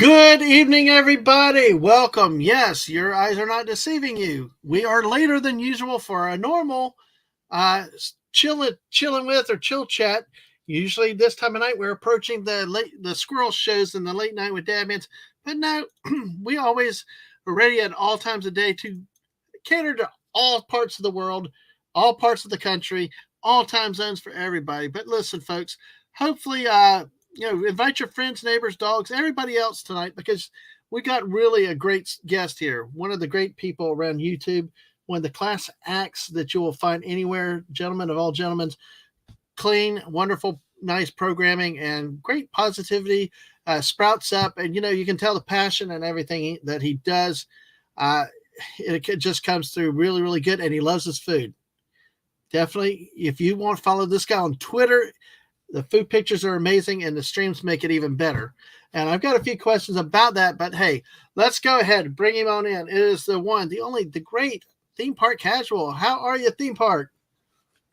Good evening, everybody. Welcome. Yes, your eyes are not deceiving you. We are later than usual for a normal chilling with or chill chat. Usually this time of night we're approaching the squirrel shows in the late night with Dadmans. But no, we always are ready at all times of day to cater to all parts of the world, all parts of the country, all time zones for everybody. But listen, folks, hopefully invite your friends, neighbors, dogs, everybody else tonight because we got really a great guest here. One of the great people around YouTube, one of the class acts that you will find anywhere, gentlemen of all gentlemen, clean, wonderful, nice programming, and great positivity sprouts up. And, you can tell the passion and everything that he does. It just comes through really, really good. And he loves his food. Definitely, if you want to follow this guy on Twitter, the food pictures are amazing and the streams make it even better. And I've got a few questions about that, but hey, let's go ahead and bring him on in. It is the one, the only, the great Theme Park Casual. How are you, Theme Park?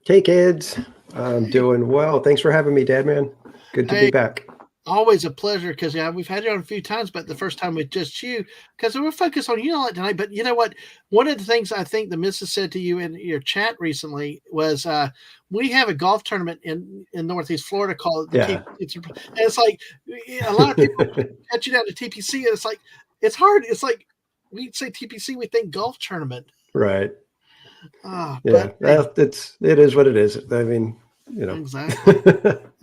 Hey, kids. I'm doing well. Thanks for having me, Dad, man. Good to be back. Always a pleasure because we've had you on a few times, but the first time with just you because we're focused on you a lot tonight. But you know what? One of the things I think the missus said to you in your chat recently was we have a golf tournament in Northeast Florida called the it's like a lot of people catch you down to TPC and it's like it's hard. It's like we say TPC, we think golf tournament. Right. But it is what it is. I mean,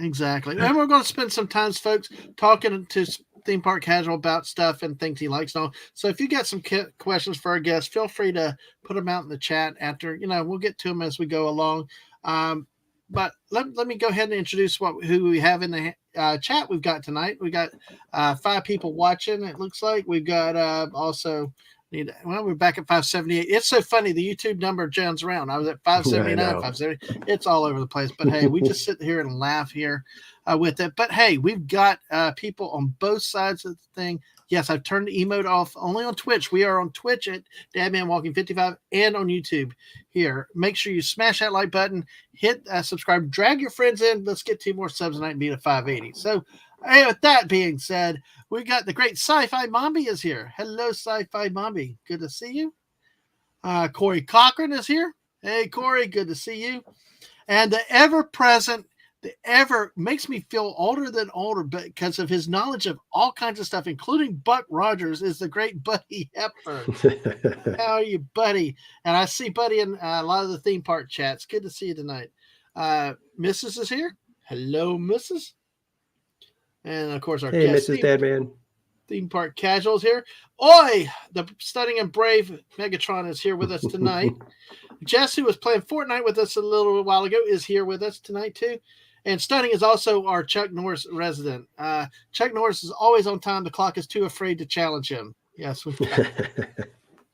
Exactly. And we're going to spend some time, folks, talking to Theme Park Casual about stuff and things he likes and all. So if you got some questions for our guests, feel free to put them out in the chat after, we'll get to them as we go along. But let me go ahead and introduce who we have in the chat we've got tonight. We got 5 people watching. It looks like we've got also we're back at 578. It's so funny. The YouTube number jumps around. I was at 579, 570. It's all over the place. But hey, we just sit here and laugh here with it. But hey, we've got people on both sides of the thing. Yes, I've turned the emote off only on Twitch. We are on Twitch at DadmanWalking55 and on YouTube here. Make sure you smash that like button, hit subscribe, drag your friends in. Let's get 2 more subs tonight and beat a 580. So, hey, with that being said, we got the great Sci-Fi Mombi is here. Hello, Sci-Fi Mombi. Good to see you. Corey Cochran is here. Hey, Corey, good to see you. And the ever-present, makes me feel older than older because of his knowledge of all kinds of stuff, including Buck Rogers, is the great Buddy Hepburn. How are you, Buddy? And I see Buddy in a lot of the theme park chats. Good to see you tonight. Mrs. is here. Hello, Mrs. And of course, our guest, Mrs. Dadman. Theme Park Casuals here. Oi, the stunning and brave Megatron is here with us tonight. Jess, who was playing Fortnite with us a little while ago, is here with us tonight too. And Stunning is also our Chuck Norris resident. Chuck Norris is always on time. The clock is too afraid to challenge him. Yes,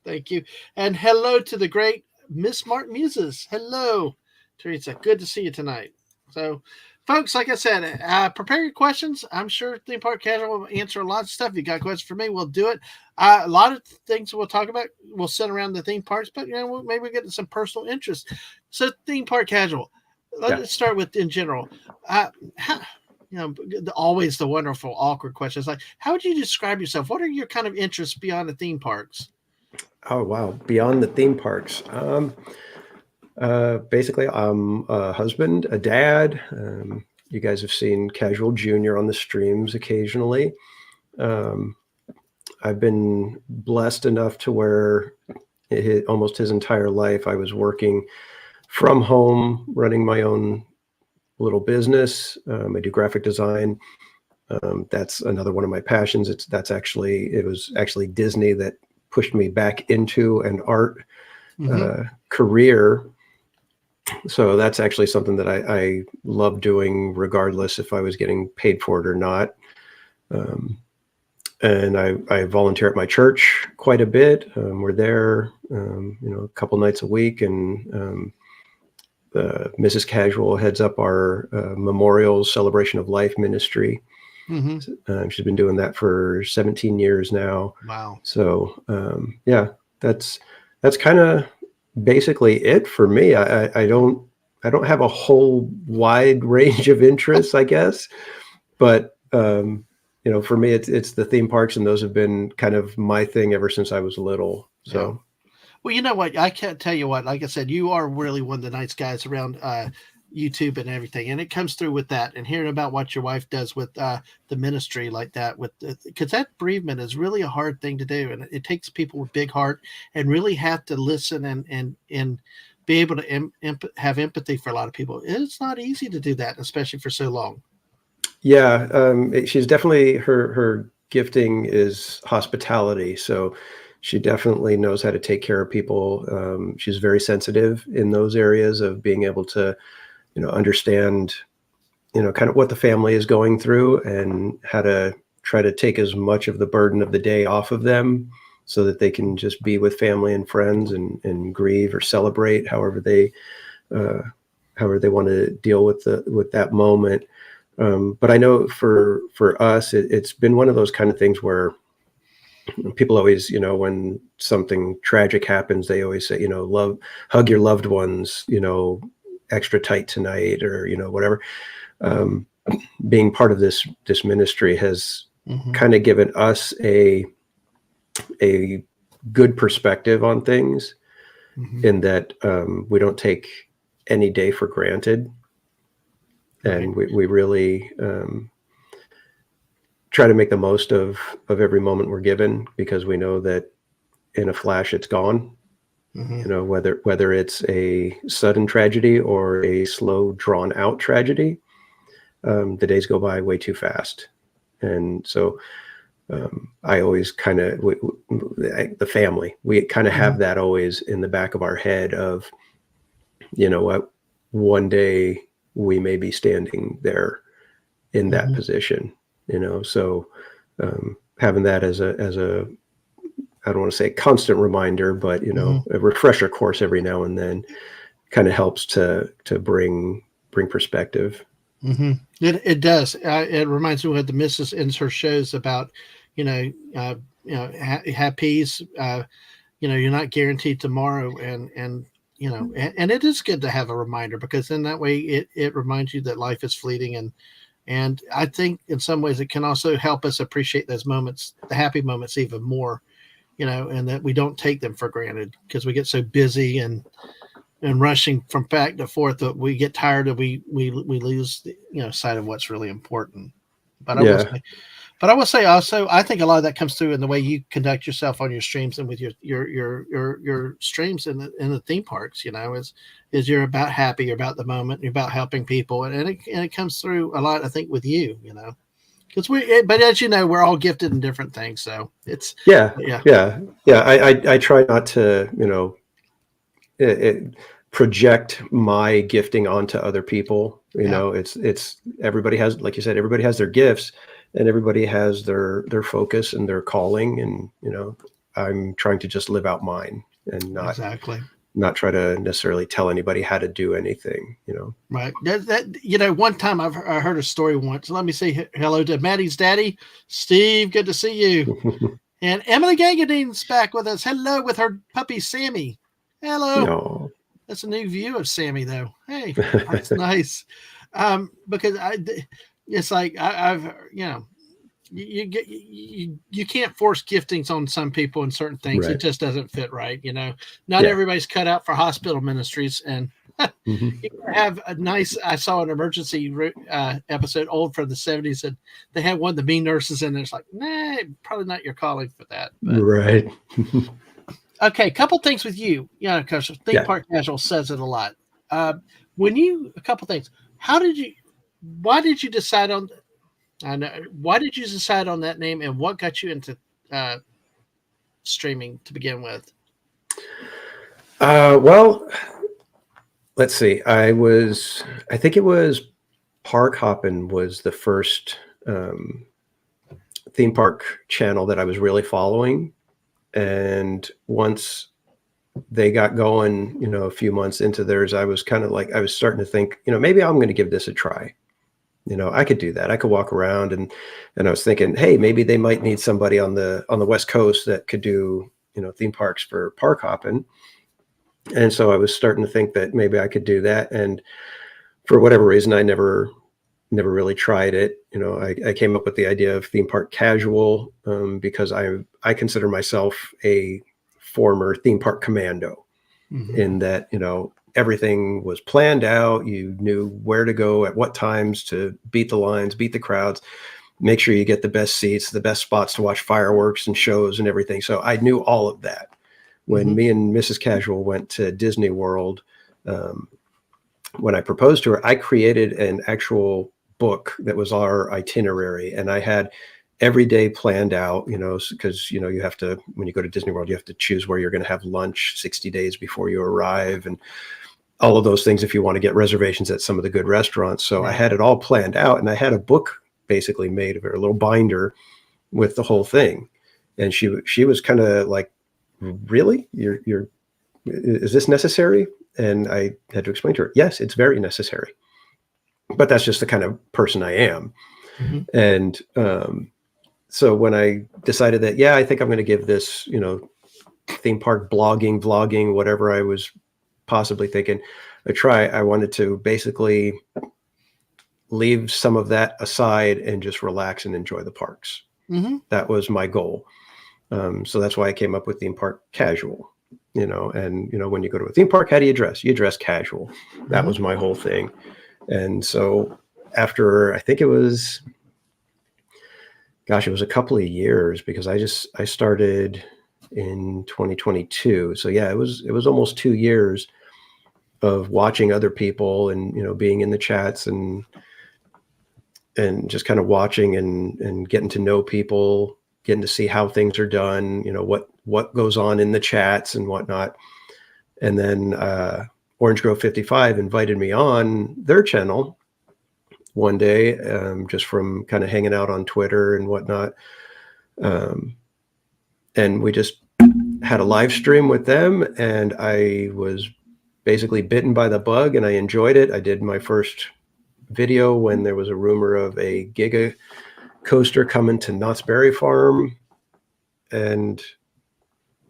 thank you. And hello to the great Miss Smart Muses. Hello, Teresa. Good to see you tonight. So, folks, like I said, prepare your questions. I'm sure Theme Park Casual will answer a lot of stuff. If you got questions for me, we'll do it. A lot of things we'll talk about, we'll sit around the theme parks, but maybe we get to some personal interest. So, Theme Park Casual. Let's start with in general. Always the wonderful, awkward questions like, how would you describe yourself? What are your kind of interests beyond the theme parks? Oh, wow. Beyond the theme parks. Basically, I'm a husband, a dad. You guys have seen Casual Junior on the streams occasionally. I've been blessed enough to where almost his entire life I was working from home, running my own little business. I do graphic design. That's another one of my passions. It was actually Disney that pushed me back into an art career. So that's actually something that I love doing regardless if I was getting paid for it or not. And I volunteer at my church quite a bit. We're there, a couple nights a week, and Mrs. Casual heads up our Memorial Celebration of Life ministry. She's been doing that for 17 years now. Wow. So that's kind of basically it for me. I don't have a whole wide range of interests, I guess, but for me, it's the theme parks, and those have been kind of my thing ever since I was little. Yeah. So Well, you know what? I can't tell you what. Like I said, you are really one of the nice guys around YouTube and everything, and it comes through with that. And hearing about what your wife does with the ministry like that, with because that bereavement is really a hard thing to do, and it takes people with big heart and really have to listen and be able to have empathy for a lot of people. It's not easy to do that, especially for so long. yeah, she's definitely her gifting is hospitality. So she definitely knows how to take care of people. She's very sensitive in those areas of being able to, understand, kind of what the family is going through and how to try to take as much of the burden of the day off of them so that they can just be with family and friends and grieve or celebrate uh, however they want to deal with that moment. But I know for us, it's been one of those kind of things where people always, when something tragic happens, they always say, hug your loved ones, extra tight tonight, or, whatever. Um, Being part of this ministry has Mm-hmm. kind of given us a good perspective on things, Mm-hmm. in that we don't take any day for granted. Right. And we really try to make the most of every moment we're given, because we know that in a flash it's gone. Mm-hmm. Whether it's a sudden tragedy or a slow, drawn out tragedy, the days go by way too fast. And so I always kind of, the family, we kind of Mm-hmm. have that always in the back of our head of, what, one day we may be standing there in that Mm-hmm. position, so having that as a I don't want to say constant reminder, but Mm-hmm. a refresher course every now and then kind of helps to bring perspective. Mm-hmm. It does. It reminds me what the Mrs. ends her shows about. You know, uh, have peace. You're not guaranteed tomorrow, and and it is good to have a reminder, because then that way it reminds you that life is fleeting, and I think in some ways it can also help us appreciate those moments, the happy moments, even more. And that we don't take them for granted because we get so busy and rushing from back to forth that we get tired and we lose sight of what's really important. But I will Yeah, say, but I will say also, I think a lot of that comes through in the way you conduct yourself on your streams and with your streams in the theme parks. Is you're about happy, you're about the moment, you're about helping people, and it comes through a lot. I think with you, because but as you know, we're all gifted in different things. So it's yeah, yeah. yeah. I try not to project my gifting onto other people. Yeah. It's everybody has, like you said, everybody has their gifts, and everybody has their focus and their calling, and I'm trying to just live out mine and Exactly. not try to necessarily tell anybody how to do anything. Right. One time I heard a story once. Let me say hello to Maddie's daddy, Steve. Good to see you. And Emily Gangadine's back with us. Hello, with her puppy Sammy. Hello. No. That's a new view of Sammy, though. Hey, that's nice. Because it's like I've you get you can't force giftings on some people in certain things. It Right. just doesn't fit right. Not Yeah. everybody's cut out for hospital ministries, and Hmm. you have a nice. I saw an emergency episode, old from the '70s, and they had one of the mean nurses in there. It's like, nah, probably not your calling for that. But Right. okay, couple things with you. Because Theme Yeah. Park Casual says it a lot. Uh, a couple things. Why did you decide on? I know. Why did you decide on that name, and what got you into uh, streaming to begin with? Well, let's see. I think it was Park Hoppin' was the first theme park channel that I was really following. And once they got going, a few months into theirs, I was kind of like, I was starting to think, maybe I'm going to give this a try. I could do that. I could walk around, and I was thinking, hey, maybe they might need somebody on the West Coast that could do, theme parks for park hopping. And so I was starting to think that maybe I could do that. And for whatever reason, I never never really tried it. I came up with the idea of theme park casual because I consider myself a former theme park commando, in that, everything was planned out. You knew where to go at what times to beat the lines, beat the crowds, make sure you get the best seats, the best spots to watch fireworks and shows and everything. So I knew all of that. When me and Mrs. Casual went to Disney World, when I proposed to her, I created an actual book that was our itinerary, and I had every day planned out, because, you have to, when you go to Disney World, you have to choose where you're going to have lunch 60 days before you arrive, and all of those things if you want to get reservations at some of the good restaurants. So I had it all planned out, and I had a book basically made of it, a little binder with the whole thing. And she was kind of like, really? Is this necessary? And I had to explain to her, yes, it's very necessary. But that's just the kind of person I am. And so when I decided that, I think I'm going to give this, theme park blogging, vlogging, whatever I was possibly thinking a try, I wanted to basically leave some of that aside and just relax and enjoy the parks. That was my goal. So that's why I came up with theme park casual, and, when you go to a theme park, how do you dress? You dress casual. That was my whole thing. And so after, I think it was a couple of years, because I started in 2022. So it was almost 2 years of watching other people and, being in the chats and just kind of watching and getting to know people, getting to see how things are done, what goes on in the chats and whatnot. And then Orange Grove 55 invited me on their channel one day, just from kind of hanging out on Twitter and whatnot. And we just had a live stream with them, and I was basically bitten by the bug, and I enjoyed it. I did my first video when there was a rumor of a Giga coaster coming to Knott's Berry Farm. And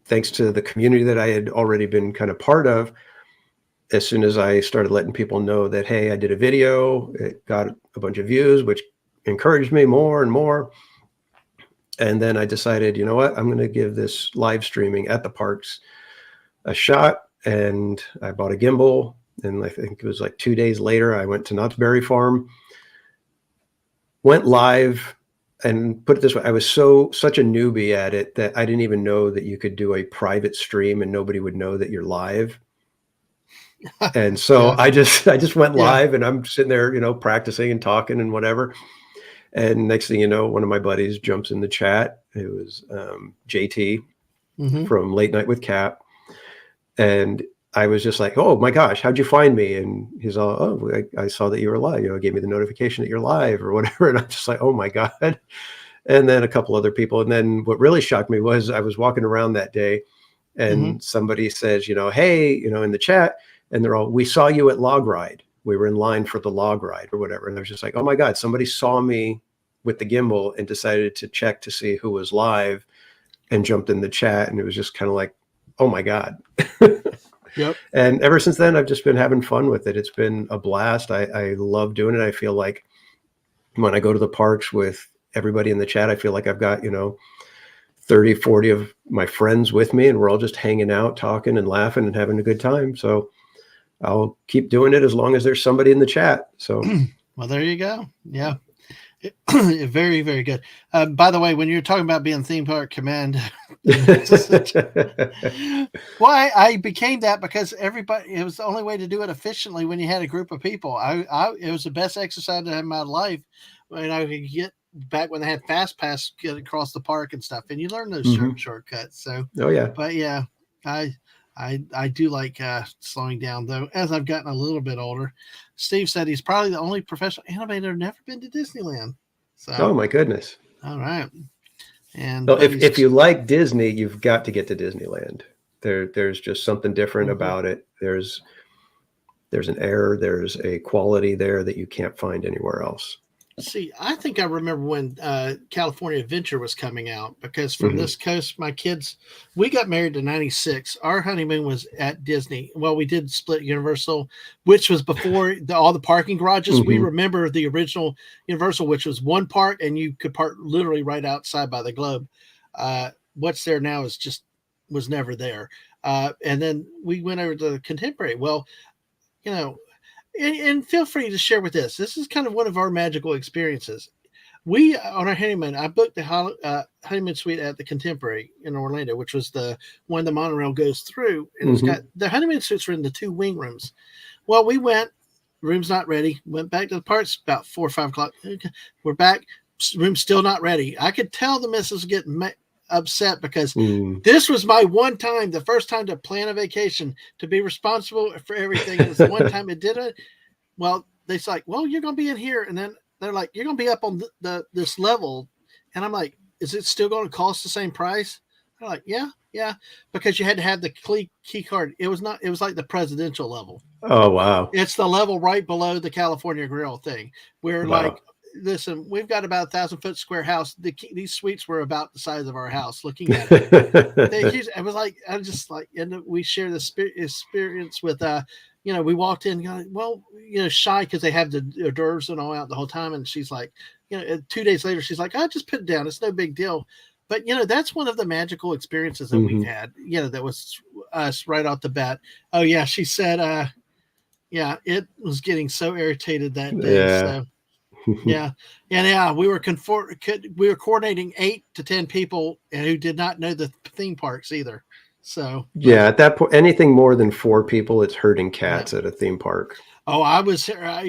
thanks to the community that I had already been kind of part of, as soon as I started letting people know that, hey, I did a video, it got a bunch of views, which encouraged me more and more. And then I decided, you know what, I'm going to give this live streaming at the parks a shot. And I bought a gimbal. And I think it was like 2 days later, I went to Knott's Berry Farm, went live. And put it this way, I was such a newbie at it that I didn't even know that you could do a private stream and nobody would know that you're live. And so I just went live, and I'm sitting there, practicing and talking and whatever. And next thing you know, one of my buddies jumps in the chat. It was JT from Late Night with Cap. And I was just like, oh my gosh, how'd you find me? And he's all, oh, I saw that you were live, gave me the notification that you're live or whatever. And I'm just like, oh my God. And then a couple other people. And then what really shocked me was I was walking around that day, and somebody says, hey, in the chat, and they're all, we saw you at Log Ride. We were in line for the Log Ride or whatever. And I was just like, oh my God, somebody saw me with the gimbal and decided to check to see who was live and jumped in the chat. And it was just kind of like, oh my God. Yep. And ever since then, I've just been having fun with it. It's been a blast. I love doing it. I feel like when I go to the parks with everybody in the chat, I feel like I've got, 30, 40 of my friends with me, and we're all just hanging out, talking and laughing and having a good time. So I'll keep doing it as long as there's somebody in the chat. So, well, there you go. Yeah. Very, very good. By the way, when you're talking about being theme park command, well, I became that because everybody, it was the only way to do it efficiently when you had a group of people. It was the best exercise I had in my life when I could get back when they had fast pass, get across the park and stuff. And you learn those shortcuts. So, but yeah, I do like slowing down, though, as I've gotten a little bit older. Steve said he's probably the only professional animator never been to Disneyland. So, oh, my goodness. All right. And well, if you like Disney, you've got to get to Disneyland. There's just something different about it. There's an air, there's a quality there that you can't find anywhere else. See, I think I remember when California Adventure was coming out because from Hmm. this coast, my kids, we got married in '96. Our honeymoon was at Disney. Well, we did split Universal, which was before all the parking garages. We Hmm. remember the original Universal, which was one park and you could park literally right outside by the Globe. What's there now is just was never there. And then we went over to the Contemporary. Well, you know, and feel free to share with us. This is kind of one of our magical experiences. We on our honeymoon, I booked the honeymoon suite at the Contemporary in Orlando, which was the one the monorail goes through, and it's got Hmm. the honeymoon suites were in the two wing rooms. Well, we went, room's not ready. Went back to the parts about 4 or 5 o'clock. Okay, we're back, room's still not ready. I could tell the missus was getting upset because Mm. this was my one time, the first time to plan a vacation, to be responsible for everything. And it's the one time it did it. Well, they're like, well, you're going to be in here. And then they're like, you're going to be up on this level. And I'm like, is it still going to cost the same price? They're like, yeah, yeah, because you had to have the key card. It was not, it was like the presidential level. Oh, wow. It's the level right below the California Grill thing. We're like, Wow. listen, we've got about 1,000 foot square house. These suites were about the size of our house looking at it. I was like, I just like, and we share the experience with, we walked in, well, shy because they have the hors d'oeuvres and all out the whole time. And she's like, 2 days later, she's like, I just put it down. It's no big deal. But, that's one of the magical experiences that we've Hmm. had, that was us right off the bat. Oh, yeah. She said, yeah, it was getting so irritated that day. Yeah. So, yeah, and yeah, we were coordinating 8 to 10 people and who did not know the theme parks either. So, Yeah, but at that point, anything more than four people, it's herding yeah. cats at a theme park. Oh,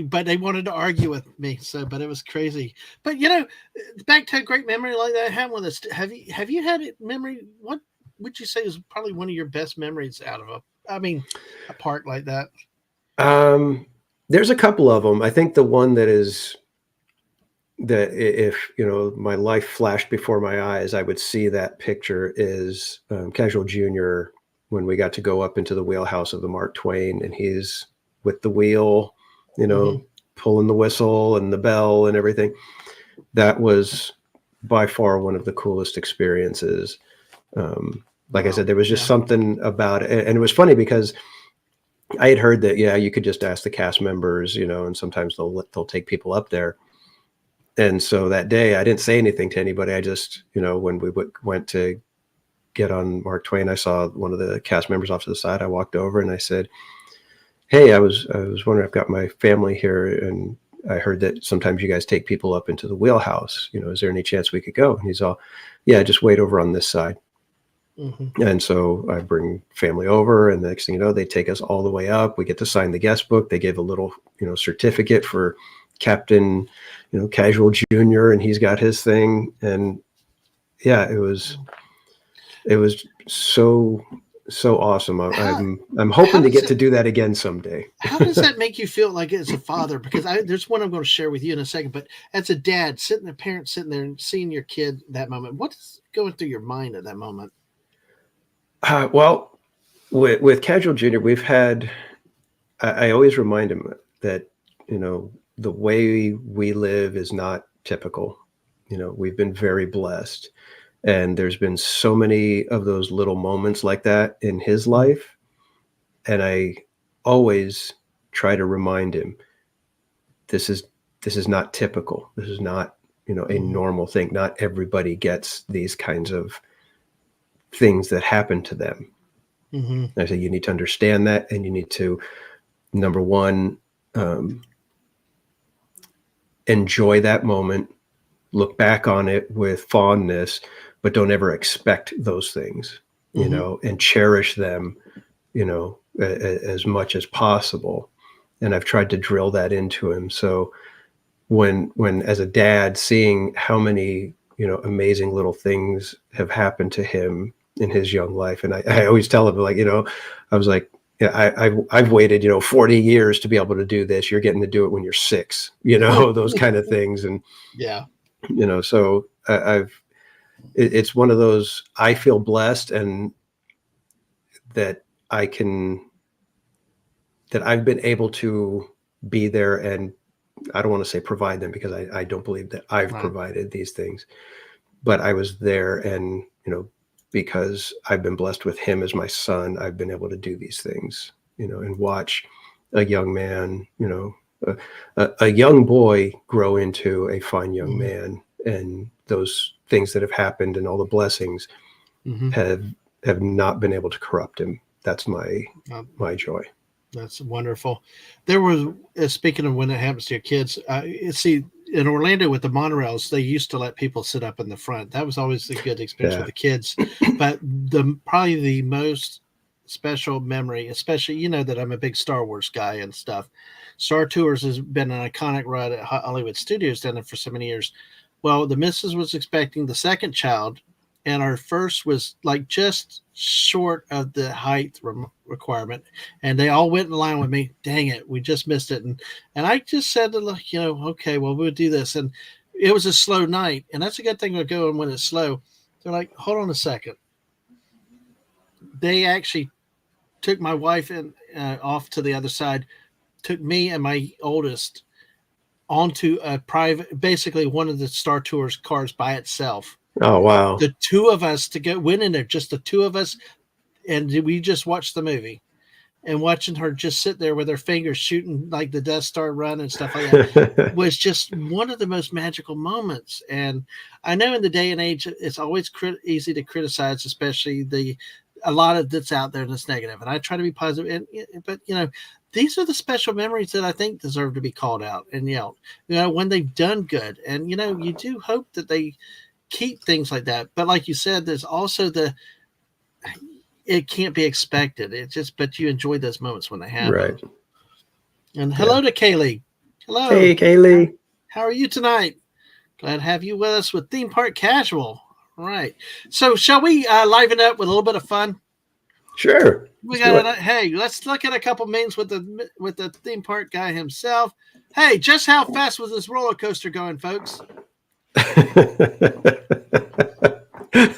but they wanted to argue with me. So, but it was crazy. But back to a great memory like that I had with us. Have you had a memory? What would you say is probably one of your best memories out of a park like that? Um, there's a couple of them. I think the one that if my life flashed before my eyes, I would see that picture is Casual Junior when we got to go up into the wheelhouse of the Mark Twain, and he's with the wheel, you Hmm. know, pulling the whistle and the bell and everything. That was by far one of the coolest experiences. Like I Wow. said, there was just Yeah. something about it, and it was funny because I had heard that you could just ask the cast members, and sometimes they'll take people up there. And so that day, I didn't say anything to anybody. I just, when we went to get on Mark Twain, I saw one of the cast members off to the side. I walked over and I said, "Hey, I was wondering. I've got my family here, and I heard that sometimes you guys take people up into the wheelhouse. Is there any chance we could go?" And he's all, "Yeah, just wait over on this side." Hmm. And so I bring family over, and the next thing you know, they take us all the way up. We get to sign the guest book. They gave a little, certificate for Captain, Casual Junior, and he's got his thing. And yeah, it was so awesome. How I'm how hoping to does get it to do that again someday. How does that make you feel like as a father? Because there's one I'm going to share with you in a second, but as a dad, a parent sitting there and seeing your kid that moment, what's going through your mind at that moment? Well, with Casual Junior, we've had. I always remind him that the way we live is not typical. We've been very blessed, and there's been so many of those little moments like that in his Mhm. life, and I always try to remind him this is this is not typical. This is not a Mhm. normal thing. Not everybody gets these kinds of things that happen to them. Mhm. I say you need to understand that, and you need to, number one, um, enjoy that moment, look back on it with fondness, but don't ever expect those things, Mhm. and cherish them, as much as possible. And I've tried to drill that into him. So when as a dad, seeing how many, amazing little things have happened to him in his young life. And I always tell him, like, I was like, yeah, I've waited, 40 years to be able to do this. You're getting to do it when you're 6, those kind of things. And, Yeah. so it's one of those, I feel blessed, and that I can, that I've been able to be there and I don't want to say provide them, because I don't believe that I've Right. provided these things, but I was there, and, because I've been blessed with him as my son, I've been able to do these things, and watch a young man, a young boy grow into a fine young Mm-hmm. man, and those things that have happened and all the blessings Mm-hmm. have have not been able to corrupt him. That's my joy. That's wonderful. There was, speaking of when it happens to your kids, see, in Orlando with the monorails, they used to let people sit up in the front. That was always a good experience with Yeah. the kids. But probably the most special memory, especially, that I'm a big Star Wars guy and stuff. Star Tours has been an iconic ride at Hollywood Studios down there for so many years. Well, the missus was expecting the second child, and our first was like just short of the height requirement, and they all went in line with me. Dang it, we just missed it. And I just said, okay, well, we'll do this. And it was a slow night, and that's a good thing to go and when it's slow. They're like, hold on a second. They actually took my wife and off to the other side, took me and my oldest onto a private, basically one of the Star Tours cars by itself. Oh, wow. The two of us to go went in there, just the two of us, and we just watched the movie. And watching her just sit there with her fingers shooting like the Death Star run and stuff like that was just one of the most magical moments. And I know in the day and age, it's always easy to criticize, especially a lot of that's out there that's negative. And I try to be positive, but these are the special memories that I think deserve to be called out and yelled. When they've done good, and you do hope that they keep things like that. But like you said, there's also it can't be expected. But you enjoy those moments when they happen. Right. And Yeah. hello to Kaylee. Hello. Hey, Kaylee. How are you tonight? Glad to have you with us with Theme Park Casual. All right. So shall we liven up with a little bit of fun? Sure. Hey, let's look at a couple memes with the theme park guy himself. Hey, just how fast was this roller coaster going, folks?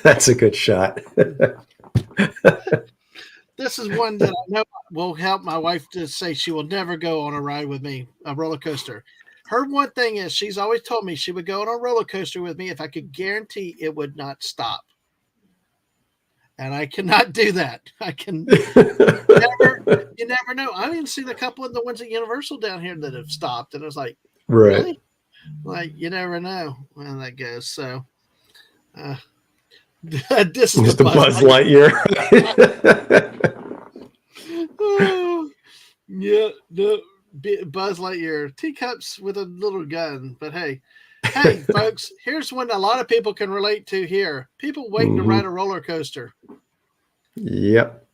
That's a good shot. This is one that I know will help my wife to say she will never go on a ride with me, a roller coaster. Her one thing is she's always told me she would go on a roller coaster with me if I could guarantee it would not stop. And I cannot do that. I can you never know. I've even seen a couple of the ones at Universal down here that have stopped, and I was like, Right. really? Like, you never know when that goes. So this is the Buzz Lightyear. Yeah, no, Buzz Lightyear, teacups with a little gun. But hey, folks, here's one a lot of people can relate to here. People waiting to ride a roller coaster. Yep.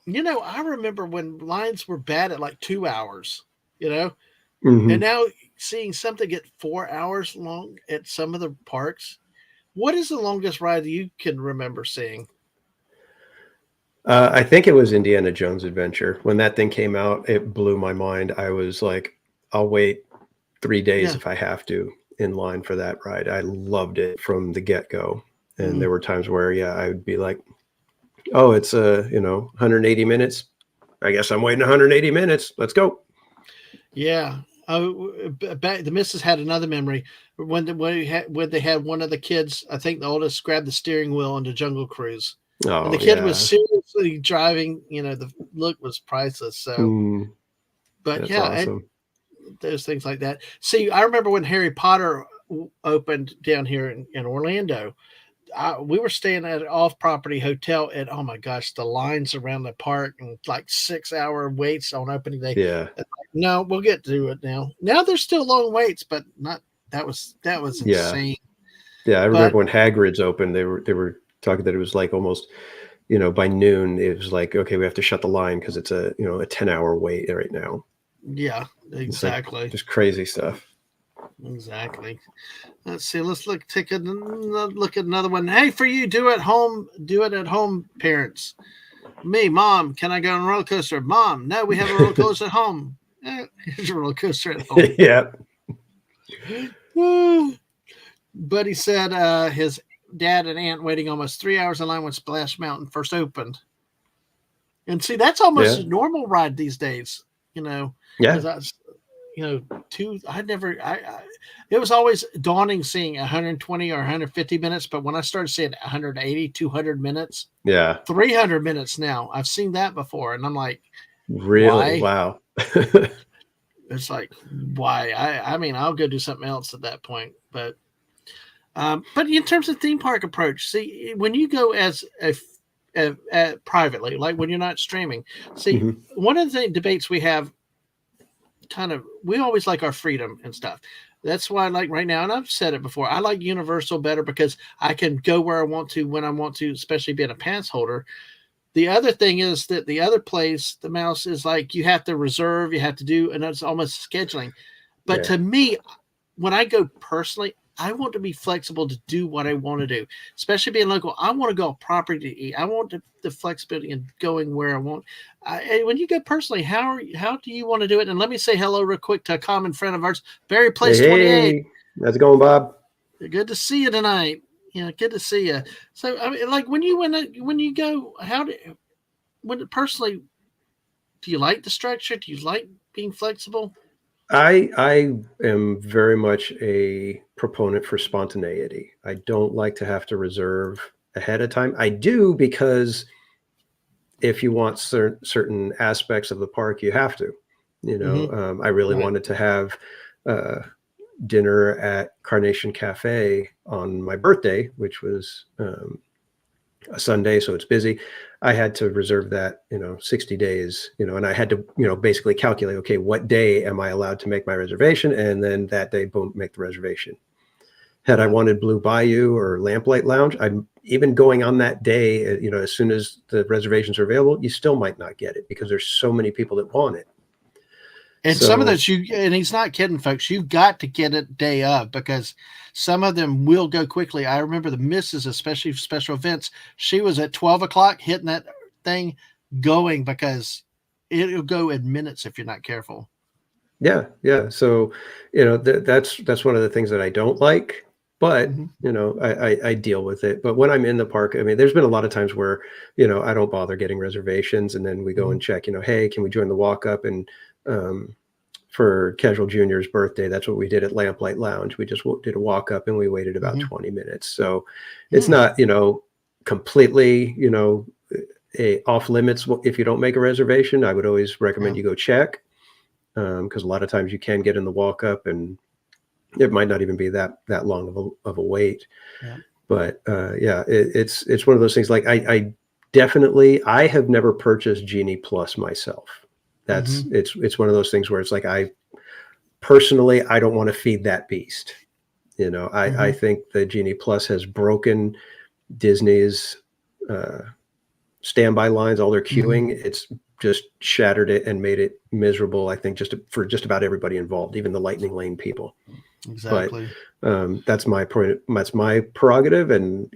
I remember when lines were bad at like 2 hours, Mm-hmm. and now seeing something get 4 hours long at some of the parks. What is the longest ride you can remember seeing? I think it was Indiana Jones Adventure. When that thing came out, it blew my mind. I was like, I'll wait 3 days if I have to in line for that ride. I loved it from the get-go. And there were times where, I would be like, oh, it's 180 minutes. I guess I'm waiting 180 minutes. Let's go. Yeah. The missus had another memory when they had one of the kids, I think the oldest, grabbed the steering wheel on the Jungle Cruise. Oh, and the kid was seriously driving. The look was priceless. So, but that's awesome. Those things like that. See, I remember when Harry Potter opened down here in Orlando. We were staying at an off-property hotel, and oh my gosh, the lines around the park and like 6-hour waits on opening day. Yeah. No, we'll get to it now. Now there's still long waits, but not that was insane. Yeah, I remember when Hagrid's opened, they were talking that it was like almost, by noon, it was like, okay, we have to shut the line because it's a 10-hour wait right now. Yeah, exactly. Like just crazy stuff. Exactly. Let's see. Let's take a look at another one. Hey, for you, do it at home, parents. Me, mom, can I go on a roller coaster? Mom, no, we have a roller coaster at home. Here's a roller coaster at home. Yeah. Buddy said his dad and aunt waiting almost 3 hours in line when Splash Mountain first opened. And see, that's almost a normal ride these days. Yeah. it was always daunting seeing 120 or 150 minutes, but when I started seeing 180, 200 minutes, Yeah. 300 minutes now, I've seen that before, and I'm like, Really? why? Wow. It's like, why? I mean, I'll go do something else at that point. But in terms of theme park approach, see, when you go as a privately, like when you're not streaming, see, Mhm. one of the debates we have, we always like our freedom and stuff. That's why I like right now, and I've said it before, I like Universal better because I can go where I want to when I want to, especially being a pass holder. The other thing is that the other place, the mouse, is like you have to reserve, you have to do, and it's almost scheduling. But Yeah. to me, when I go personally, I want to be flexible to do what I want to do, especially being local. I want to go property to eat. I want the flexibility in going where I want. And when you go personally, how do you want to do it? And let me say hello real quick to a common friend of ours, Barry Hey, Place 28. hey. How's it going, Bob? Good to see you tonight. Yeah, good to see you. So I mean, like when you go, when personally, do you like the structure? Do you like being flexible? I am very much a proponent for spontaneity. I don't like to have to reserve ahead of time. I do because if you want certain aspects of the park, you have to. Mm-hmm. I really Right. wanted to have uh, dinner at Carnation Cafe on my birthday, which was a Sunday, so it's busy. I had to reserve that, 60 days, and I had to, basically calculate, okay, what day am I allowed to make my reservation? And then that day, boom, make the reservation. Had I Yeah. wanted Blue Bayou or Lamplight Lounge, I'm even going on that day, as soon as the reservations are available, you still might not get it because there's so many people that want it. And some of So, those and he's not kidding, folks. You've got to get it day of because some of them will go quickly. I remember the missus, especially for special events, she was at 12 o'clock hitting that thing going because it'll go in minutes if you're not careful. yeah, yeah. So, that's one of the things that I don't like, but Mm-hmm. I deal with it. But when I'm in the park, I mean, there's been a lot of times where I don't bother getting reservations, and then we go Mm-hmm. and check. Hey, can we join the walk up? And um, for Casual Junior's birthday, that's what we did at Lamplight Lounge. We just did a walk up, and we waited about Mm-hmm. 20 minutes. So it's Mm. not completely off limits if you don't make a reservation. I would always recommend Yeah. you go check because a lot of times you can get in the walk up and it might not even be that long of a wait. Yeah. But yeah, it's one of those things. Like I definitely I have never purchased Genie Plus myself. Mm-hmm. It's one of those things where it's like I personally I don't want to feed that beast. I Mm-hmm. think the Genie Plus has broken Disney's uh, standby lines, all their Mm-hmm. queuing. It's just shattered it and made it miserable. I think for just about everybody involved, even the Lightning Lane people. But Exactly. that's my point. That's my prerogative, and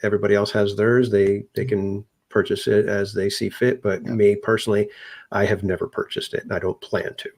everybody else has theirs. They can purchase it as they see fit. But Yep. me personally, I have never purchased it, and I don't plan to.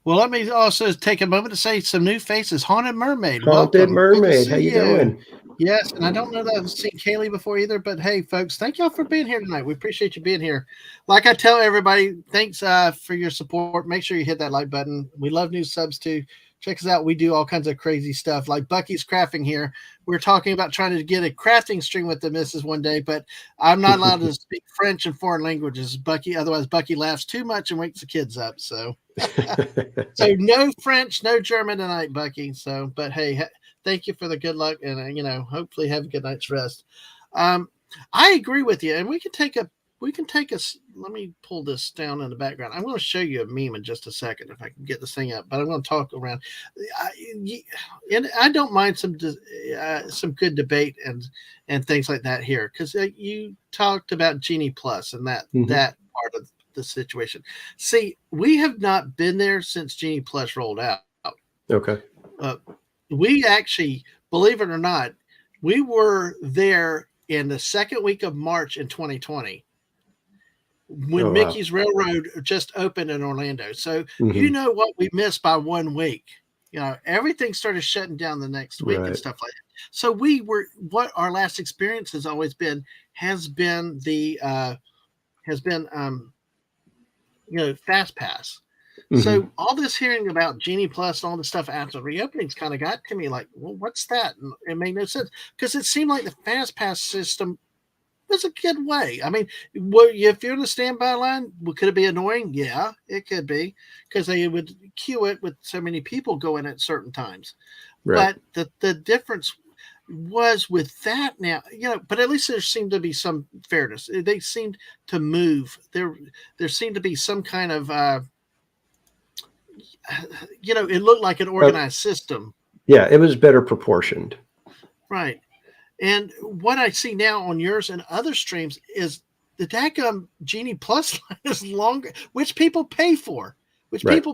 Well, let me also take a moment to say some new faces. Haunted Mermaid, Haunted welcome. Good to Mermaid, how see you you. doing? Yes, and I don't know that I've seen Kaylee before either, but hey, folks, thank y'all for being here tonight. We appreciate you being here. Like I tell everybody, thanks for your support. Make sure you hit that like button. We love new subs too. Check us out. We do all kinds of crazy stuff like Bucky's Crafting here. We're talking about trying to get a crafting stream with the missus one day, but I'm not allowed to speak French and foreign languages, Bucky. Otherwise, Bucky laughs too much and wakes the kids up. So no French, no German tonight, Bucky. So, but hey, thank you for the good luck, and hopefully have a good night's rest. Um, I agree with you, and we can take us. Let me pull this down in the background. I'm going to show you a meme in just a second if I can get this thing up, but I'm going to talk around. And I don't mind some good debate and things like that here because you talked about Genie Plus and Mhm. that part of the situation. See, we have not been there since Genie Plus rolled out. Okay. Uh, we actually, believe it or not, we were there in the second week of March in 2020 when Oh wow. Mickey's Railroad just opened in Orlando. So you Hmm. know what we missed by 1 week. Everything started shutting down the next week and Right. stuff like that. So we were what our last experience has always been has been the has been Fast Pass. Hmm. So all this hearing about Genie Plus and all this stuff after the reopenings kind of got to me like, well, what's that? And it made no sense because it seemed like the Fast Pass system was a good way. I mean, if you're in the standby line, could it be annoying? Yeah, it could be because they would queue it with so many people going at certain times. Right. But the difference was with that now, but at least there seemed to be some fairness. They seemed to move. There seemed to be some kind of it looked like an Uh, organized system. yeah, it was better proportioned. Right. And what I see now on yours and other streams is the daggum Genie Plus line is longer, which people pay for, Right.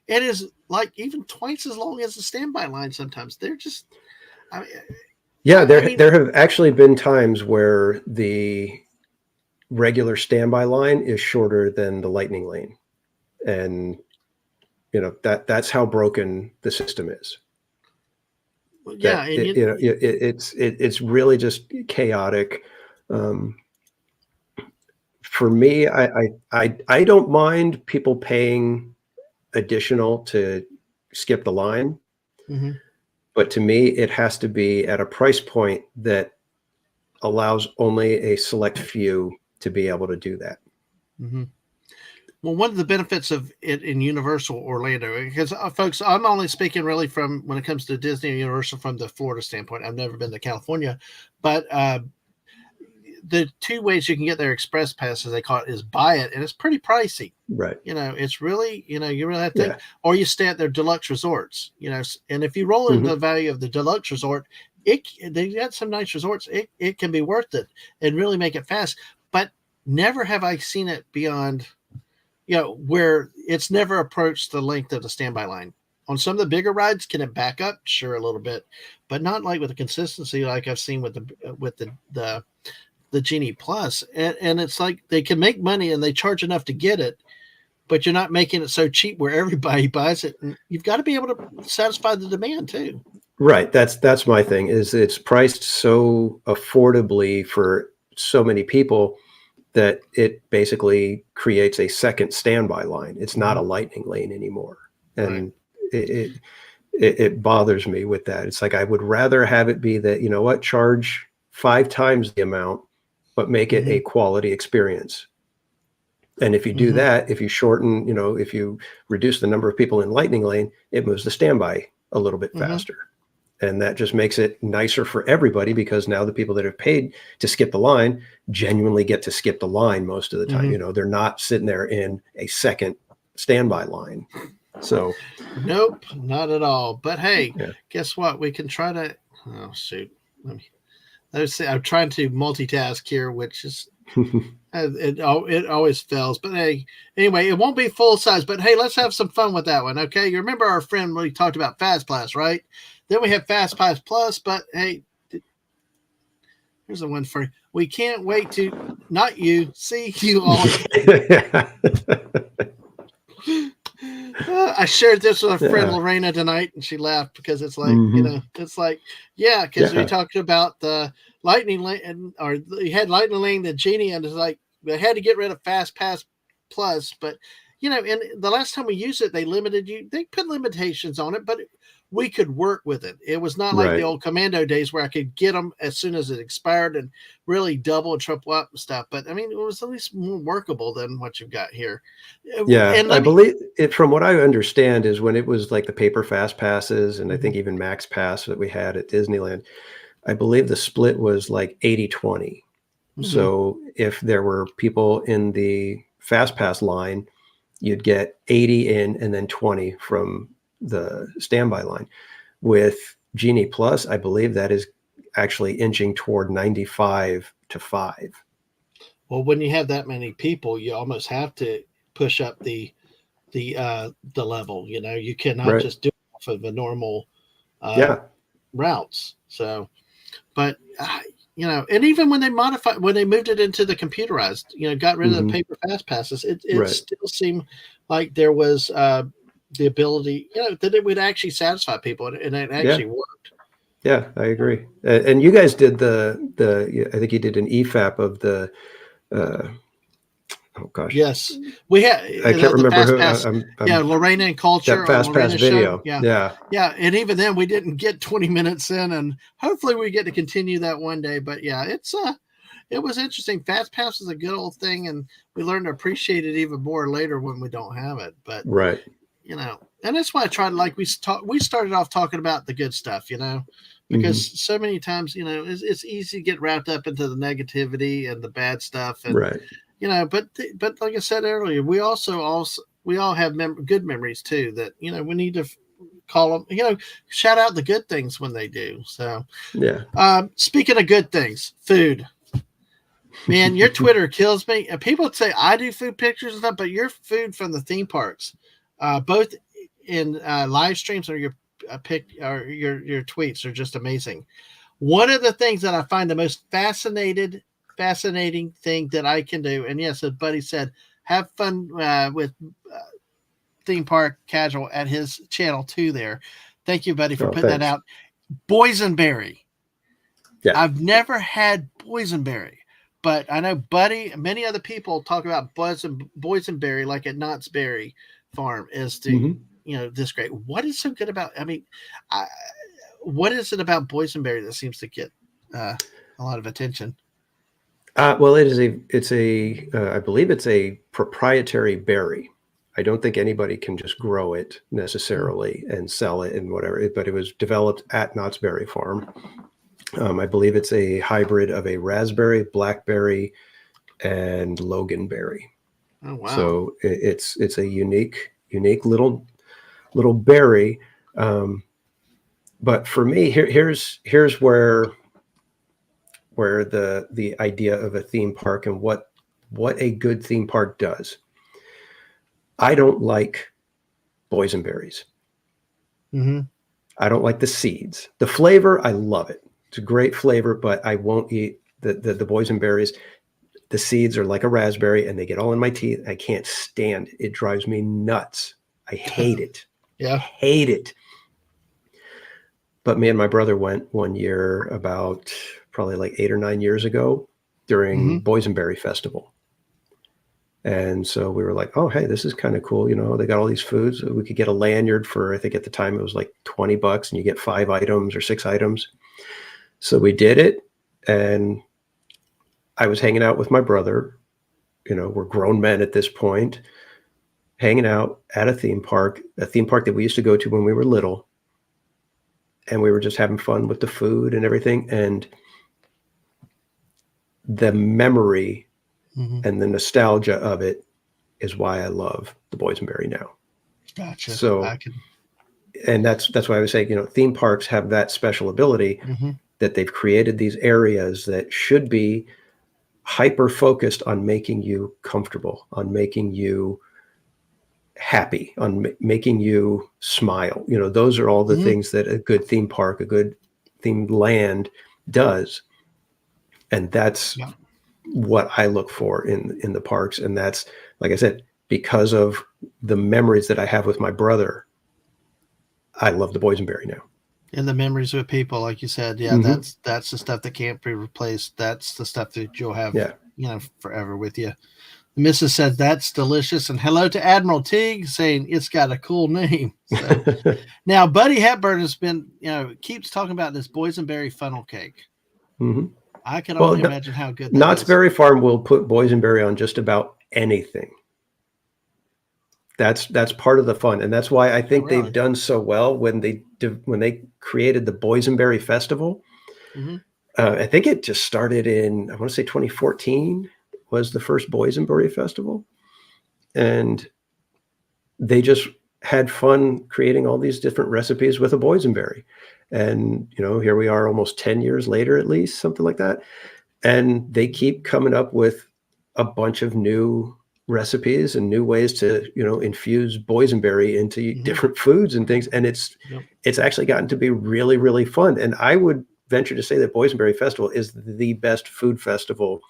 It is like even twice as long as the standby line sometimes. They're just, I mean, Yeah, I mean, there have actually been times where the regular standby line is shorter than the lightning lane, and that's how broken the system is. yeah. That And it's really just chaotic. Um, for me, I don't mind people paying additional to skip the line, mhm, but to me, it has to be at a price point that allows only a select few to be able to do that. mhm. Well, one of the benefits of it in Universal Orlando, because folks, I'm only speaking really from when it comes to Disney and Universal from the Florida standpoint. I've never been to California, but the two ways you can get their express pass, as they call it, is buy it, and it's pretty pricey. Right. It's really, you really have to think, Yeah. or you stay at their deluxe resorts, and if you roll into Hmm. the value of the deluxe resort, they got some nice resorts. It can be worth it and really make it fast. But never have I seen it beyond, where it's never approached the length of the standby line. On some of the bigger rides, can it back up? Sure, a little bit, but not like with the consistency like I've seen with the Genie Plus. And it's like they can make money and they charge enough to get it, but you're not making it so cheap where everybody buys it. And you've got to be able to satisfy the demand too. Right. That's my thing, is it's priced so affordably for so many people that it basically creates a second standby line. It's not a Mhm. lightning lane anymore. Right. And it bothers me with that. It's like I would rather have it be that, you know what, charge 5 times the amount, but make it a Hmm. quality experience. And if you do Hmm. that, if you shorten, if you reduce the number of people in lightning lane, it moves the standby a little bit Hmm. faster. And that just makes it nicer for everybody, because now the people that have paid to skip the line genuinely get to skip the line most of the time. Hmm. They're not sitting there in a second standby line. So, Nope, not at all. But hey, yeah. guess what? We can try to. Oh shoot! Let's see. I'm trying to multitask here, which is it always fails. But hey, anyway, it won't be full size. But hey, let's have some fun with that one. Okay, you remember our friend when we talked about Fast Pass, right? Then we have Fast Pass Plus. But hey, here's the one for you. We can't wait to not you see you all Yeah. I shared this with a friend Yeah. Lorena tonight, and she laughed because it's like, Hmm. it's like, yeah, because we Yeah. talked about the lightning lane, or you had lightning lane, the genie, and it's like they had to get rid of Fast Pass Plus, but and the last time we used it, they limited you. They put limitations on it, but we could work with it. It was not like the Right. old Commando days where I could get them as soon as it expired and really double and triple up and stuff. But I mean, it was at least more workable than what you've got here. Yeah. And I let me. believe it, from what I understand, is when it was like the paper fast passes, and I Mhm, think even Max Pass that we had at Disneyland, I believe the split was like 80-20. mhm, So if there were people in the fast pass line, you'd get 80 in and then 20 from the standby line. With Genie Plus, I believe that is actually inching toward 95-5. Well, when you have that many people, you almost have to push up the level. You cannot Right. just do it off of the normal uh, Yeah. routes. So, but and even when they moved it into the computerized, got rid of the Hmm. paper fast passes, it Right. still seemed like there was the ability, that it would actually satisfy people, and it Yeah. actually worked. Yeah, I agree. And you guys did I think you did an EFAP of the, uh, oh gosh, Yes, we had I can't the remember Fast who. Pass. Yeah, I'm Lorena and that Culture on Fast Pass Lorena's show. video. Yeah, Yeah. yeah, and even then we didn't get 20 minutes in, and hopefully we get to continue that one day. But yeah, it was interesting. Fast Pass is a good old thing, and we learn to appreciate it even more later when we don't have it. But Right. and that's why I tried. Like we started off talking about the good stuff, because so many times, it's easy to get wrapped up into the negativity and the bad stuff, and Right. but like I said earlier, we all have good memories too. That we need to call them. Shout out the good things when they do. So, Yeah. speaking of good things, food. Man, your Twitter kills me. And people say I do food pictures and stuff, but your food from the theme parks, both in live streams or your pick or your tweets are just amazing. One of the things that I find the most fascinating thing that I can do, and yes, as Buddy said, have fun with theme park casual at his channel too. There, thank you, Buddy, for putting that out. Boysenberry. Yeah. I've never had boysenberry. But I know Buddy, many other people talk about boysenberry like at Knott's Berry Farm is this great. What is so good about? I mean, what is it about boysenberry that seems to get a lot of attention? Well, it's a I believe it's a proprietary berry. I don't think anybody can just grow it necessarily and sell it and whatever. But it was developed at Knott's Berry Farm. I believe it's a hybrid of a raspberry, blackberry, and loganberry. Oh wow! So it's a unique little berry. But for me, here's where the idea of a theme park and what a good theme park does. I don't like boysenberries. Mm-hmm. I don't like the seeds. The flavor, I love it. It's a great flavor, but I won't eat the boysenberries. The seeds are like a raspberry and they get all in my teeth. I can't stand it. It drives me nuts. I hate it. Yeah. Hate it. But me and my brother went one year about probably like 8 or 9 years ago during Boysenberry Festival. And so we were like, oh, hey, this is kind of cool. They got all these foods. We could get a lanyard for, I think at the time it was like $20 and you get 5 items or 6 items. So we did it, and I was hanging out with my brother. We're grown men at this point, hanging out at a theme park that we used to go to when we were little. And we were just having fun with the food and everything. And the memory and the nostalgia of it is why I love the boysenberry now. Gotcha. So, and that's why I was saying, theme parks have that special ability that they've created these areas that should be hyper focused on making you comfortable, on making you happy, on making you smile. Those are all the things that a good theme park, a good themed land does. And that's what I look for in the parks. And that's, like I said, because of the memories that I have with my brother, I love the boysenberry now. And the memories with people, like you said, that's the stuff that can't be replaced. That's the stuff that you'll have, forever with you. Mrs. says that's delicious, and hello to Admiral Teague saying it's got a cool name. So, now, Buddy Hepburn has been, keeps talking about this boysenberry funnel cake. I can only imagine how good that Knott's is. Berry Farm will put boysenberry on just about anything. That's part of the fun, and that's why I think they've done so well when they created the Boysenberry Festival. I think it just started in, I want to say 2014 was the first Boysenberry Festival, and they just had fun creating all these different recipes with a boysenberry. And here we are almost 10 years later, at least, something like that, and they keep coming up with a bunch of new recipes and new ways to infuse boysenberry into different foods and things, and it's actually gotten to be really, really fun. And I would venture to say that Boysenberry Festival is the best food festival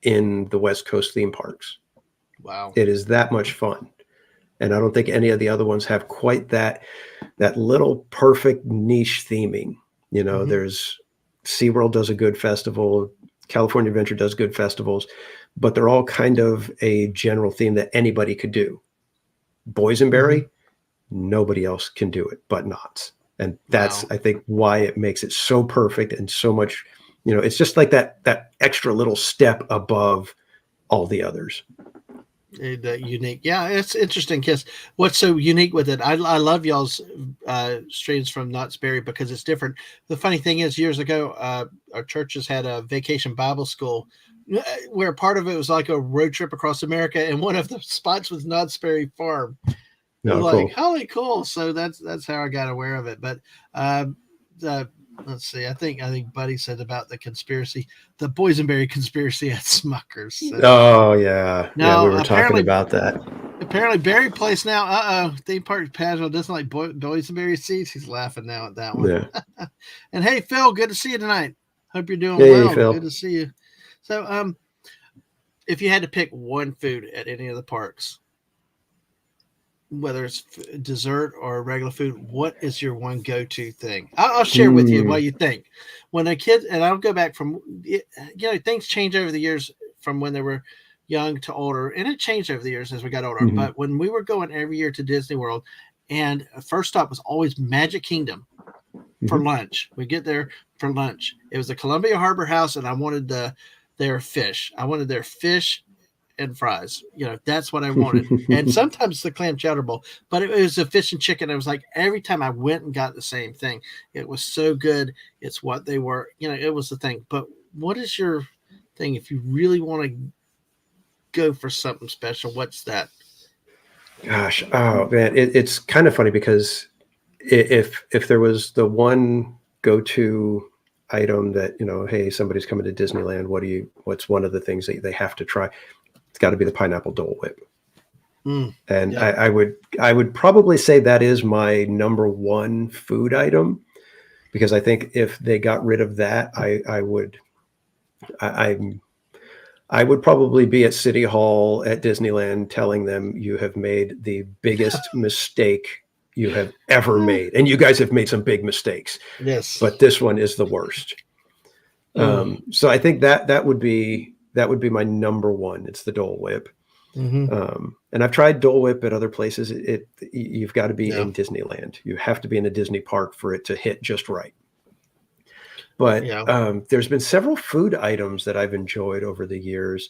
in the West Coast theme parks. Wow, it is that much fun, and I don't think any of the other ones have quite that little perfect niche theming. There's SeaWorld does a good festival, California Adventure does good festivals, but they're all kind of a general theme that anybody could do. Boysenberry, nobody else can do it but Knott's. And that's, Wow. I think, why it makes it so perfect and so much, it's just like that extra little step above all the others. Unique. Yeah, it's interesting because what's so unique with it, I love y'all's streams from Knott's Berry because it's different. The funny thing is, years ago, our churches had a vacation Bible school where part of it was like a road trip across America, and one of the spots was Knott's Berry Farm. No, Like, cool. holy cool. So that's how I got aware of it. But let's see. I think Buddy said about the boysenberry conspiracy at Smucker's. So, Oh yeah, no, we were talking about that. Apparently, Berry Place now. Theme park casual doesn't like boysenberry seeds. He's laughing now at that one. Yeah. And hey, Phil, good to see you tonight. Hope you're doing Hey, well. Phil. Good to see you. So, if you had to pick one food at any of the parks, whether it's dessert or regular food, what is your one go-to thing? I'll share with you what you think. When a kid, and I'll go back from, things change over the years from when they were young to older, and it changed over the years as we got older. But when we were going every year to Disney World, and first stop was always Magic Kingdom for lunch. We get there for lunch. It was the Columbia Harbor House, and I wanted their fish. I wanted their fish and fries. That's what I wanted. And sometimes the clam chowder bowl, but it was a fish and chicken. It was like every time I went and got the same thing. It was so good. It's what they were, it was the thing. But what is your thing if you really want to go for something special? What's that? Gosh, oh man, it's kind of funny because if there was the one go-to item that, hey, somebody's coming to Disneyland, what's one of the things that they have to try? It's got to be the pineapple Dole Whip. And yeah. I would probably say that is my number one food item, because I think if they got rid of that, I would probably be at City Hall at Disneyland telling them you have made the biggest mistake you have ever made. And you guys have made some big mistakes. Yes. But this one is the worst. So I think that would be my number one. It's the Dole Whip. And I've tried Dole Whip at other places. You've got to be in Disneyland. You have to be in a Disney park for it to hit just right. But there's been several food items that I've enjoyed over the years.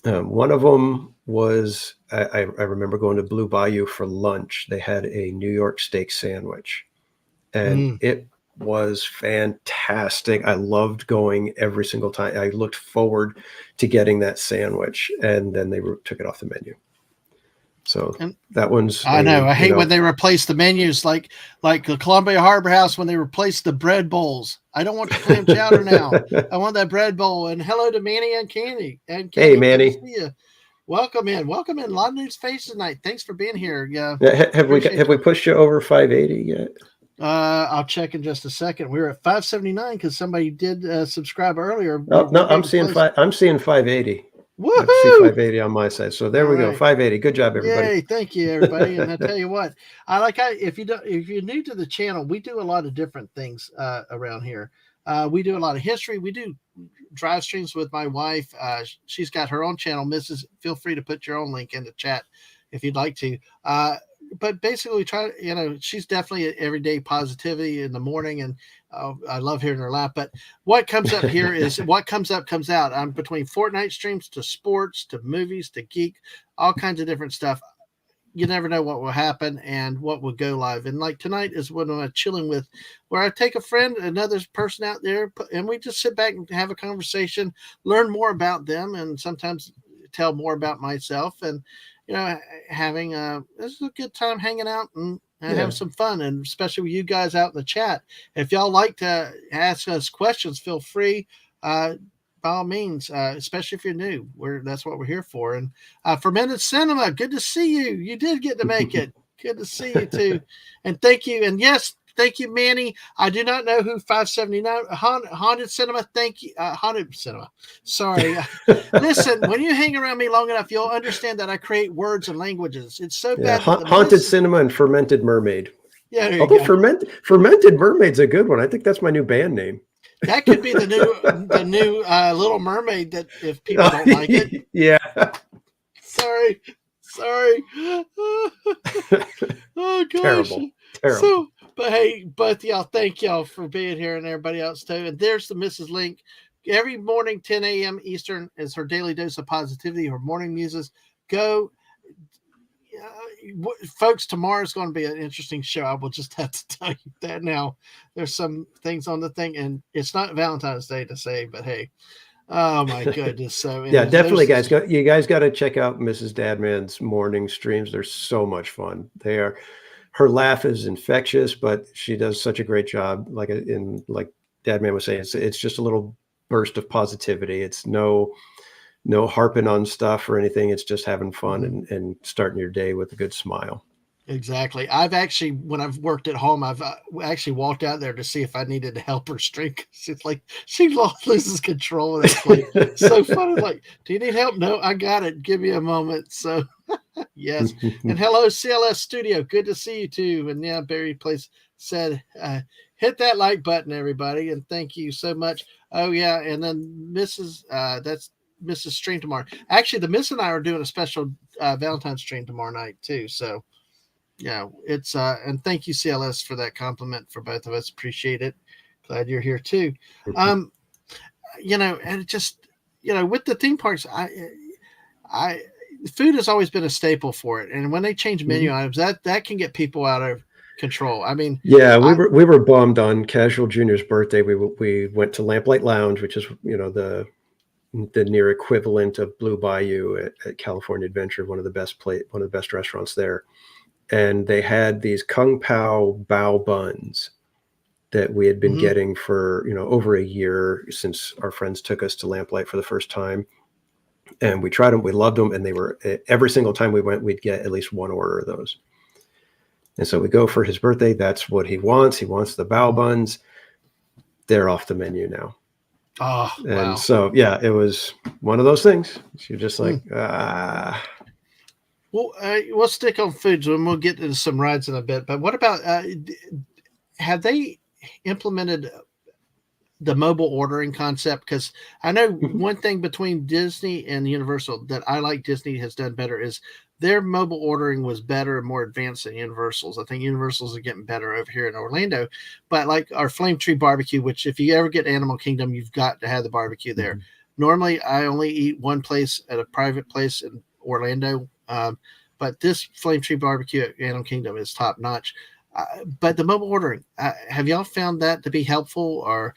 One of them was, I remember going to Blue Bayou for lunch. They had a New York steak sandwich, and it was fantastic. I loved going every single time. I looked forward to getting that sandwich, and then they took it off the menu. So that one's. I know. I hate when they replace the menus, like the Columbia Harbor House when they replace the bread bowls. I don't want the clam chowder now. I want that bread bowl. And hello to Manny and Candy. And Candy, hey, Manny. good to see you. Welcome in. A lot of new faces tonight. Thanks for being here. Yeah. Have we pushed you over 580 yet? I'll check in just a second. We were at 579 because somebody did subscribe earlier. Oh, no, I'm seeing 580. Woohoo! I see 580 on my side. So there we go. 580. Good job, everybody. Yay, thank you, everybody. And I tell you what, if you're new to the channel, we do a lot of different things around here. We do a lot of history. We do drive streams with my wife. She's got her own channel. Mrs. Feel free to put your own link in the chat if you'd like to. But basically, we try, she's definitely everyday positivity in the morning, and I love hearing her laugh. But what comes up here is what comes up comes out. I'm between Fortnite streams to sports to movies to geek, all kinds of different stuff. You never know what will happen and what will go live. And like tonight is when I'm chilling with, where I take a friend, another person out there, and we just sit back and have a conversation, learn more about them, and sometimes tell more about myself. And having this is a good time hanging out and have some fun, and especially with you guys out in the chat. If y'all like to ask us questions, feel free. By all means, especially if you're new, that's what we're here for. And Fermented Cinema, good to see you. You did get to make it. Good to see you too. And thank you. And yes, thank you, Manny. I do not know who 579 Haunted Cinema. Thank you, Haunted Cinema. Sorry. Listen, when you hang around me long enough, you'll understand that I create words and languages. It's so bad. Haunted Cinema and Fermented Mermaid. Yeah. Although Fermented Mermaid's a good one. I think that's my new band name. That could be the new Little Mermaid. That if people don't like it, Yeah. sorry, sorry. Oh gosh. Terrible. Terrible. So, but hey, both y'all, thank y'all for being here and everybody else too. And there's the Mrs. Link. Every morning, 10 a.m. Eastern is her daily dose of positivity. Her morning muses. Go, folks. Tomorrow's going to be an interesting show. I will just have to tell you that now. There's some things on the thing, and it's not Valentine's Day to say, but hey, oh my goodness. So, Yeah, definitely, guys. there's You guys got to check out Mrs. Dadman's morning streams. They're so much fun. They are. Her laugh is infectious, but she does such a great job. Like Dadman was saying, it's just a little burst of positivity. It's no harping on stuff or anything. It's just having fun and starting your day with a good smile. Exactly. I've actually, when I've worked at home, I've actually walked out there to see if I needed to help her streak. It's like she loses control. And it's like so funny. Like, do you need help? No, I got it. Give me a moment. So, yes. And hello, CLS Studio. Good to see you too. And yeah, Barry Place said, hit that like button, everybody. And thank you so much. Oh, yeah. And then that's Mrs. Stream tomorrow. Actually, the Miss and I are doing a special Valentine's stream tomorrow night too. So, yeah, it's and thank you CLS for that compliment for both of us. Appreciate it. Glad you're here too. And it just, with the theme parks, I food has always been a staple for it, and when they change menu items, that can get people out of control. I mean, yeah, we were bummed on Casual Junior's birthday. We went to Lamplight Lounge, which is the near equivalent of Blue Bayou at California Adventure, one of the best restaurants there. And they had these Kung Pao bao buns that we had been getting for, over a year since our friends took us to Lamplight for the first time. And we tried them, we loved them. And they were, every single time we went, we'd get at least one order of those. And so we go for his birthday. That's what he wants. He wants the bao buns. They're off the menu now. Oh, and so, yeah, it was one of those things. You're just like, Well, we'll stick on foods and we'll get into some rides in a bit. But what about, have they implemented the mobile ordering concept? Because I know one thing between Disney and Universal that I like Disney has done better is their mobile ordering was better and more advanced than Universal's. I think Universal's are getting better over here in Orlando. But like our Flame Tree Barbecue, which if you ever get Animal Kingdom, you've got to have the barbecue there. Normally, I only eat one place at a private place in Orlando. But this Flame Tree Barbecue at Animal Kingdom is top notch. But the mobile ordering, have y'all found that to be helpful or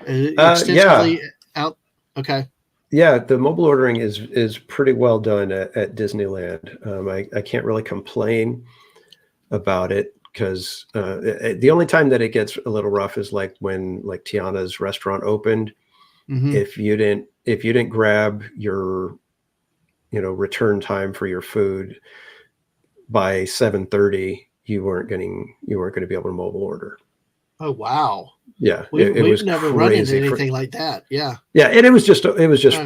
extensively out? Okay. Yeah, the mobile ordering is pretty well done at Disneyland. I can't really complain about it because the only time that it gets a little rough is like when Tiana's restaurant opened. If you didn't grab your return time for your food by 7:30, you weren't going to be able to mobile order. Oh wow! Yeah, we've was never run into anything like that. Yeah, and it was just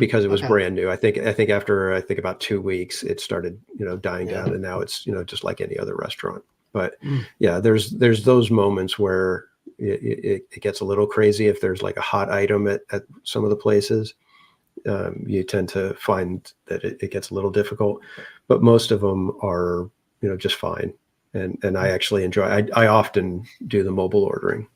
because it was brand new. I think after about 2 weeks, it started dying down, and now it's just like any other restaurant. But yeah, there's those moments where it gets a little crazy if there's like a hot item at some of the places. You tend to find that it gets a little difficult, but most of them are, just fine. And I actually enjoy, I often do the mobile ordering.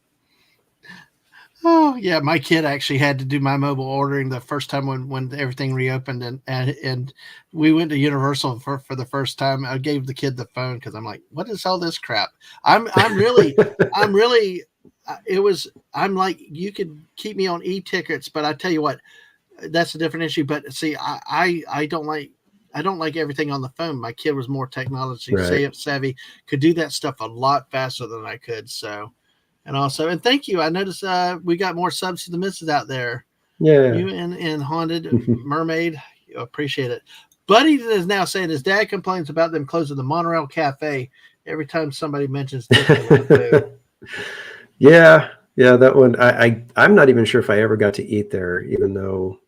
Oh yeah. My kid actually had to do my mobile ordering the first time when everything reopened and we went to Universal for the first time. I gave the kid the phone cause I'm like, what is all this crap? I'm like, you could keep me on e-tickets, but I tell you what, that's a different issue. But see, I don't like everything on the phone. My kid was more technology savvy, could do that stuff a lot faster than I could. So, and thank you. I noticed we got more subs to the misses out there. Yeah. You and Haunted Mermaid. Appreciate it. Buddy is now saying his dad complains about them closing the Monorail Cafe every time somebody mentions Disneyland food. Yeah, that one. I'm not even sure if I ever got to eat there, even though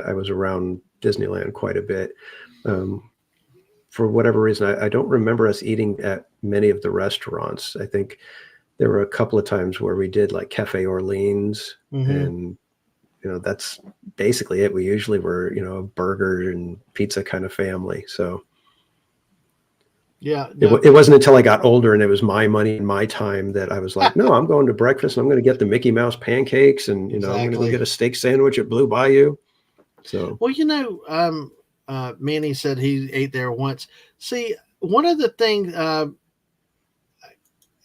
I was around Disneyland quite a bit. For whatever reason, I don't remember us eating at many of the restaurants. I think there were a couple of times where we did like Cafe Orleans, Mm-hmm. and that's basically it. We usually were, a burger and pizza kind of family. So Yeah. it, No. it wasn't until I got older and it was my money and my time that I was like, no, I'm going to breakfast and I'm going to get the Mickey Mouse pancakes, and I'm going to go Exactly. get a steak sandwich at Blue Bayou. So Well, Manny said he ate there once. See, one of the things, and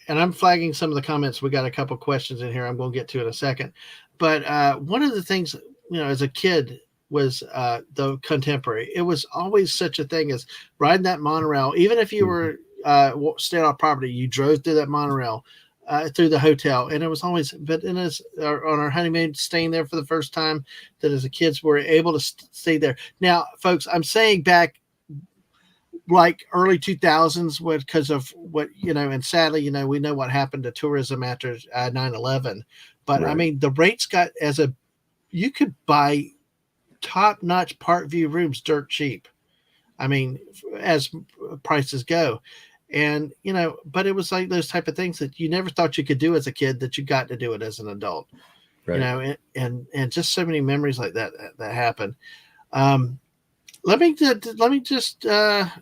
I'm flagging some of the comments. We got a couple questions in here. I'm going to get to in a second. But one of the things, as a kid, was the contemporary. It was always such a thing as riding that monorail. Even if you were staying off property, you drove through that monorail through the hotel, and it was always. But on our honeymoon, staying there for the first time, that as a kids were able to stay there. Now, folks, I'm saying back like early 2000s because of what and sadly we know what happened to tourism after 9/11, but right. I mean the rates got you could buy top-notch Park View rooms dirt cheap. I mean, as prices go. And but it was like those type of things that you never thought you could do as a kid that you got to do it as an adult. Right. And just so many memories like that happen. Let me just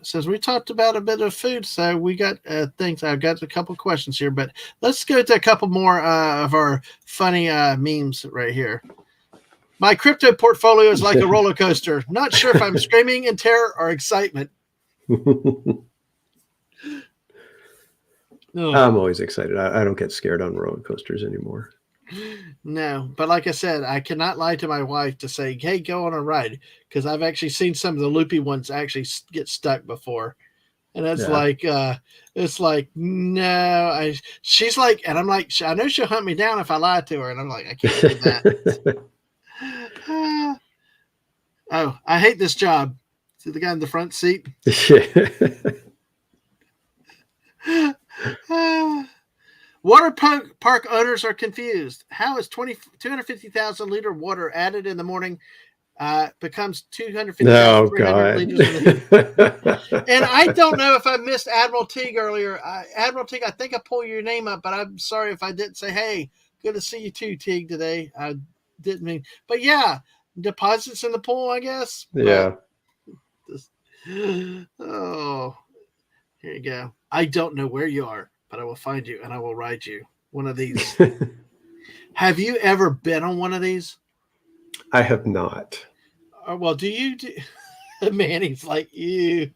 since we talked about a bit of food, so we got things. I've got a couple questions here, but let's go to a couple more of our funny memes right here. My crypto portfolio is like a roller coaster. Not sure if I'm screaming in terror or excitement. I'm always excited. I don't get scared on roller coasters anymore. No, but like I said, I cannot lie to my wife to say, "Hey, go on a ride," because I've actually seen some of the loopy ones actually get stuck before, and it's like, no. She's like, and I'm like, I know she'll hunt me down if I lie to her, and I'm like, I can't do that. Oh, I hate this job. See the guy in the front seat. Water park owners are confused. How is 250,000 liter water added in the morning becomes 250,300 liters in the And I don't know if I missed Admiral Teague earlier. Admiral Teague, I think I pulled your name up, but I'm sorry if I didn't say, hey, good to see you too, Teague, today. I didn't mean, but yeah, deposits in the pool, I guess. Yeah. Oh, here you go. I don't know where you are, but I will find you and I will ride you one of these. Have you ever been on one of these? I have not. Well, do you? Manny's like, you.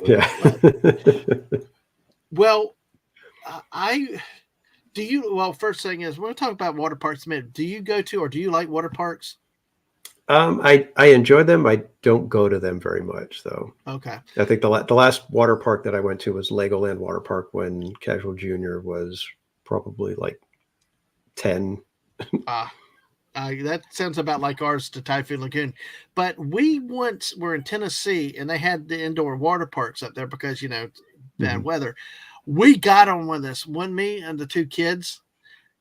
Yeah. Well, I do you. Well, first thing is, we'll talk about water parks a minute. Do you go to or do you like water parks? I enjoy them. I don't go to them very much, though. Okay. I think the last water park that I went to was Legoland Water Park when Casual Junior was probably like 10. That sounds about like ours to Typhoon Lagoon. But we once were in Tennessee and they had the indoor water parks up there because, bad weather. We got on one of this. Me and the two kids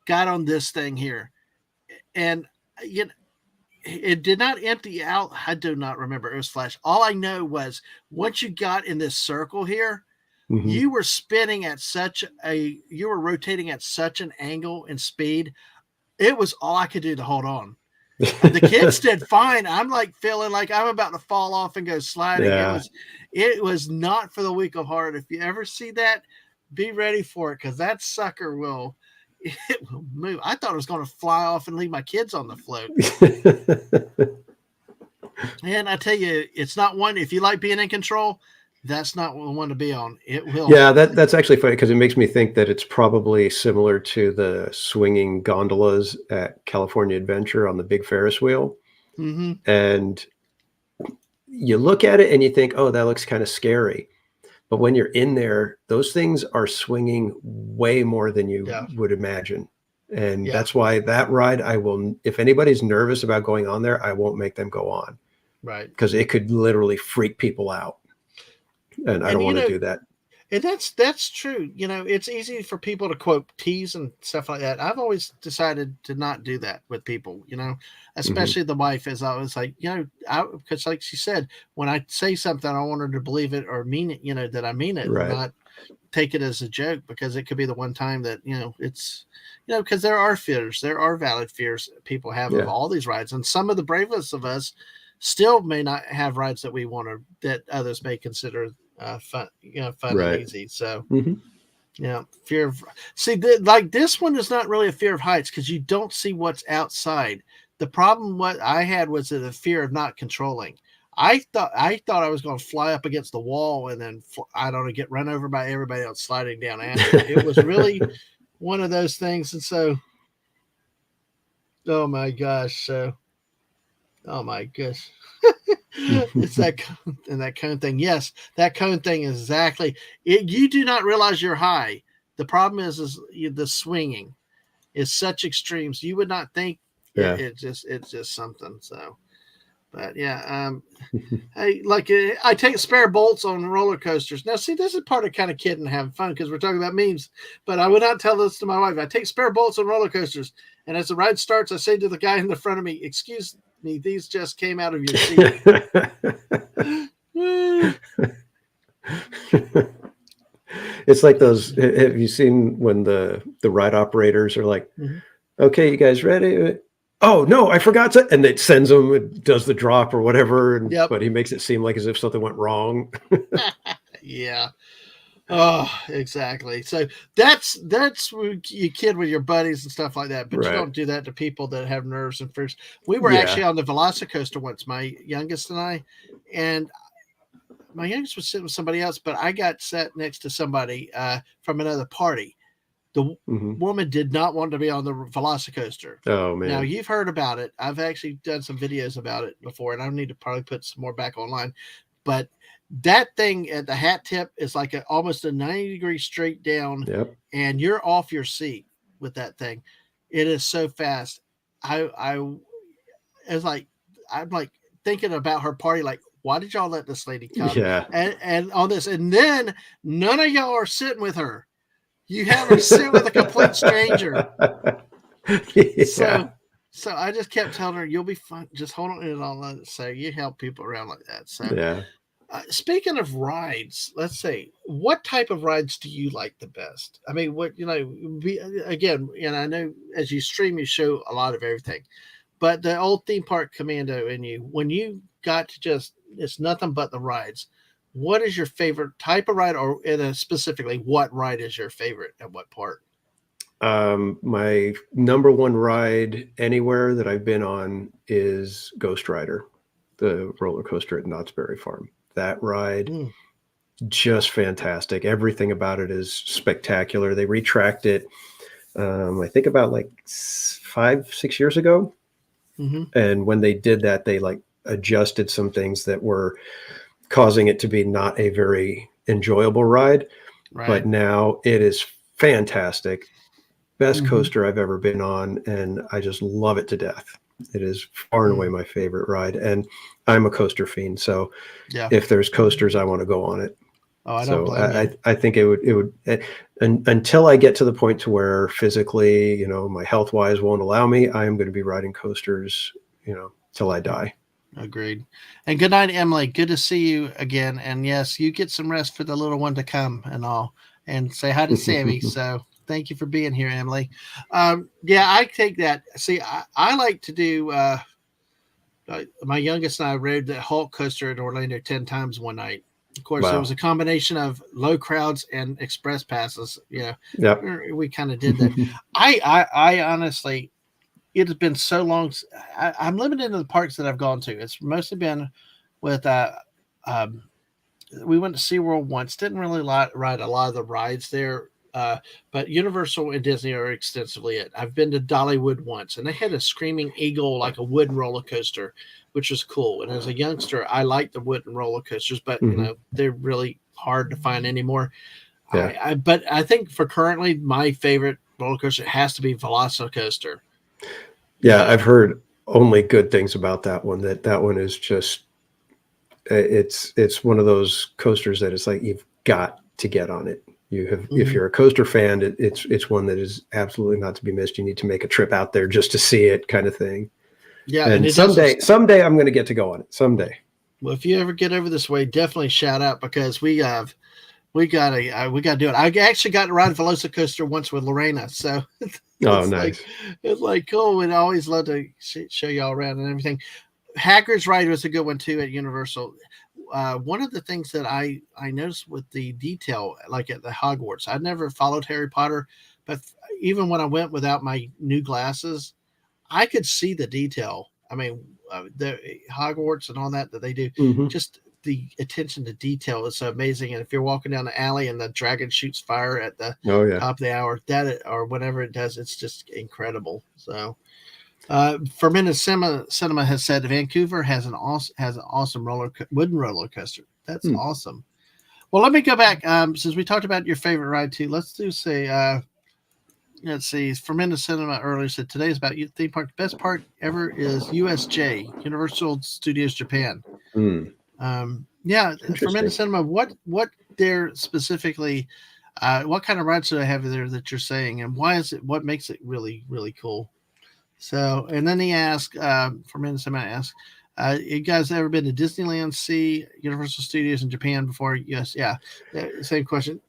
got on this thing here. And, it did not empty out. I do not remember. It was flash. All I know was once you got in this circle here, you were spinning at you were rotating at such an angle and speed. It was all I could do to hold on. The kids did fine. I'm like feeling like I'm about to fall off and go sliding. Yeah. It was not for the weak of heart. If you ever see that, be ready for it because that sucker will move. I thought it was going to fly off and leave my kids on the float. And I tell you, it's not one. If you like being in control, that's not one to be on. It will. Yeah, that's actually funny because it makes me think that it's probably similar to the swinging gondolas at California Adventure on the big Ferris wheel. Mm-hmm. And you look at it and you think, oh, that looks kind of scary. But when you're in there, those things are swinging way more than you would imagine. And that's why that ride, if anybody's nervous about going on there, I won't make them go on. Right. Because it could literally freak people out. And I don't want to do that. And that's true. It's easy for people to quote tease and stuff like that. I've always decided to not do that with people, especially the wife, as I was like, because like she said, when I say something, I want her to believe it or mean it, that I mean it, right. not take it as a joke, because it could be the one time that, it's, because there are fears, there are valid fears people have of Yeah. all these rides. And some of the bravest of us still may not have rides that we want to, that others may consider fun, fun and Right. easy. So, Hmm. fear of, see, like this one is not really a fear of heights because you don't see what's outside. The problem what I had was the fear of not controlling. I thought I was going to fly up against the wall and then I don't know, get run over by everybody else sliding down after. It was really one of those things, and so, oh my gosh, so, oh my gosh, it's that and that cone thing. Yes, that cone thing is exactly it. You do not realize you're high. The problem is the swinging is such extremes. You would not think Yeah. it's just something. So, but yeah, I take spare bolts on roller coasters. Now, see, this is part of kind of kidding and having fun because we're talking about memes. But I would not tell this to my wife. I take spare bolts on roller coasters, and as the ride starts, I say to the guy in the front of me, "Excuse me, these just came out of your seat." It's like those. Have you seen when the ride operators are like, Mhm. "Okay, you guys ready?" Oh no, I forgot to, and it sends them, it does the drop or whatever, Yep. but he makes it seem like as if something went wrong. Yeah. Oh, exactly. So that's where you kid with your buddies and stuff like that, but you Right. don't do that to people that have nerves and fears. We were actually Yeah. on the Velocicoaster once, my youngest and my youngest was sitting with somebody else, but I got sat next to somebody from another party. The Hmm. woman did not want to be on the Velocicoaster. Oh Now, man. you've heard about it. I've actually done some videos about it before, and I need to probably put some more back online. But that thing at the hat tip is like almost a 90-degree straight down, Yep. and you're off your seat with that thing. It is so fast. I it's like I'm like thinking about her party, like, why did y'all let this lady come? Yeah. And on this, and then none of y'all are sitting with her. You have her sit with a complete stranger. Yeah. So so I just kept telling her, "You'll be fine. Just hold on to it all." So you help people around like that. So Yeah. speaking of rides, let's say, what type of rides do you like the best? I mean, what again, and I know as you stream, you show a lot of everything, but the old theme park commando in you, when you got to just, it's nothing but the rides. What is your favorite type of ride, or specifically, what ride is your favorite at what part? My number one ride anywhere that I've been on is Ghost Rider, the roller coaster at Knott's Berry Farm. That ride, Mm, just fantastic. Everything about it is spectacular. They retracked it, I think about like 5, 6 years ago. mm-hmm. And when they did that, they like adjusted some things that were causing it to be not a very enjoyable ride. But Right. now it is fantastic. Best Mm-hmm. coaster I've ever been on, and I just love it to death. It is far and away Mm, my favorite ride, and I'm a coaster fiend. So yeah. if there's coasters, I want to go on it. Oh, I don't So blame you. I think it would until I get to the point to where physically, my health wise won't allow me, I am going to be riding coasters, till I die. Agreed. And good night, Emily. Good to see you again. And yes, you get some rest for the little one to come and all. And say hi to Sammy. So thank you for being here, Emily. Yeah, I take that. See, I like to do. My youngest and I rode the Hulk coaster in Orlando 10 times one night. Of course, there was Wow. a combination of low crowds and express passes. Yep. We kind of did that. I honestly, it has been so long. I'm limited in the parks that I've gone to. It's mostly been with um, we went to SeaWorld once. Didn't really ride a lot of the rides there. But Universal and Disney are extensively it. I've been to Dollywood once, and they had a Screaming Eagle, like a wooden roller coaster, which was cool. And as a youngster, I liked the wooden roller coasters, but Hmm. they're really hard to find anymore. Yeah. But I think for currently my favorite roller coaster has to be Velocicoaster. Yeah. But I've heard only good things about that one. That one is just it's one of those coasters that it's like you've got to get on it. If mhm. you're a coaster fan, it's one that is absolutely not to be missed. You need to make a trip out there just to see it, kind of thing. Yeah, and And it doesn't. someday I'm going to get to go on it. Someday. Well, if you ever get over this way, definitely shout out because we have. we gotta do it. I actually got to ride a Velocicoaster once with Lorena, so Oh, it's nice. like cool. And I always love to show y'all around and everything. Hagrid's Ride was a good one too at Universal. One of the things that I noticed with the detail, like at the Hogwarts, I never followed Harry Potter, but even when I went without my new glasses, I could see the detail. I mean, the Hogwarts and all that they do, Hmm. just the attention to detail is so amazing. And if you're walking down the alley and the dragon shoots fire at the Oh, yeah. top of the hour, or whatever it does, it's just incredible. So, Fermented Cinema has said Vancouver has an awesome wooden roller coaster. That's Hmm. awesome. Well, let me go back. Since we talked about your favorite ride too, let's do say let's see. Fermented Cinema earlier said today's about theme park. The best part ever is USJ, Universal Studios Japan. Hmm. Yeah, Fermented Interesting. Cinema. What they're specifically, what kind of rides do they have there that you're saying, and why is it? What makes it really cool? So, and then he asked, Fermented Cinema asked, you guys ever been to Disneyland, Sea, Universal Studios in Japan before? Yes, yeah. Same question.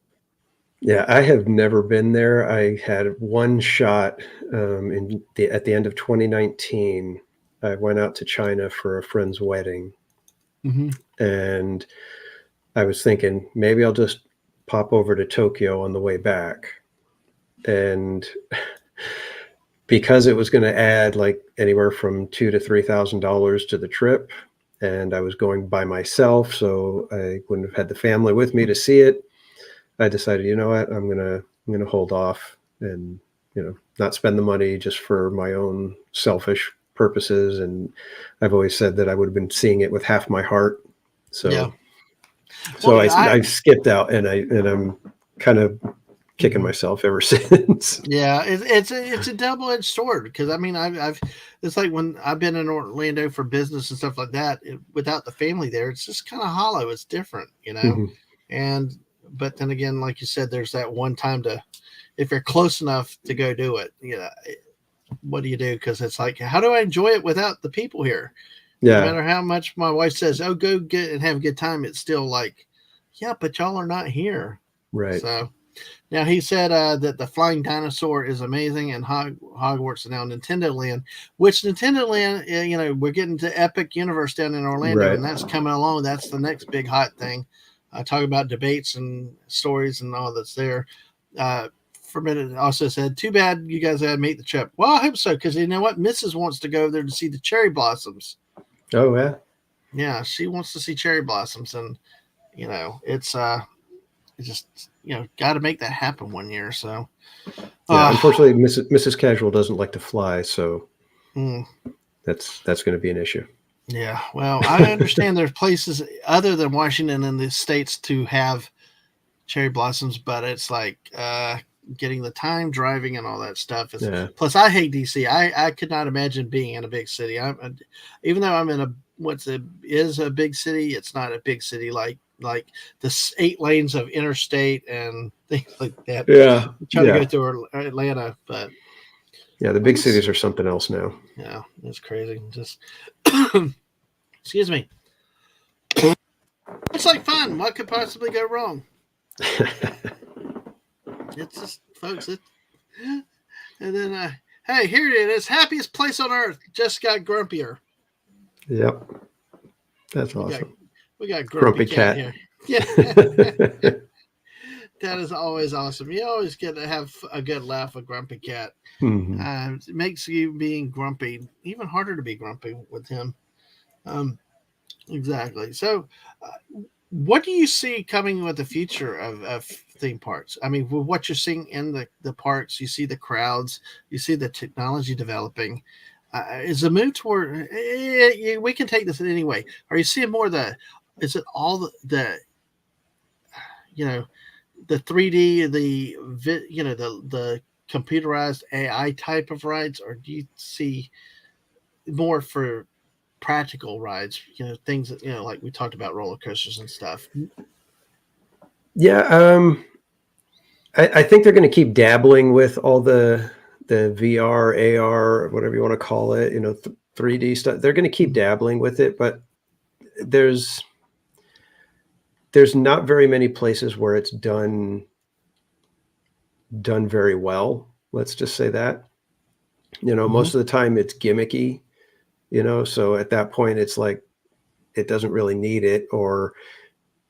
Yeah, I have never been there. I had one shot at the end of 2019. I went out to China for a friend's wedding, Mm-hmm. and I was thinking maybe I'll just pop over to Tokyo on the way back. And because it was going to add like anywhere from $2,000 to $3,000 to the trip, and I was going by myself, so I wouldn't have had the family with me to see it. I decided, you know what, I'm gonna hold off and not spend the money just for my own selfish purposes. And I've always said that I would have been seeing it with half my heart. Yeah. So Well, so I skipped out, and I'm kind of kicking mhm. myself ever since. Yeah, it's a double edged sword because I mean I've it's like when I've been in Orlando for business and stuff like that. Without the family there, it's just kind of hollow. It's different, Mhm. And but then again, like you said, there's that one time to if you're close enough to go do it. What do you do? Because it's like, how do I enjoy it without the people here? No Yeah, matter how much my wife says, "Oh, go get and have a good time," it's still like, yeah, but y'all are not here. right. So now he said that the flying dinosaur is amazing and Hogwarts is now Nintendo Land, which Nintendo Land, we're getting to Epic Universe down in Orlando, Right. and that's coming along. That's the next big hot thing. Talk about debates and stories and all that's there. For a minute, also said, "Too bad you guys had to make the trip." Well, I hope so because you know what, Mrs. wants to go there to see the cherry blossoms. Oh, yeah. Yeah, she wants to see cherry blossoms, and it's just got to make that happen one year. So, Yeah, uh, unfortunately, Mrs. Casual doesn't like to fly, so mm, that's going to be an issue. yeah. Well, I understand there's places other than Washington in the states to have cherry blossoms, but it's like getting the time, driving, and all that stuff. Is Yeah. plus I hate DC. I could not imagine being in a big city. Even though I'm in is a big city. It's not a big city like the 8 lanes of interstate and things like that. Yeah. Try to go Yeah. through Atlanta, but Yeah. The I big just cities are something else now. yeah, it's crazy. Just excuse me. It's like fun. What could possibly go wrong? It's just, folks. And then, hey, here it is. Happiest place on earth. Just got grumpier. Yep. That's We got awesome. we got grumpy Grumpy cat cat. here. Yeah, that is always awesome. You always get to have a good laugh with grumpy cat. Hmm. It makes you being grumpy even harder to be grumpy with him. Um, exactly. So, what do you see coming with the future of theme parks? I mean, with what you're seeing in the parks, you see the crowds, you see the technology developing. Is the move toward we can take this in any way. Are you seeing more the is it all you know the 3D the computerized AI type of rides, or do you see more for practical rides? Things that like we talked about roller coasters and stuff. Yeah. I think they're going to keep dabbling with all the VR, AR, whatever you want to call it. 3D stuff. They're going to keep dabbling with it, but there's there's not very many places where it's done very well. Let's just say that. Most of the time it's gimmicky, so at that point it's like it doesn't really need it, or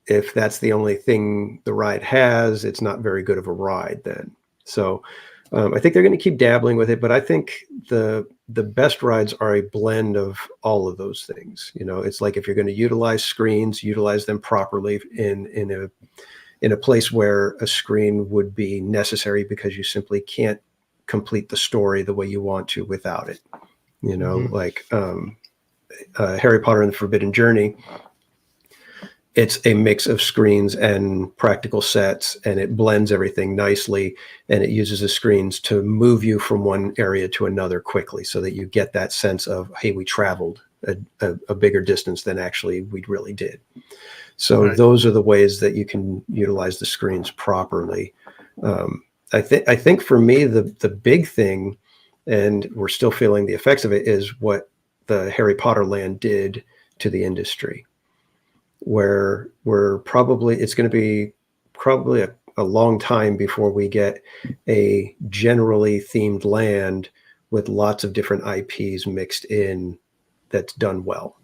if that's the only thing the ride has, it's not very good of a ride then. So I think they're going to keep dabbling with it, but I think the best rides are a blend of all of those things. It's like if you're going to utilize screens, utilize them properly in a place where a screen would be necessary because you simply can't complete the story the way you want to without it. Like Harry Potter and the Forbidden Journey, it's a mix of screens and practical sets, and it blends everything nicely, and it uses the screens to move you from one area to another quickly so that you get that sense of, hey, we traveled a bigger distance than actually we really did. So those are the ways that you can utilize the screens properly. I think for me, the big thing, and we're still feeling the effects of it, is what the Harry Potter land did to the industry, where it's going to be probably a long time before we get a generally themed land with lots of different IPs mixed in that's done well.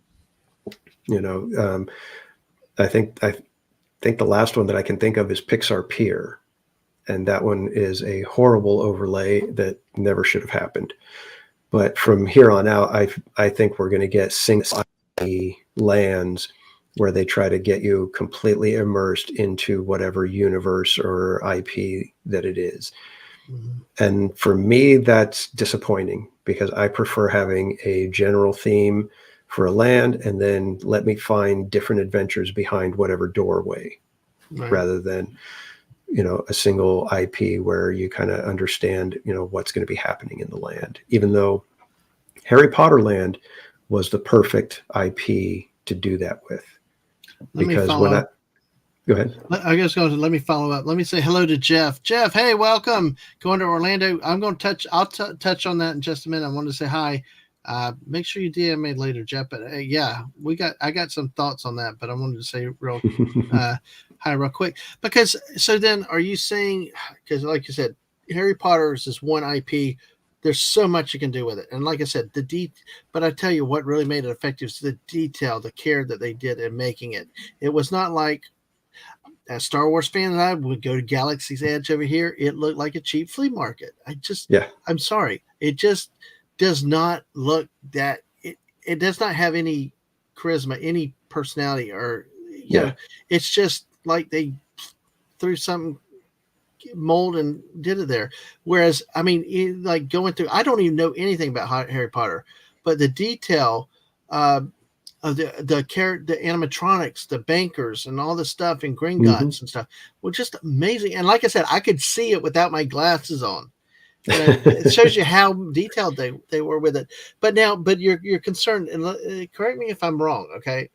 I think the last one that I can think of is Pixar Pier, and that one is a horrible overlay that never should have happened. But from here on out, I think we're going to get single lands where they try to get you completely immersed into whatever universe or IP that it is. And for me, that's disappointing because I prefer having a general theme for a land and then let me find different adventures behind whatever doorway, rather than, a single IP where you kind of understand, what's going to be happening in the land, even though Harry Potter Land was the perfect IP to do that with. Let me follow up. Go ahead. I guess let me follow up. Let me say hello to Jeff. Jeff, hey, welcome. Going to Orlando. I'm going to I'll touch on that in just a minute. I wanted to say hi. Make sure you DM me later, Jeff. But yeah, I got some thoughts on that, but I wanted to say hi real quick. Because so then are you saying, because like you said, Harry Potter is this one IP, there's so much you can do with it. And like I said, but I tell you what really made it effective is the detail, the care that they did in making it. It was not like, as Star Wars fan and I would go to Galaxy's Edge over here, it looked like a cheap flea market. I'm sorry. It just does not look that, it does not have any charisma, any personality, or, it's just like they threw something mold and did it there. Whereas, I mean, like going through, I don't even know anything about Harry Potter, but the detail, of the animatronics, the bankers, and all the stuff in Gringotts and stuff were just amazing. And like I said, I could see it without my glasses on. It shows you how detailed they were with it. But you're concerned, and correct me if I'm wrong. Okay,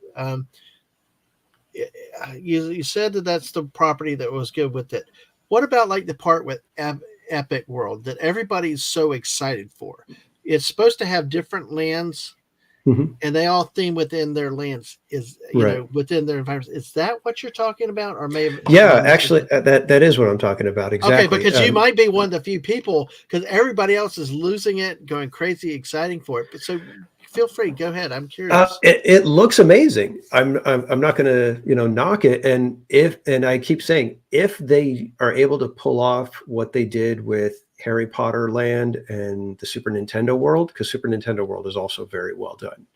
you said that's the property that was good with it. What about like the part with Epic World that everybody's so excited for? It's supposed to have different lands. And they all theme within their lands, within their environments. Is that what you're talking about, or maybe? Yeah, actually, that is what I'm talking about. Exactly. Okay, because you might be one of the few people, because everybody else is losing it, going crazy, exciting for it. But so, feel free, go ahead. I'm curious. It looks amazing. I'm not going to knock it. And I keep saying, if they are able to pull off what they did with Harry Potter Land and the Super Nintendo World, because Super Nintendo World is also very well done.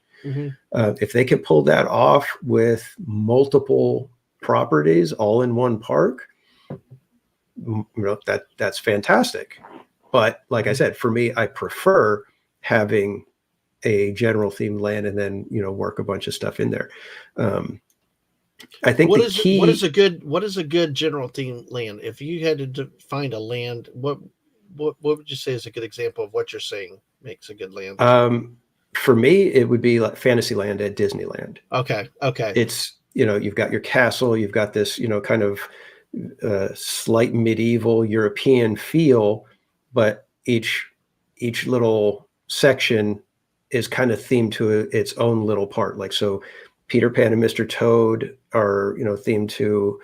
If they can pull that off with multiple properties all in one park, that's fantastic. But like I said, for me, I prefer having a general themed land and then work a bunch of stuff in there. I think what is a good general theme land? If you had to find a land, what would you say is a good example of what you're saying makes a good land? For me, it would be like Fantasyland at Disneyland. Okay. It's, you've got your castle, you've got this, kind of slight medieval European feel, but each little section is kind of themed to its own little part. Like, so Peter Pan and Mr. Toad are, themed to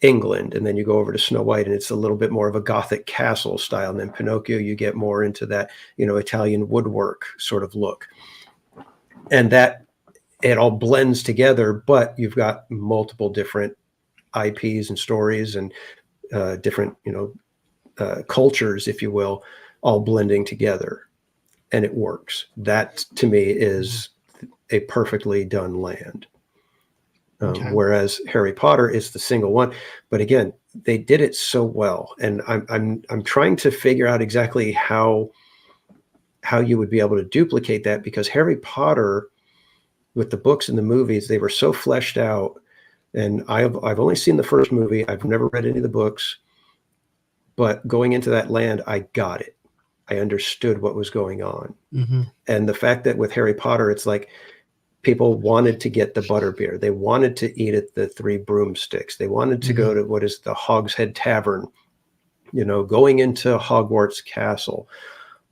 England, and then you go over to Snow White and it's a little bit more of a Gothic castle style. And then Pinocchio, you get more into that, Italian woodwork sort of look. And that it all blends together, but you've got multiple different IPs and stories and different, cultures, if you will, all blending together, and it works. That to me is a perfectly done land. Okay. Whereas Harry Potter is the single one, but again, they did it so well, and I'm trying to figure out exactly how you would be able to duplicate that, because Harry Potter, with the books and the movies, they were so fleshed out. And I've only seen the first movie. I've never read any of the books, but going into that land, I got it. I understood what was going on. Mm-hmm. And the fact that with Harry Potter, it's like people wanted to get the butterbeer. They wanted to eat at the Three Broomsticks. They wanted to go to what is the Hogshead Tavern, going into Hogwarts Castle,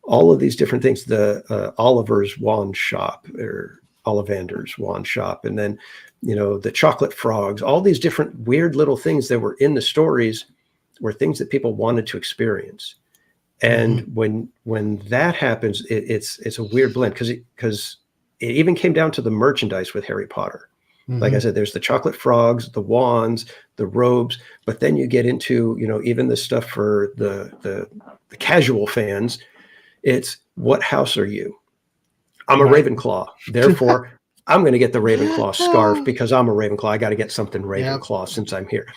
all of these different things, the Oliver's wand shop, or Ollivander's wand shop. And then, the chocolate frogs, all these different weird little things that were in the stories were things that people wanted to experience. And when that happens, it's a weird blend, because it even came down to the merchandise with Harry Potter. Like I said, there's the chocolate frogs, the wands, the robes, but then you get into, even the stuff for the casual fans. It's, what house are you? I'm a Ravenclaw. Therefore, I'm going to get the Ravenclaw scarf because I'm a Ravenclaw. I got to get something Ravenclaw since I'm here.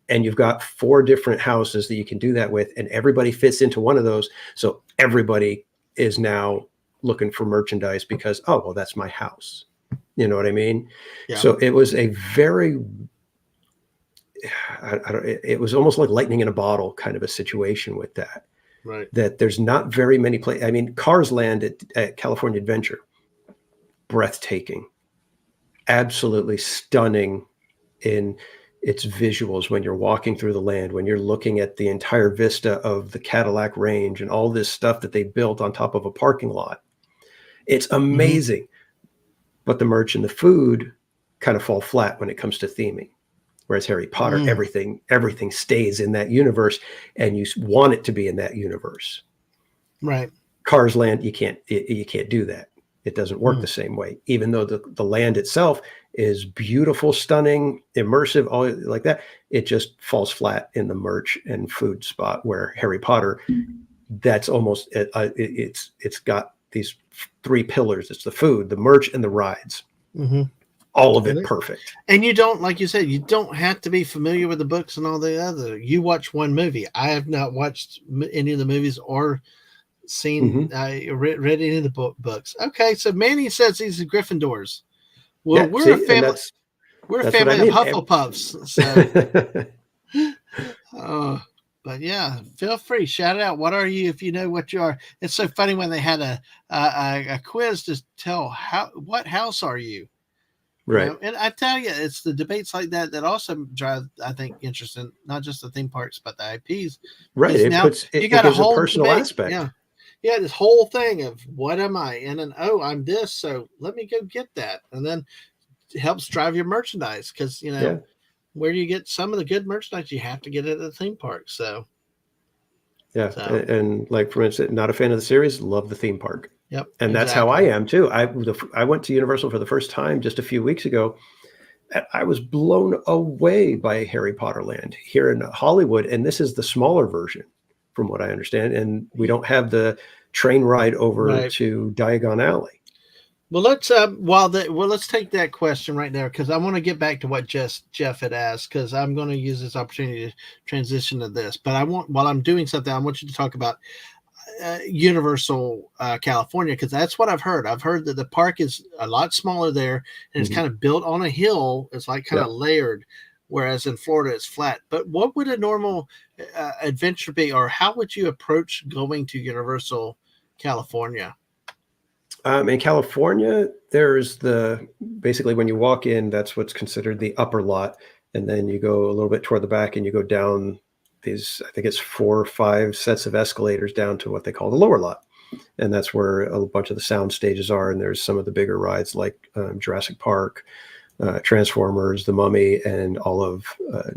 And you've got 4 different houses that you can do that with, and everybody fits into one of those. So everybody is now looking for merchandise because, oh, well, that's my house. You know what I mean? Yeah. So it was a very, it was almost like lightning in a bottle kind of a situation with that. Right. That there's not very many places. I mean, Cars Land at California Adventure, breathtaking, absolutely stunning in its visuals when you're walking through the land, when you're looking at the entire vista of the Cadillac Range and all this stuff that they built on top of a parking lot. It's amazing. But the merch and the food kind of fall flat when it comes to theming. Whereas Harry Potter, everything stays in that universe, and you want it to be in that universe. Right. Cars Land, you can't do that. It doesn't work the same way, even though the land itself is beautiful, stunning, immersive, all like that. It just falls flat in the merch and food spot, where Harry Potter, that's almost, it's got these 3 pillars. It's the food, the merch, and the rides. All of it perfect. And you don't, like you said, you don't have to be familiar with the books and all the other. You watch one movie. I have not watched any of the movies or seen, read any of the books. Okay, so Manny says these are Gryffindors. Well, we're a family. We're a family of Hufflepuffs. So, but yeah, feel free, shout it out. What are you, if you know what you are? It's so funny when they had a quiz to tell what house are you. Right. And I tell you, it's the debates like that that also drive, I think, interesting, not just the theme parks, but the IPs. Right. You got a whole personal debate. aspect. Yeah. Yeah. This whole thing of what am I? And then, I'm this. So let me go get that. And then it helps drive your merchandise, because, where you get some of the good merchandise, you have to get it at the theme park. So. Yeah. So. And like, for instance, not a fan of the series, love the theme park. Yep. And that's how I am too. I went to Universal for the first time just a few weeks ago. And I was blown away by Harry Potter Land here in Hollywood. And this is the smaller version, from what I understand. And we don't have the train ride over to Diagon Alley. Well, let's take that question right there, because I want to get back to what Jeff had asked, because I'm going to use this opportunity to transition to this. But while I'm doing something, I want you to talk about Universal California, because that's what I've heard. I've heard that the park is a lot smaller there, and it's kind of built on a hill. It's like kind of layered, whereas in Florida it's flat. But what would a normal adventure be, or how would you approach going to Universal California? In California, there's basically when you walk in, that's what's considered the upper lot, and then you go a little bit toward the back and you go down these, I think it's 4 or 5 sets of escalators down to what they call the lower lot. And that's where a bunch of the sound stages are. And there's some of the bigger rides like Jurassic Park, Transformers, The Mummy, and all of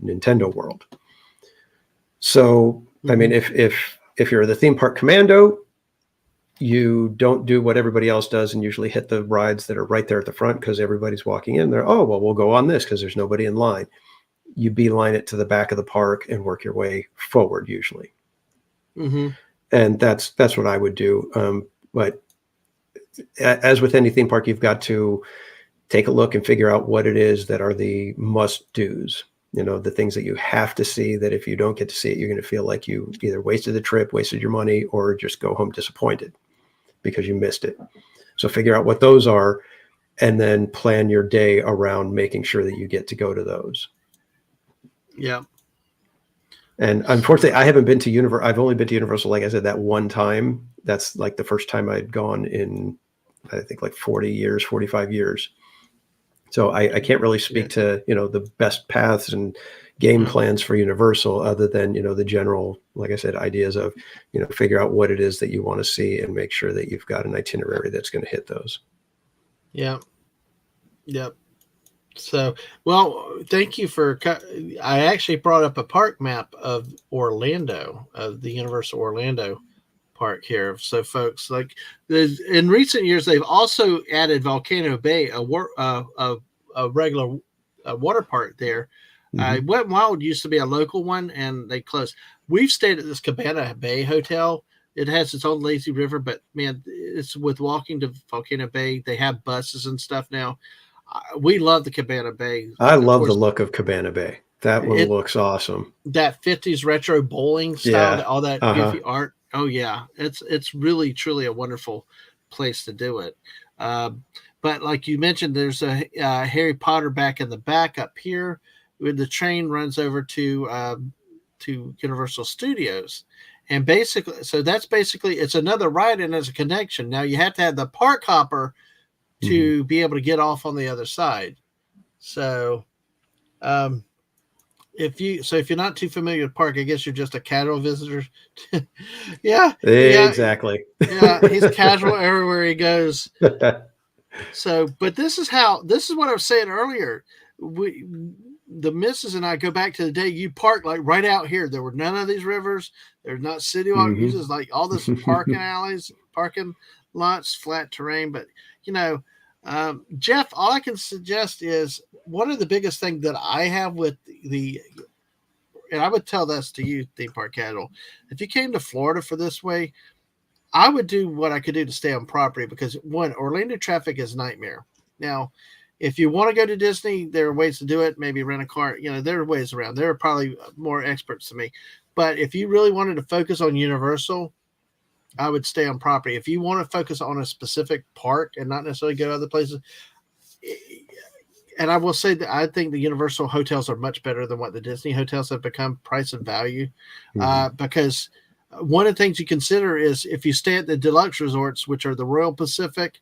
Nintendo World. So, I mean, if you're the theme park commando, you don't do what everybody else does and usually hit the rides that are right there at the front because everybody's walking in there. Oh, well, we'll go on this because there's nobody in line. You beeline it to the back of the park and work your way forward usually. And that's what I would do. But as with any theme park, you've got to take a look and figure out what it is that are the must-dos. You know, the things that you have to see, that if you don't get to see it, you're going to feel like you either wasted the trip, wasted your money, or just go home disappointed because you missed it. So figure out what those are and then plan your day around making sure that you get to go to those. Yeah. And unfortunately, I haven't been to Universal. I've only been to Universal, like I said, that one time. That's like the first time I'd gone in, I think, like 40 years, 45 years. So I can't really speak to, you know, the best paths and game plans for Universal other than, you know, the general, like I said, ideas of, you know, figure out what it is that you want to see and make sure that you've got an itinerary that's going to hit those. Yeah. Yep. So, well, thank you for. I actually brought up a park map of Orlando, of the Universal Orlando park here. So, folks, like in recent years, they've also added Volcano Bay, a regular water park there. Wet n Wild used to be a local one, and they closed. We've stayed at this Cabana Bay Hotel. It has its own lazy river, but man, it's with walking to Volcano Bay. They have buses and stuff now. We love the Cabana Bay. I love the look of Cabana Bay. That one looks awesome. That 50s retro bowling style, all that goofy art. Oh yeah, it's really truly a wonderful place to do it. But like you mentioned, there's a Harry Potter back in the back up here. Where the train runs over to Universal Studios, and basically, so that's basically it's another ride and there's a connection. Now you have to have the park hopper to be able to get off on the other side. So, if you're not too familiar with park, I guess you're just a casual visitor. Yeah, exactly. Yeah, he's casual everywhere he goes. So, but this is what I was saying earlier. The missus and I go back to the day you parked like right out here. There were none of these rivers. There's not city walk uses like all this parking alleys, parking lots, flat terrain. But you know, Jeff, all I can suggest is one of the biggest things that I have with and I would tell this to you, theme park casual. If you came to Florida for this way, I would do what I could do to stay on property because one, Orlando traffic is a nightmare. Now, if you want to go to Disney, there are ways to do it. Maybe rent a car. You know, there are ways around. There are probably more experts than me. But if you really wanted to focus on Universal, I would stay on property. If you want to focus on a specific park and not necessarily go to other places, and I will say that I think the Universal hotels are much better than what the Disney hotels have become, price and value, because one of the things you consider is if you stay at the deluxe resorts, which are the Royal Pacific,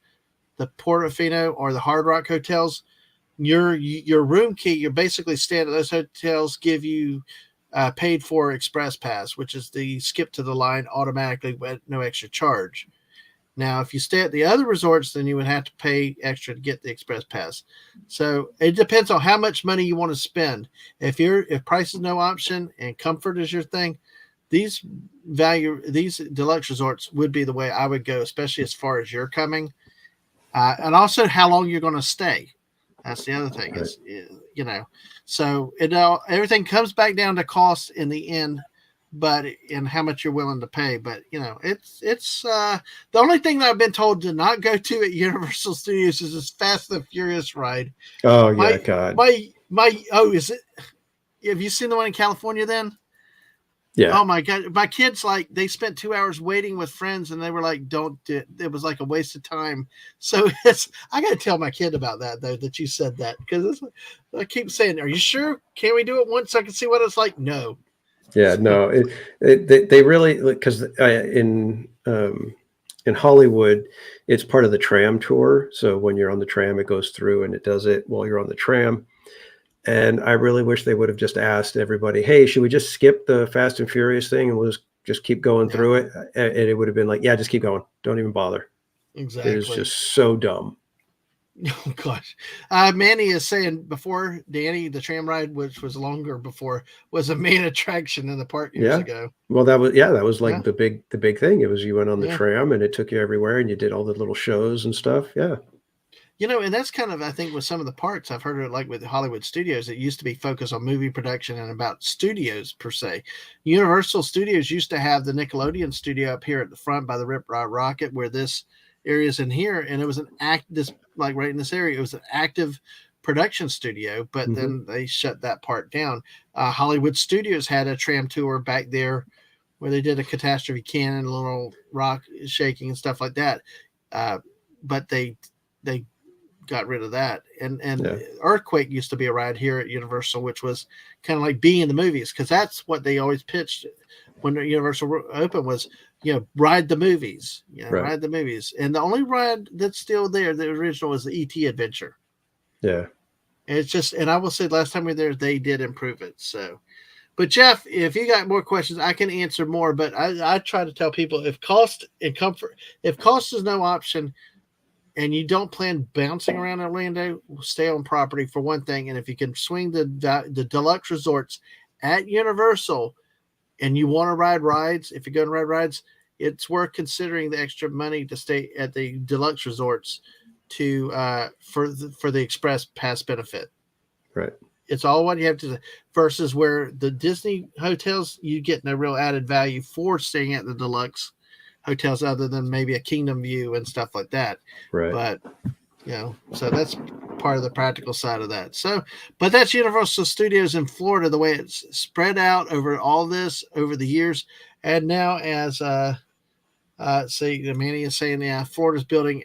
the Portofino, or the Hard Rock hotels, your room key, you're basically staying at those hotels, give you paid for Express Pass, which is the skip to the line automatically with no extra charge. Now, if you stay at the other resorts, then you would have to pay extra to get the Express Pass. So it depends on how much money you want to spend. If price is no option and comfort is your thing, these deluxe resorts would be the way I would go, especially as far as you're coming. And also how long you're going to stay. That's the other thing is, you know, so everything comes back down to cost in the end, but in how much you're willing to pay. But, you know, it's the only thing that I've been told to not go to at Universal Studios is this Fast and Furious ride. Oh, yeah, God. Is it? Have you seen the one in California then? Yeah. Oh my God. My kids, like, they spent 2 hours waiting with friends and they were like, don't do it. It was like a waste of time. So I got to tell my kid about that though, that you said that because I keep saying, are you sure? Can we do it once so I can see what it's like? No. Yeah, no, they really, because in Hollywood, it's part of the tram tour. So when you're on the tram, it goes through and it does it while you're on the tram. And I really wish they would have just asked everybody, hey, should we just skip the Fast and Furious thing and we'll just keep going through it? And it would have been like, yeah, just keep going. Don't even bother. Exactly. It is just so dumb. Oh gosh, Manny is saying before Danny, the tram ride, which was longer before, was a main attraction in the park years Yeah. ago. Well, that was Yeah, like the big thing. It was you went on the yeah. tram and it took you everywhere and you did all the little shows and stuff. Yeah. And that's kind of, I think, with some of the parks I've heard it, like with Hollywood Studios, it used to be focused on movie production and about studios per se. Universal Studios used to have the Nickelodeon studio up here at the front by the Rip Rod Rocket, where this area is in here, and it was an this, like right in this area, it was an active production studio, but Hmm. then they shut that part down. Hollywood Studios had a tram tour back there where they did a catastrophe cannon, a little rock shaking and stuff like that. Uh, but they got rid of that. And Yeah. Earthquake used to be a ride here at Universal, which was kind of like being in the movies, because that's what they always pitched when Universal opened was, ride the movies, Right. ride the movies. And the only ride that's still there, the original, was the ET Adventure. Yeah. And it's just, and I will say, last time we were there, they did improve it. So, but Jeff, if you got more questions, I can answer more. But I try to tell people, if cost and comfort, if cost is no option, and you don't plan bouncing around Orlando, stay on property for one thing. And if you can swing the deluxe resorts at Universal, and you want to ride rides, if you're going to ride rides, it's worth considering the extra money to stay at the deluxe resorts to for the express pass benefit. Right. It's all what you have to, versus where the Disney hotels, you get no real added value for staying at the deluxe hotels, other than maybe a Kingdom View and stuff like that. Right. But so that's part of the practical side of that. So, but that's Universal Studios in Florida, the way it's spread out over all this over the years. And now, as say, Manny is saying, yeah, Florida's building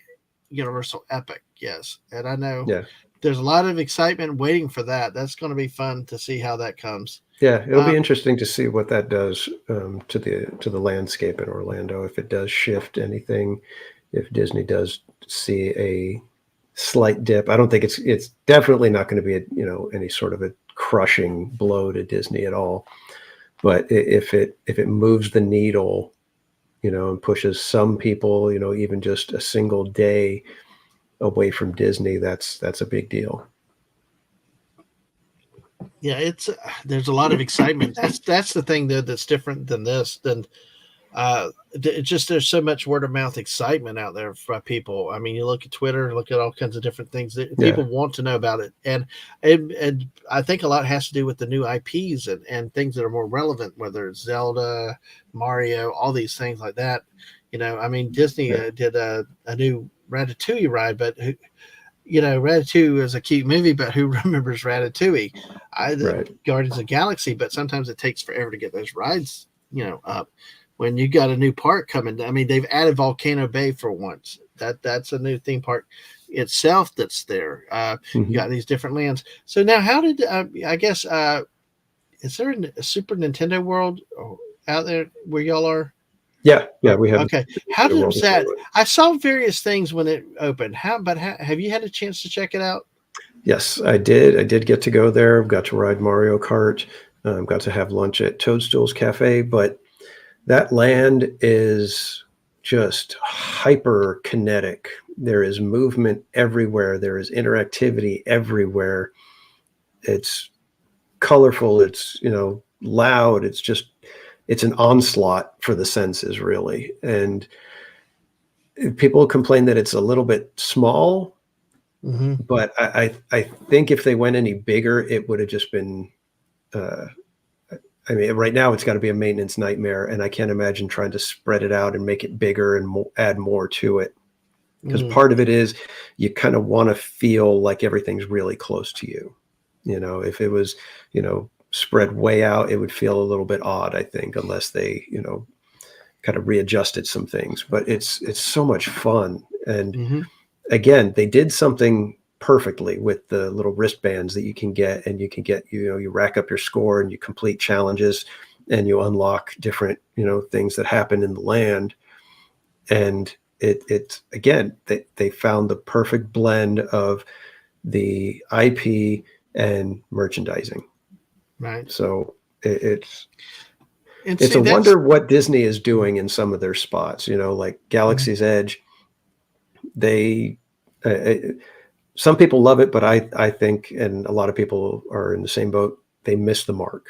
Universal Epic. Yes, and I know Yeah. there's a lot of excitement waiting for that. That's going to be fun to see how that comes. Yeah. It'll be Um, interesting to see what that does to the landscape in Orlando. If it does shift anything, if Disney does see a slight dip. I don't think it's definitely not going to be any sort of a crushing blow to Disney at all. But if it moves the needle, and pushes some people, even just a single day away from Disney, that's a big deal. yeah, it's there's a lot of excitement. That's the thing that's different than this. Than it's just, there's so much word of mouth excitement out there for people. I mean, you look at Twitter, look at all kinds of different things that Yeah. people want to know about it, and I think a lot has to do with the new IPs and things that are more relevant, whether it's Zelda, Mario, all these things like that. I mean, Disney Yeah. did a new Ratatouille ride, but Ratatouille is a cute movie, but who remembers Ratatouille? Right. Guardians of the Galaxy, but sometimes it takes forever to get those rides, up. When you got a new park coming, I mean, they've added Volcano Bay for once. That's a new theme park itself that's there. You Hmm. got these different lands. So now, how did I guess is there a Super Nintendo World out there where y'all are? Yeah. Yeah. We have Okay, how the did world in that? Hollywood. I saw various things when it opened. Have you had a chance to check it out? Yes, I did. I did get to go there. Got to ride Mario Kart. Got to have lunch at Toadstool's Cafe. But that land is just hyper kinetic. There is movement everywhere. There is interactivity everywhere. It's colorful. It's, loud. It's an onslaught for the senses, really. And people complain that it's a little bit small, Mm-hmm. but I think if they went any bigger, it would have just been, uh, I mean, right now it's got to be a maintenance nightmare, and I can't imagine trying to spread it out and make it bigger and add more to it. Because Mm. part of it is you kind of want to feel like everything's really close to you. If it was, spread way out, it would feel a little bit odd, I think, unless they, kind of readjusted some things. But it's so much fun. And Mm-hmm. again, they did something perfectly with the little wristbands that you can get, and you can get, you rack up your score and you complete challenges and you unlock different, things that happen in the land. And it again, they found the perfect blend of the IP and merchandising. Right. So it's And it's see, a that's wonder what Disney is doing in some of their spots, like Mhm. Galaxy's Edge. They, uh, some people love it, but I think, and a lot of people are in the same boat, they miss the mark.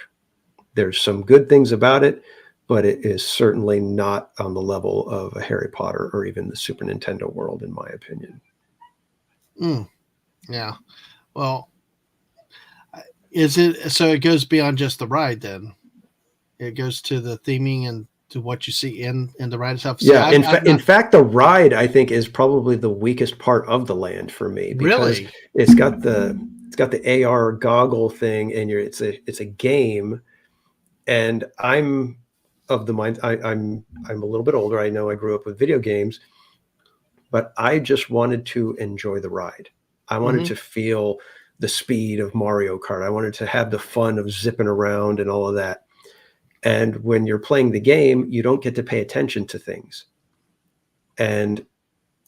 There's some good things about it, but it is certainly not on the level of a Harry Potter or even the Super Nintendo world, in my opinion. Yeah. Well, is it so? It goes beyond just the ride, then it goes to the theming and to what you see in the ride itself. See, Yeah, I've in not fact, the ride I think is probably the weakest part of the land for me because really. it's got the AR goggle thing, and it's a game, and I'm of the mind I'm a little bit older. I know I grew up with video games, but I just wanted to enjoy the ride. I wanted Hmm. to feel the speed of Mario Kart. I wanted to have the fun of zipping around and all of that. And when you're playing the game, you don't get to pay attention to things. And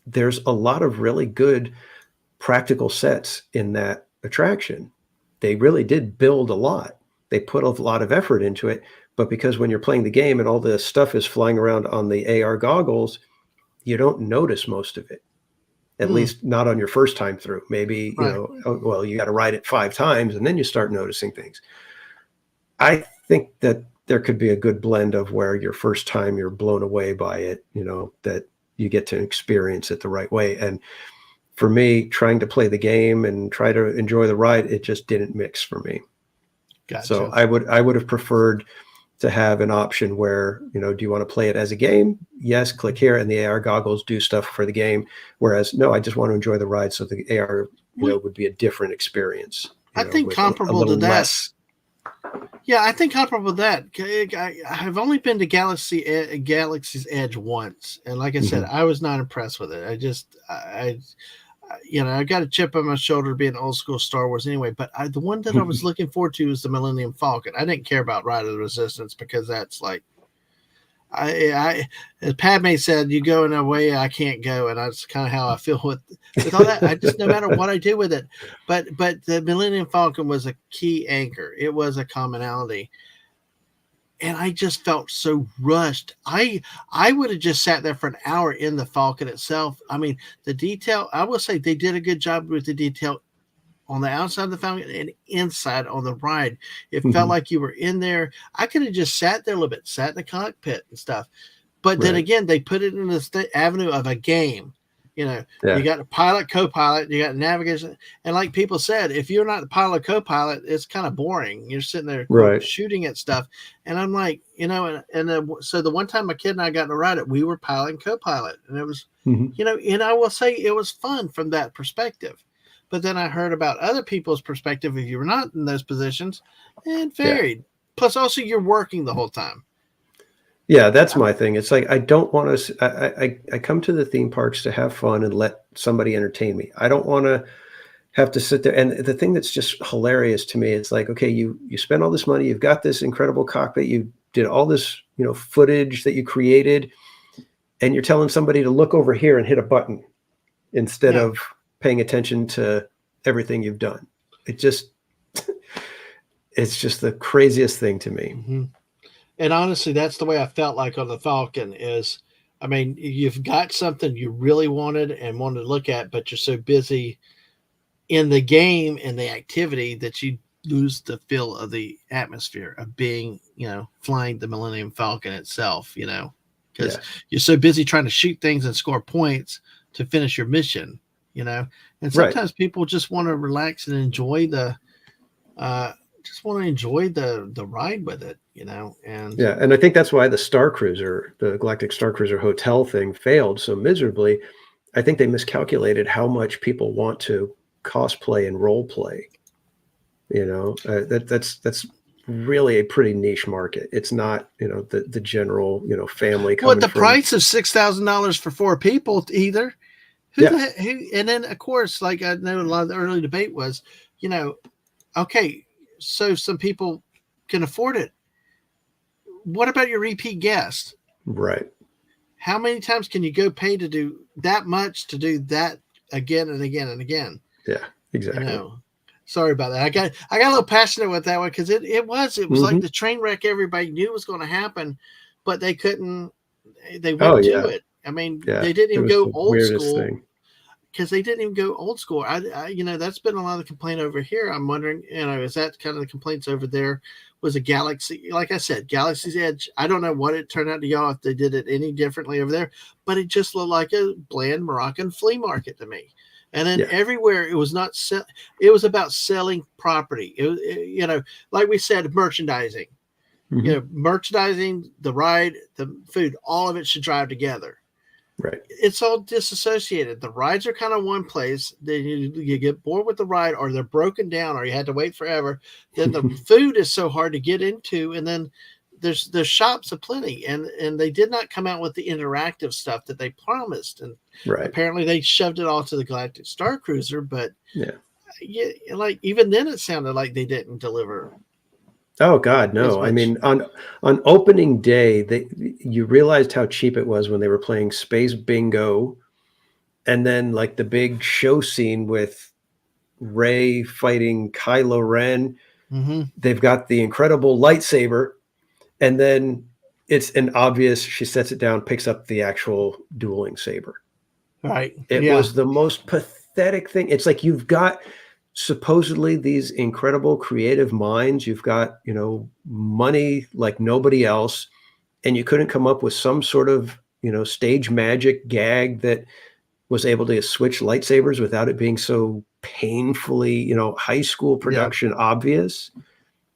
there's a lot of really good practical sets in that attraction. They really did build a lot. They put a lot of effort into it. But because when you're playing the game and all the stuff is flying around on the AR goggles, you don't notice most of it, at Mm, least not on your first time through. Maybe, right. well, you got to ride it 5 times and then you start noticing things. I think that there could be a good blend of where your first time you're blown away by it, that you get to experience it the right way. And for me, trying to play the game and try to enjoy the ride, it just didn't mix for me. So Gotcha. I would have preferred to have an option where, do you want to play it as a game? Yes, click here, and the AR goggles do stuff for the game. Whereas, no, I just want to enjoy the ride, so the AR, We, would be a different experience, I think with a comparable to little that. less. Yeah, I think comparable to that. I've only been to Galaxy's Edge once, and like I said, Mhm. I was not impressed with it. I got a chip on my shoulder being old school Star Wars anyway. But the one that I was looking forward to was the Millennium Falcon. I didn't care about Ride of the Resistance because that's like as Padme said, you go in a way I can't go, and that's kind of how I feel with all that. I just no matter what I do with it, but the Millennium Falcon was a key anchor. It was a commonality, and I just felt so rushed. I would have just sat there for an hour in the Falcon itself. I mean, the detail. I will say they did a good job with the detail on the outside of the Falcon and inside on the ride. It felt Mhm. like you were in there. I could have just sat there a little bit, sat in the cockpit and stuff. But then Right. again, they put it in the avenue of a game. You Yeah. got a pilot, co-pilot, you got navigation, and like people said, if you're not the pilot, co-pilot, it's kind of boring. You're sitting there, quote, Right. shooting at stuff, and I'm like, so the one time my kid and I got to ride it, we were pilot and co-pilot, and it was, Mhm. and I will say it was fun from that perspective. But then I heard about other people's perspective if you were not in those positions, and Yeah. varied. Plus, also you're working the whole time. Yeah, that's my thing. It's like I don't want to. I come to the theme parks to have fun and let somebody entertain me. I don't want to have to sit there. And the thing that's just hilarious to me, it's like, okay, you spend all this money, you've got this incredible cockpit, you did all this, footage that you created, and you're telling somebody to look over here and hit a button instead Yeah. of paying attention to everything you've done. It just, it's just the craziest thing to me. Mm-hmm. And honestly, that's the way I felt like on the Falcon is, I mean, you've got something you really wanted to look at, but you're so busy in the game and the activity that you lose the feel of the atmosphere of being, flying the Millennium Falcon itself, because Yeah. you're so busy trying to shoot things and score points to finish your mission, you know. And Right. sometimes people just want to relax and enjoy uh, the ride with it, and Yeah, and I think that's why the Star Cruiser, the Galactic Star Cruiser hotel thing failed so miserably. I think they miscalculated how much people want to cosplay and role play. That's really a pretty niche market. It's not, the general, family well, coming the from. price of $6,000 for 4 people either. Who the Yeah, heck, who? And then of course, like I know a lot of the early debate was, you know, okay, so some people can afford it. What about your repeat guest? right. How many times can you go pay to do that much to do that again and again and again? Yeah, You exactly. know. Sorry about that. I got a little passionate with that one because it was like Hmm. the train wreck everybody knew was going to happen, but they Oh wouldn't do yeah, it. I mean, yeah. they didn't It even was go the old weirdest school. thing. because they didn't even go old school. That's been a lot of the complaint over here. I'm wondering, is that kind of the complaints over there? Was a Galaxy, like I said, Galaxy's Edge. I don't know what it turned out to y'all if they did it any differently over there, but it just looked like a bland Moroccan flea market to me. And then everywhere it was not it was about selling property. Like we said, merchandising. Merchandising, the ride, the food, all of it should drive together. Right. It's all disassociated. The rides are kind of one place. Then you get bored with the ride, or they're broken down, or you had to wait forever. Then the food is so hard to get into, and then there's shops aplenty, and they did not come out with the interactive stuff that they promised. And apparently they shoved it all to the Galactic Star Cruiser, but like even then it sounded like they didn't deliver. Oh God, no! I mean, on opening day, you realized how cheap it was when they were playing Space Bingo, and then like the big show scene with Rey fighting Kylo Ren. They've got the incredible lightsaber, and then it's an obvious. She sets it down, picks up the actual dueling saber. Right. It was the most pathetic thing. It's like you've got supposedly these incredible creative minds. You've got, money like nobody else, and you couldn't come up with some sort of, stage magic gag that was able to switch lightsabers without it being so painfully, high school production obvious.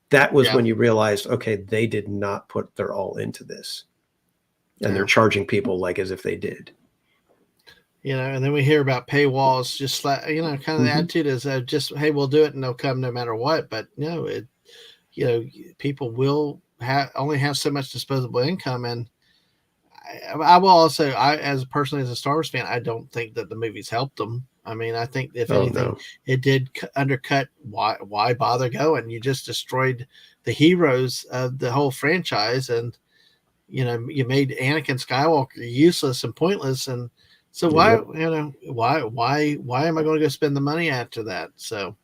That was when you realized, okay, they did not put their all into this, and they're charging people like as if they did. And then we hear about paywalls, just like, kind of the attitude is just, hey, we'll do it and they'll come no matter what. But no, people will only have so much disposable income. And I will also, as a person, as a Star Wars fan, I don't think that the movies helped them. I mean, I think if anything, it did undercut why bother going? You just destroyed the heroes of the whole franchise. And, you made Anakin Skywalker useless and pointless. And, so why am I going to go spend the money after that? So,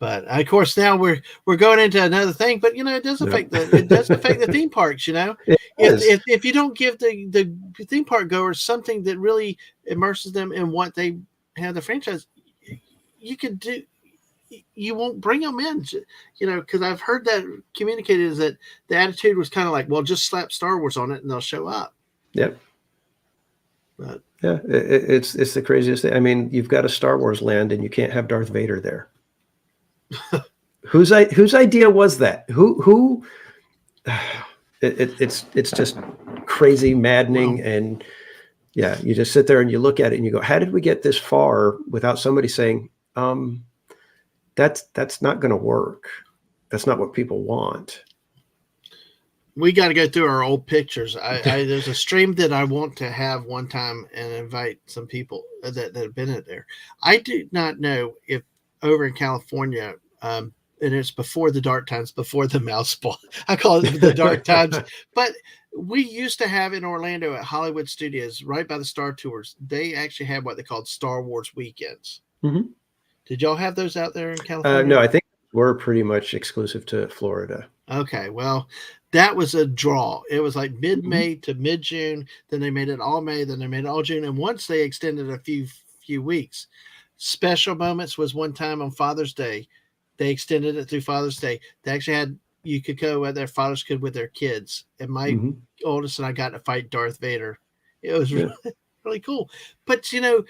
but of course now we're going into another thing, but it does affect the theme parks. If you don't give the theme park goers something that really immerses them in what they have the franchise, you won't bring them in, because I've heard that communicated is that the attitude was kind of like, well, just slap Star Wars on it and they'll show up. Yep. But it's the craziest thing. I mean, you've got a Star Wars land and you can't have Darth Vader there. Whose idea was that? Who? It's just crazy, maddening, and you just sit there and you look at it and you go, how did we get this far without somebody saying, that's not going to work. That's not what people want. We got to go through our old pictures. There's a stream that I want to have one time and invite some people that have been in there. I do not know if over in California, and it's before the dark times, before the mouse ball. I call it the dark times. But we used to have in Orlando at Hollywood Studios, right by the Star Tours, they actually had what they called Star Wars weekends. Did y'all have those out there in California? No, I think we're pretty much exclusive to Florida. Okay, well, that was a draw. It was like mid-May to mid-June. Then they made it all May. Then they made it all June. And once they extended a few weeks. Special moments was one time on Father's Day. They extended it through Father's Day. They actually you could go where their fathers could with their kids. And my oldest and I got to fight Darth Vader. It was really cool. But, you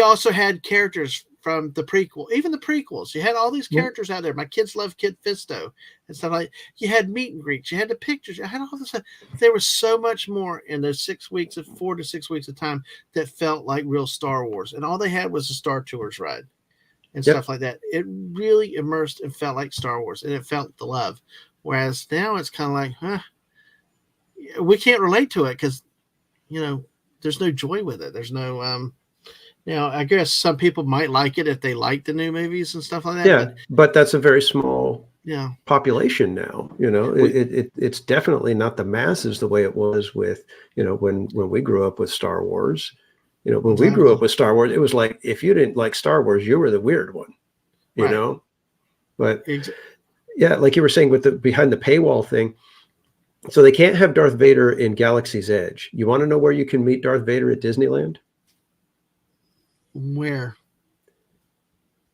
also had characters from the prequel, even the prequels. You had all these characters out there. My kids love Kid Fisto and stuff like that. You had meet and greets. You had the pictures. You had all this stuff. There was so much more in those 4 to 6 weeks of time that felt like real Star Wars. And all they had was a Star Tours ride and stuff like that. It really immersed and felt like Star Wars, and it felt the love. Whereas now it's kind of like, we can't relate to it because, there's no joy with it. There's no, I guess some people might like it if they like the new movies and stuff like that. Yeah, but that's a very small population now. It's definitely not the masses the way it was with, when we grew up with Star Wars. When we grew up with Star Wars, it was like, if you didn't like Star Wars, you were the weird one, you know? But like you were saying with the behind the paywall thing, so they can't have Darth Vader in Galaxy's Edge. You want to know where you can meet Darth Vader at Disneyland? Where?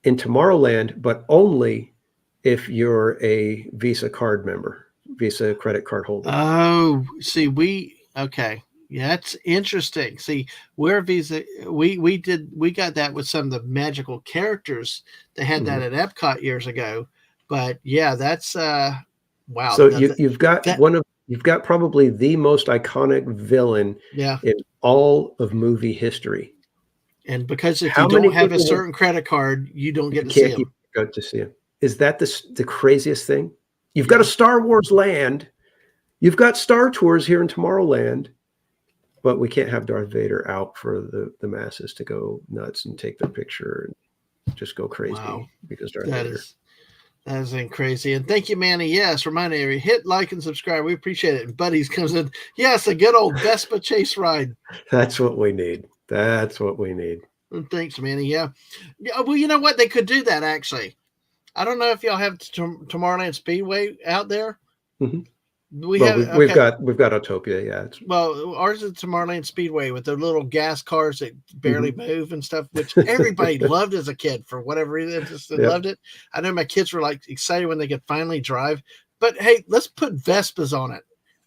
In Tomorrowland, but only if you're a Visa card member, Visa credit card holder. Oh, see, okay. Yeah, that's interesting. See, we're Visa. We got that with some of the magical characters. They had that Mhm. at Epcot years ago. But yeah, that's wow. So That you've got probably the most iconic villain yeah. in all of movie history. And because if you How many don't have a people would certain credit card, you don't get you to see can't keep them. go to see him? Is that the craziest thing? You've got a Yeah. Star Wars land. You've got Star Tours here in Tomorrowland, but we can't have Darth Vader out for the masses to go nuts and take their picture and just go Wow. crazy because Darth That Vader. is that is crazy. And thank you, Manny. Yes, remind every hit like and subscribe. We appreciate it. And Buddies comes in. Yes, a good old Vespa chase ride. That's what we need. That's what we need. Thanks, Manny. Yeah. Yeah. Well, you know what? They could do that actually. I don't know if y'all have Tomorrowland Speedway out there. Mhm. We Well, have we've okay. got Autopia. Yeah. Well, ours is Tomorrowland Speedway with their little gas cars that barely Mhm. move and stuff, which everybody loved as a kid for whatever reason. Just they Yep. loved it. I know my kids were like excited when they could finally drive. But hey, let's put Vespas on it.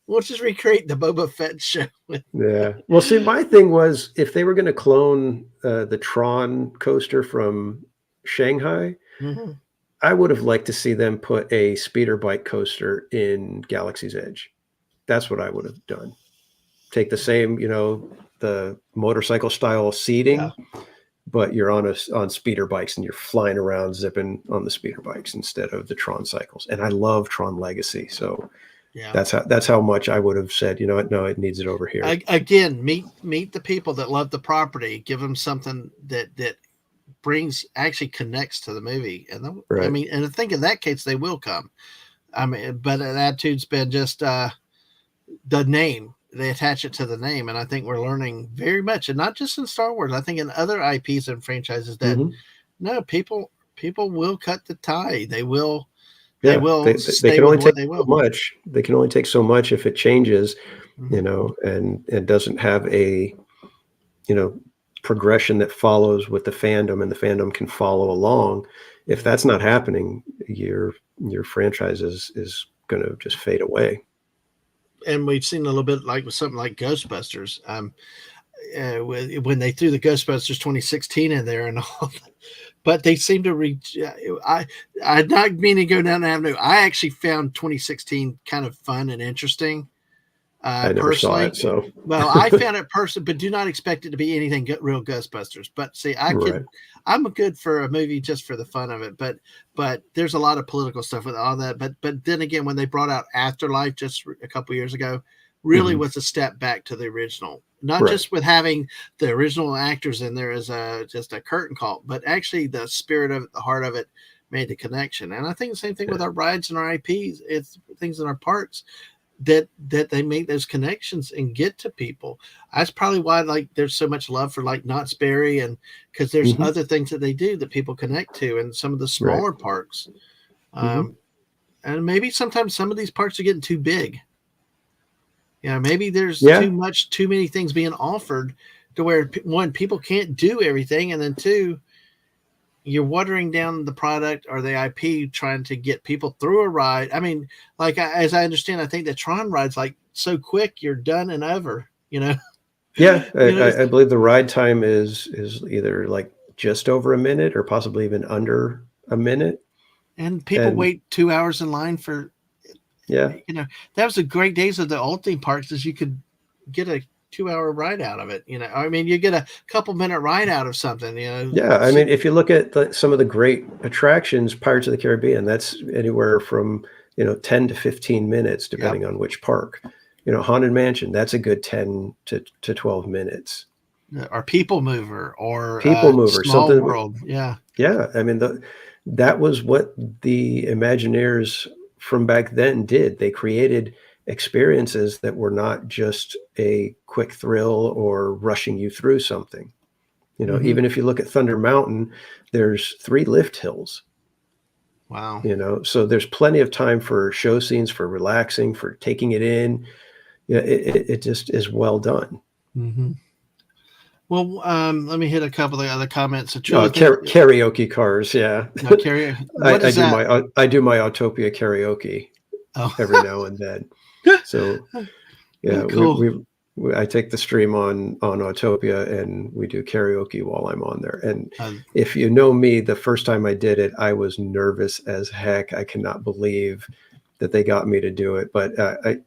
We'll just recreate the Boba Fett show. Yeah. Well, see, my thing was if they were going to clone the Tron coaster from Shanghai, Mhm. I would have liked to see them put a speeder bike coaster in Galaxy's Edge. That's what I would have done. Take the same, the motorcycle style Yeah. seating, but you're on speeder bikes and you're flying around zipping on the speeder bikes instead of the Tron cycles. And I love Tron Legacy, so Yeah. that's how much I would have said. You know what? No, it needs it over here. Again, meet the people that love the property. Give them something that brings actually connects to the movie. And I Right. mean, and I think in that case they will come. I mean, but an attitude's been just the name. They attach it to the name, and I think we're learning very much, and not just in Star Wars. I think in other IPs and franchises that Hmm. no people will cut the tie. They Yeah, will they stay can with only take what they so will. much. They can only take so much if it changes, Mhm. and doesn't have a you know progression that follows with the fandom, and the fandom can follow along. If that's not happening, your franchise is going to just fade away. And we've seen a little bit like with something like Ghostbusters. When they threw the Ghostbusters 2016 in there and all, but they seem to reach. I not mean to go down the avenue. I actually found 2016 kind of fun and interesting. I never saw it, Personally, so well, I found it personally, but do not expect it to be anything real Ghostbusters. But see, right. I'm good for a movie just for the fun of it. But there's a lot of political stuff with all that. But then again, when they brought out Afterlife just a couple years ago, really Hmm. was a step back to the original. Not Right. just with having the original actors in there as just a curtain call, but actually the spirit of it, the heart of it made the connection. And I think the same thing Yeah. with our rides and our IPs. It's things in our parks that they make those connections and get to people. That's probably why like there's so much love for like Knott's Berry, and because there's Hmm. other things that they do that people connect to and some of the Right. smaller parks. Hmm. Um, and maybe sometimes some of these parks are getting too big. Yeah, maybe there's Yeah. too many things being offered to where one, people can't do everything, and then two, you're watering down the product or the IP trying to get people through a ride. I mean, like as I understand, I think the Tron ride's like so quick, you're done and over. Yeah, You know, I believe the ride time is either like just over a minute or possibly even under a minute. and people And wait 2 hours in line for. yeah, That was the great days of the old theme parks, is you could get a 2 hour ride out of it. I mean, you get a couple minute ride out of something. yeah. I mean, if you look at some of the great attractions, Pirates of the Caribbean, that's anywhere from 10 to 15 minutes, Yep. depending on which park. Haunted Mansion, that's a good 10 to 12 minutes. Or People Mover or People Mover, Small something. World. Yeah. Yeah, I mean that was what the Imagineers from back then did. They created experiences that were not just a quick thrill or rushing you through something. Hmm. Even if you look at Thunder Mountain, there's 3 lift hills. Wow. So there's plenty of time for show scenes, for relaxing, for taking it in. Yeah, it just is well done. Hmm. Well, let me hit a couple of the other comments. So truly Oh, think karaoke cars. Yeah. no carry. What I is do that? my Autopia karaoke Oh, every now and then. So yeah, cool. I take the stream on Autopia and we do karaoke while I'm on there. And Uh, if you know me, the first time I did it, I was nervous as heck. I cannot believe that they got me to do it. But I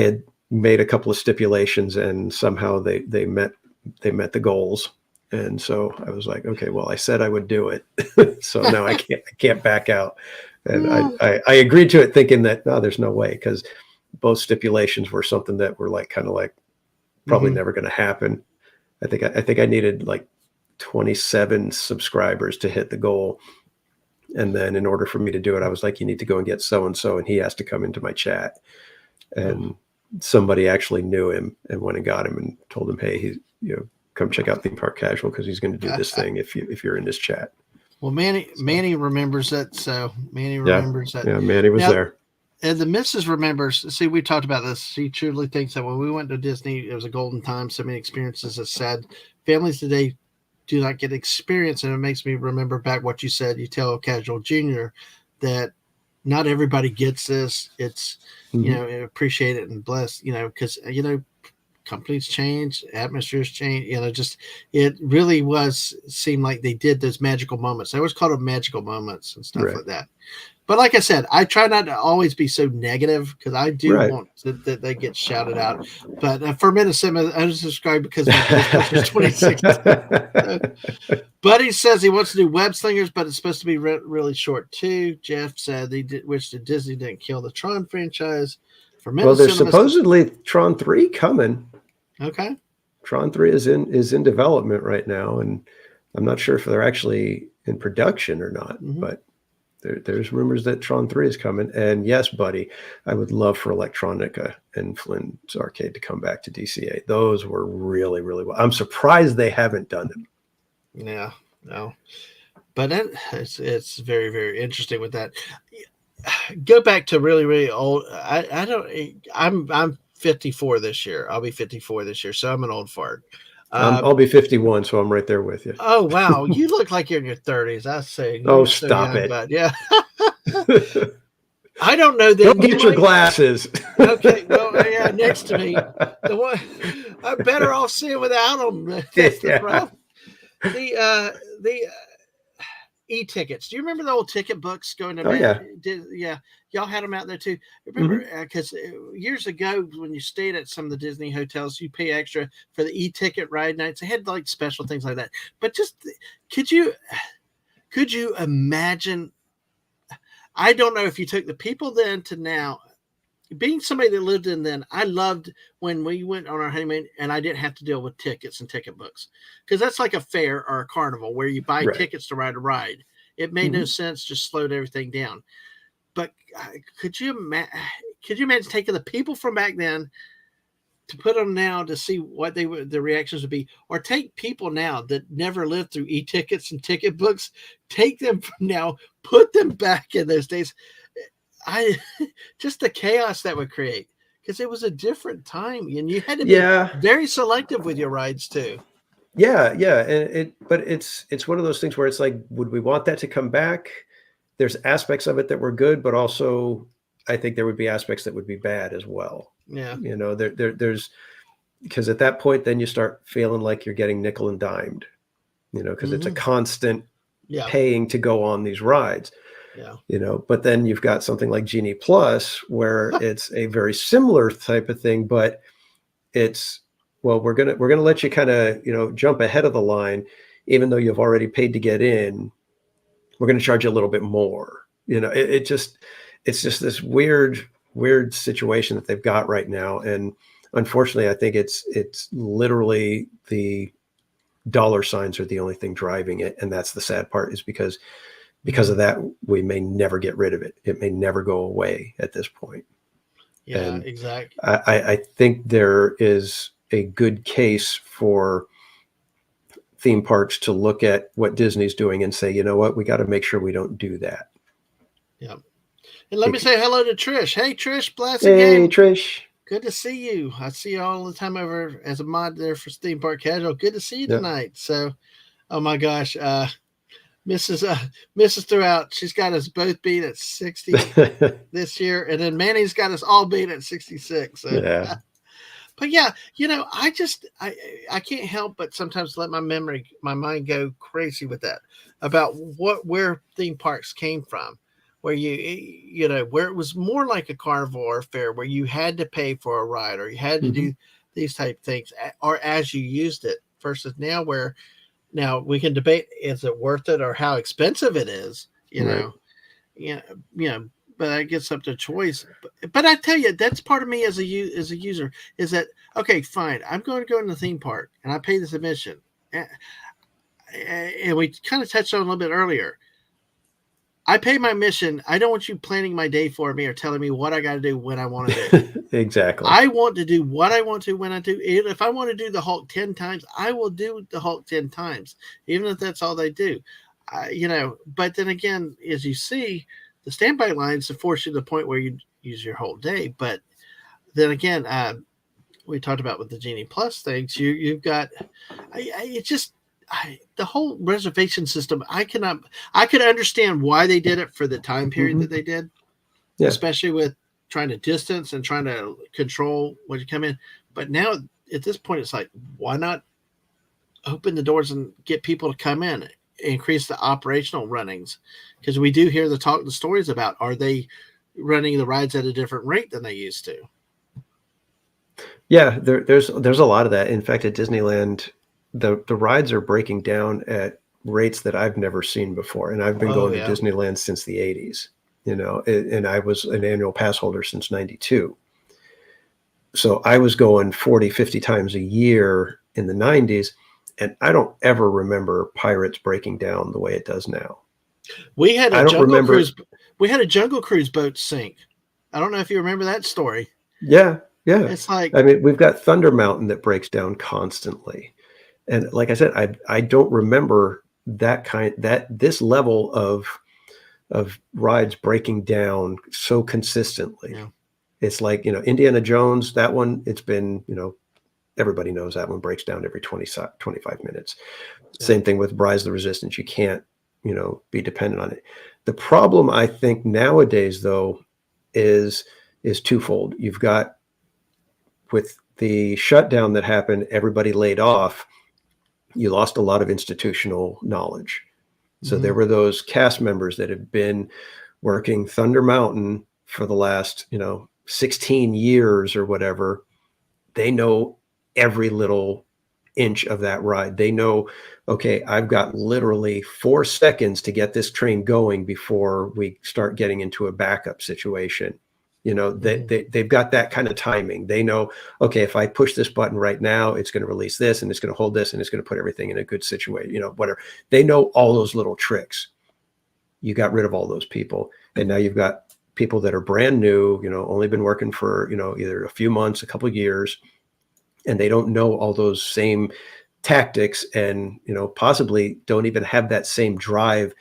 had made a couple of stipulations and somehow they met the goals. And so I was like, okay, well, I said I would do it. So now I can't back out. And I agreed to it thinking that, no, there's no way, because both stipulations were something that were like, kind of like probably mhm. never going to happen. I think I needed like 27 subscribers to hit the goal. And then in order for me to do it, I was like, you need to go and get so-and-so, and he has to come into my chat. Oh, And somebody actually knew him and went and got him and told him, hey, come check out Theme Park Casual, because he's going to do this thing if you're in this chat. well, So Manny remembers that. So Manny yeah, remembers that. yeah, Manny was Now, there. and the missus remembers. See, we talked about this. She truly thinks that when we went to Disney, it was a golden time. So many experiences. As said, families today do not get experience, and it makes me remember back what you said. You tell Casual Junior that not everybody gets this. It's Mm-hmm. appreciate it and bless. Because companies change, atmospheres change. Just it really was seemed like they did those magical moments. I always call them magical moments and stuff Right, like that. But like I said, I try not to always be so negative because I do right. want that they get shouted out. But for minutes, I was subscribed because my PlayStation 2016. Buddy says he wants to do web slingers, but it's supposed to be really short too. Jeff said he wished that Disney didn't kill the Tron franchise. For Well, minutes, there's cinema. supposedly Tron 3 coming. Okay. Tron 3 is in development right now, and I'm not sure if they're actually in production or not, Mm-hmm. but there's rumors that Tron 3 is coming. And yes, buddy, I would love for Electronica and Flynn's Arcade to come back to DCA. Those were really, really well. I'm surprised they haven't done it. Yeah. No. But it's very very interesting with that. Go back to really really old. I don't. I'm 54 this year. I'll be 54 this year, so I'm an old fart. Uh, I'll be 51, so I'm right there with you. oh wow, you look like you're in your 30s. I say Oh, you're so stop young, it. but yeah. I don't know. Go Then you get your might. glasses. Okay, well, yeah, next to me, the one I'm better off seeing without them. That's the Yeah. problem. The e-tickets. Do you remember the old ticket books going to Oh, yeah. yeah, y'all had them out there too. Remember, Hmm. because years ago when you stayed at some of the Disney hotels, you pay extra for the e-ticket ride nights. They had like special things like that. But just could you could you imagine? I don't know if you took the people then to now. Being somebody that lived in then, I loved when we went on our honeymoon and I didn't have to deal with tickets and ticket books, because that's like a fair or a carnival where you buy Right. tickets to ride a ride. It made no Hmm. sense, just slowed everything down. But could you could you imagine taking the people from back then to put them now to see what they would the reactions would be, or take people now that never lived through e-tickets and ticket books, take them from now, put them back in those days. I just the chaos that would create, because it was a different time and you had to be Yeah. very selective with your rides too. Yeah. Yeah. And but it's one of those things where it's like, would we want that to come back? There's aspects of it that were good, but also I think there would be aspects that would be bad as well. Yeah. There's because at that point, then you start feeling like you're getting nickel and dimed, because it's a Mm-hmm. constant Yeah. paying to go on these rides. Yeah. But then you've got something like Genie Plus, where it's a very similar type of thing, but it's, well, we're gonna let you kind of, jump ahead of the line, even though you've already paid to get in. We're going to charge you a little bit more. It's just this weird situation that they've got right now. And unfortunately, I think it's literally the dollar signs are the only thing driving it. And that's the sad part, is because of that, we may never get rid of it. It may never go away at this point. Yeah. And Exactly. I think there is a good case for theme parks to look at what Disney's doing and say, you know what, we got to make sure we don't do that. Yeah. And let me say hello to Trish. Hey, Trish, Blessed Hey, Game. Trish. Good to see you. I see you all the time over as a mod there for Theme Park Casual. Good to see you Yeah. tonight. So, oh my gosh, Mrs. Mrs. Throughout, she's got us both beat at 60 this year, and then Manny's got us all beat at 66. So, Yeah. but yeah, I can't help but sometimes let my mind go crazy with that about where theme parks came from, where where it was more like a carnival fair where you had to pay for a ride or you had to Mhm. do these type things or as you used it versus now where now we can debate is it worth it or how expensive it is, Right. you know, you know, but that gets up to choice. But I tell you, that's part of me as as a user is that okay, fine. I'm going to go in the theme park and I pay this admission, and we kind of touched on a little bit earlier. I pay my admission. I don't want you planning my day for me or telling me what I got to do when I want to do. Exactly. I want to do what I want to when I do. If I want to do the Hulk 10 times, I will do the Hulk 10 times, even if that's all they do. But then again, as you see, the standby lines force you to the point where you use your whole day. But then again, we talked about with the Genie Plus things, you've got, it just, the whole reservation system, I could understand why they did it for the time period Mhm. that they did, Yeah. especially with trying to distance and trying to control when you come in. But now at this point, it's like, why not open the doors and get people to come in, increase the operational runnings? Because we do hear the stories about are they running the rides at a different rate than they used to? Yeah, there's a lot of that. In fact, at Disneyland, the rides are breaking down at rates that I've never seen before, and I've been Oh going to yeah, Disneyland since the 80s, and I was an annual pass holder since 92. So I was going 40, 50 times a year in the 90s, and I don't ever remember Pirates breaking down the way it does now. we had a I don't jungle remember. cruise. We had a jungle cruise boat sink. I don't know if you remember that story. Yeah, yeah. It's like, I mean, we've got Thunder Mountain that breaks down constantly. And like I said, I don't remember that this level of rides breaking down so consistently. yeah, It's like, Indiana Jones, that one, it's been, everybody knows that one breaks down every 25 minutes. yeah, Same thing with Rise of the Resistance. You can't, be dependent on it. The problem I think nowadays though is twofold. You've got with the shutdown that happened, everybody laid off. You lost a lot of institutional knowledge. So there mm-hmm. were those cast members that had been working Thunder Mountain for the last, 16 years or whatever. They know every little inch of that ride. They know, okay, I've got literally 4 seconds to get this train going before we start getting into a backup situation. Mm-hmm. They've got that kind of timing. They know, okay, if I push this button right now, it's going to release this and it's going to hold this and it's going to put everything in a good situation, whatever. They know all those little tricks. You got rid of all those people. And now you've got people that are brand new, only been working for, either a few months, a couple of years, and they don't know all those same tactics and, possibly don't even have that same drive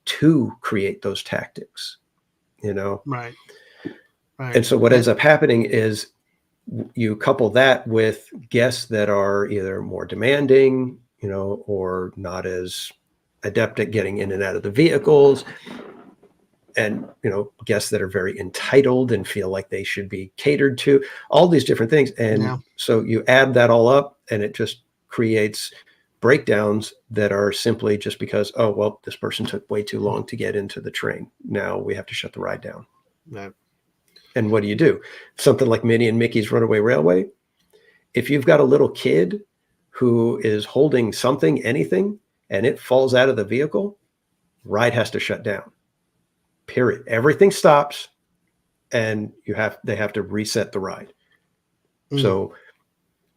to create those tactics, Right, right. And so what That, ends up happening is you couple that with guests that are either more demanding, or not as adept at getting in and out of the vehicles, and guests that are very entitled and feel like they should be catered to, all these different things. And yeah, so you add that all up and it just creates breakdowns that are simply just because, oh well, this person took way too long to get into the train, now we have to shut the ride down. that, And what do? Something like Minnie and Mickey's Runaway Railway, if you've got a little kid who is holding something, anything, and it falls out of the vehicle, ride has to shut down, period. Everything stops and they have to reset the ride. mm, So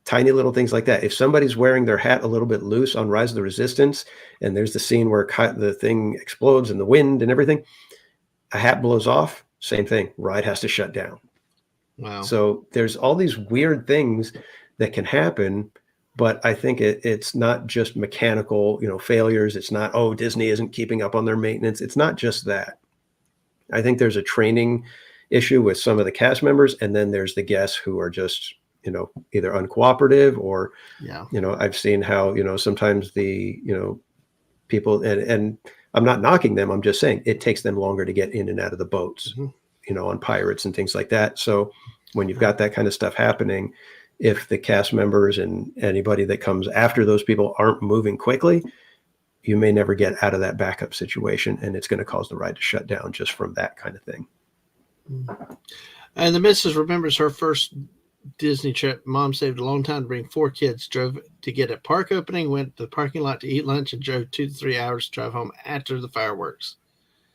tiny little things like that. If somebody's wearing their hat a little bit loose on Rise of the Resistance, and there's the scene where the thing explodes in the wind and everything, a hat blows off, same thing, ride has to shut down. wow, So there's all these weird things that can happen, but I think it's not just mechanical, failures. It's not, oh, Disney isn't keeping up on their maintenance. It's not just that. I think there's a training issue with some of the cast members, and then there's the guests who are just, either uncooperative or, Yeah. I've seen how, sometimes the, people, and I'm not knocking them. I'm just saying it takes them longer to get in and out of the boats, on pirates and things like that. So when you've got that kind of stuff happening, if the cast members and anybody that comes after those people aren't moving quickly, you may never get out of that backup situation, and it's going to cause the ride to shut down just from that kind of thing. And the missus remembers her first Disney trip. Mom saved a long time to bring 4 kids, drove to get a park opening, went to the parking lot to eat lunch, and drove 2 to 3 hours to drive home after the fireworks.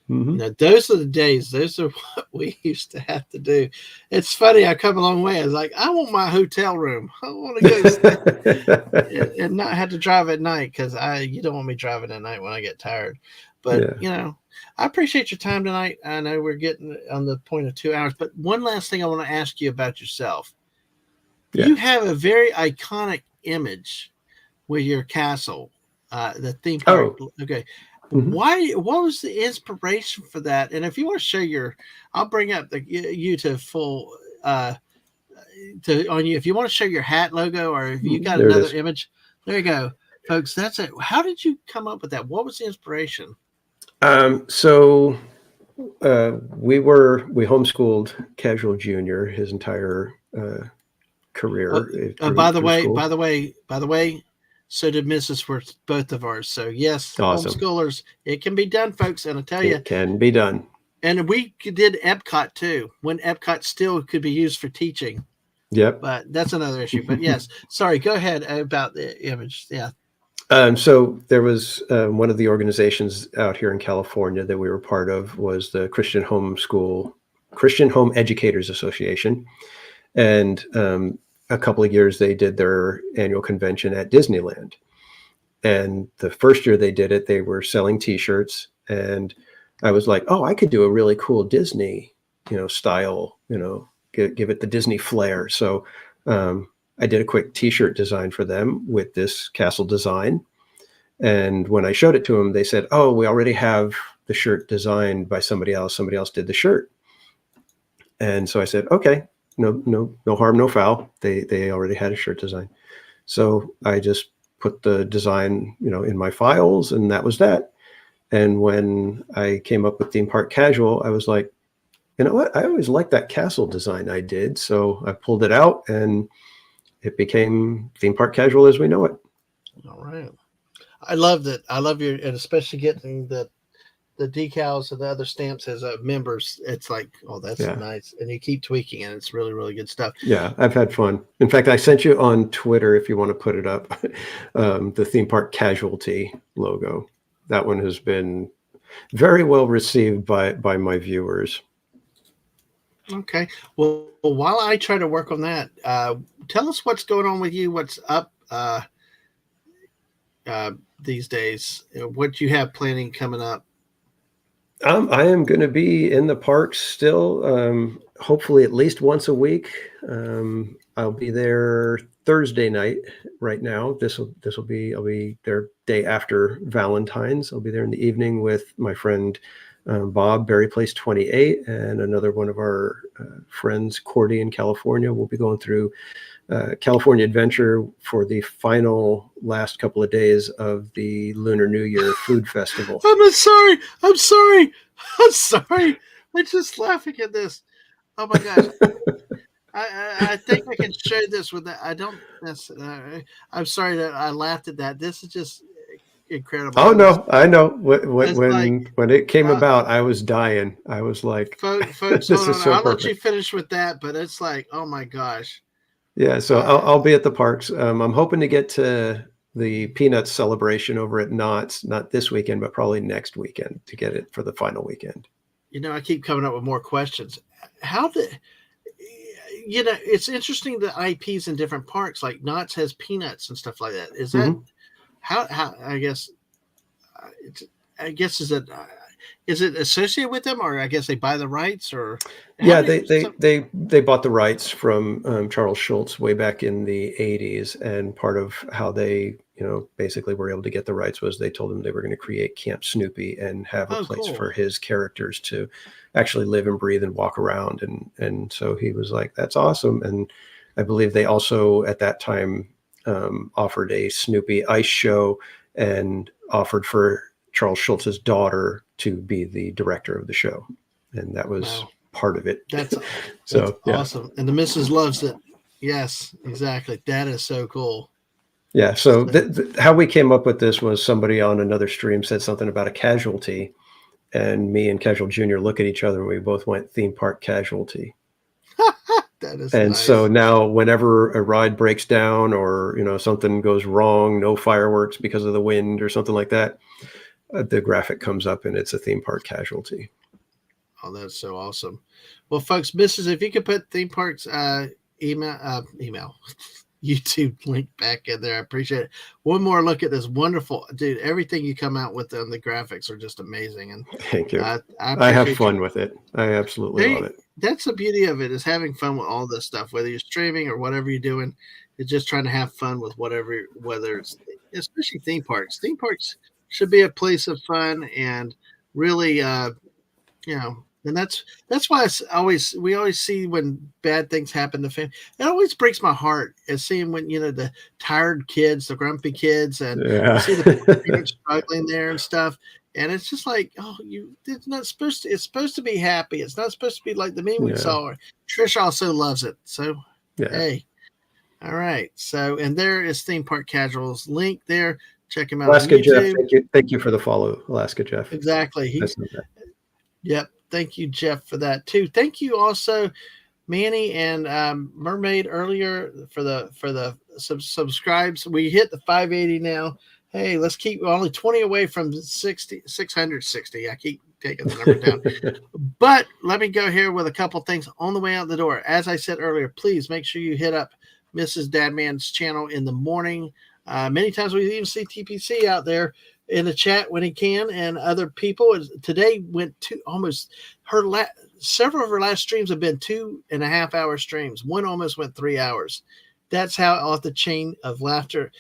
Those are the days. Those are what we used to have to do. It's funny. I come a long way. I was like, I want my hotel room. I want to go stay and not have to drive at night, because you don't want me driving at night when I get tired. But I appreciate your time tonight. I know we're getting on the point of 2 hours, but one last thing I want to ask you about yourself. Yeah. You have a very iconic image with your castle, the theme park. Oh. Okay. Why? What was the inspiration for that? And if you want to show I'll bring up you to full on you. If you want to show your hat logo, or if you got another image, there you go, folks. That's it. How did you come up with that? What was the inspiration? So we homeschooled Casual Junior his entire career. By the way. So did Mrs. for both of ours. So yes, awesome. Homeschoolers, it can be done, folks. And I tell you, it can be done. And we did Epcot too, when Epcot still could be used for teaching. Yep. But that's another issue. But yes, sorry, go ahead about the image. Yeah. So there was one of the organizations out here in California that we were part of was the Christian Home Educators Association. And a couple of years they did their annual convention at Disneyland. And the first year they did it, they were selling T-shirts. And I was like, oh, I could do a really cool Disney, style, give it the Disney flair. So I did a quick T-shirt design for them with this castle design. And when I showed it to them, they said, oh, we already have the shirt designed by somebody else. Somebody else did the shirt. And so I said, okay, no harm, no foul. They already had a shirt design. So I just put the design, in my files, and that was that. And when I came up with Theme Park Casual, I was like, you know what? I always liked that castle design I did. So I pulled it out, and it became Theme Park Casual as we know it. All right. I love that. I love and especially getting the decals and the other stamps as members. It's like, oh, that's nice. And you keep tweaking it. It's really, really good stuff. Yeah, I've had fun. In fact, I sent you on Twitter, if you want to put it up, the Theme Park Casualty logo. That one has been very well received by my viewers. Okay. Well, while I try to work on that, tell us what's going on with you. What's up these days? What you have planning coming up? I am going to be in the parks still, hopefully at least once a week. I'll be there Thursday night right now. I'll be there day after Valentine's. I'll be there in the evening with my friend Bob, Berry Place 28, and another one of our friends, Cordy in California. We'll be going through California Adventure for the final last couple of days of the Lunar New Year Food Festival. I'm sorry. I'm just laughing at this. Oh my gosh. I think I can show this with that. I don't. I'm sorry that I laughed at that. This is just incredible. Oh no, I know. When it came about, I was dying. I was like, folks, this is so I'll perfect. Let you finish with that, but it's like, oh my gosh. Yeah, so I'll be at the parks. I'm hoping to get to the Peanuts celebration over at Knott's, not this weekend, but probably next weekend to get it for the final weekend. I keep coming up with more questions. It's interesting the IPs in different parks, like Knott's has Peanuts and stuff like that. Is that how I guess is it associated with them, or I guess they buy the rights, or they bought the rights from Charles Schulz way back in the 80s, and part of how they basically were able to get the rights was they told him they were going to create Camp Snoopy and have a Oh, place cool. for his characters to actually live and breathe and walk around. And so he was like, that's awesome. And I believe they also at that time offered a Snoopy ice show and offered for Charles Schulz's daughter to be the director of the show. And that was part of it. That's so awesome. And the missus loves it. Yes, exactly. That is so cool. Yeah. So how we came up with this was somebody on another stream said something about a casualty, and me and Casual Junior look at each other and we both went theme park casualty. That is and nice. So now whenever a ride breaks down or, something goes wrong, no fireworks because of the wind or something like that, the graphic comes up and it's a theme park casualty. Oh, that's so awesome. Well, folks, Mrs., if you could put theme parks email YouTube link back in there, I appreciate it. One more look at this wonderful dude. Everything you come out with on the graphics are just amazing, and thank you. I have fun with it. I absolutely love it. That's the beauty of it, is having fun with all this stuff, whether you're streaming or whatever you're doing. It's just trying to have fun with whether it's especially theme parks. Theme parks should be a place of fun and really and that's why we always see when bad things happen to family. It always breaks my heart as seeing when the tired kids, the grumpy kids, and you see the parents struggling there and stuff. And it's just like, it's not supposed to. It's supposed to be happy. It's not supposed to be like the meme we saw. Trish also loves it. So hey, all right. So and there is Theme Park Casuals link there. Check him out. Alaska Jeff, thank you for the follow, Alaska Jeff. Exactly. Yep. Thank you, Jeff, for that too. Thank you also, Manny and Mermaid earlier for the subscribes. We hit the 580 now. Hey, let's keep only 20 away from 660. I keep taking the number down. But let me go here with a couple things on the way out the door. As I said earlier, please make sure you hit up Mrs. Dadman's channel in the morning. Many times we even see TPC out there in the chat when he can, and other people. Today went to almost several of her last streams have been 2.5 hour streams. One almost went 3 hours. That's how off the chain of laughter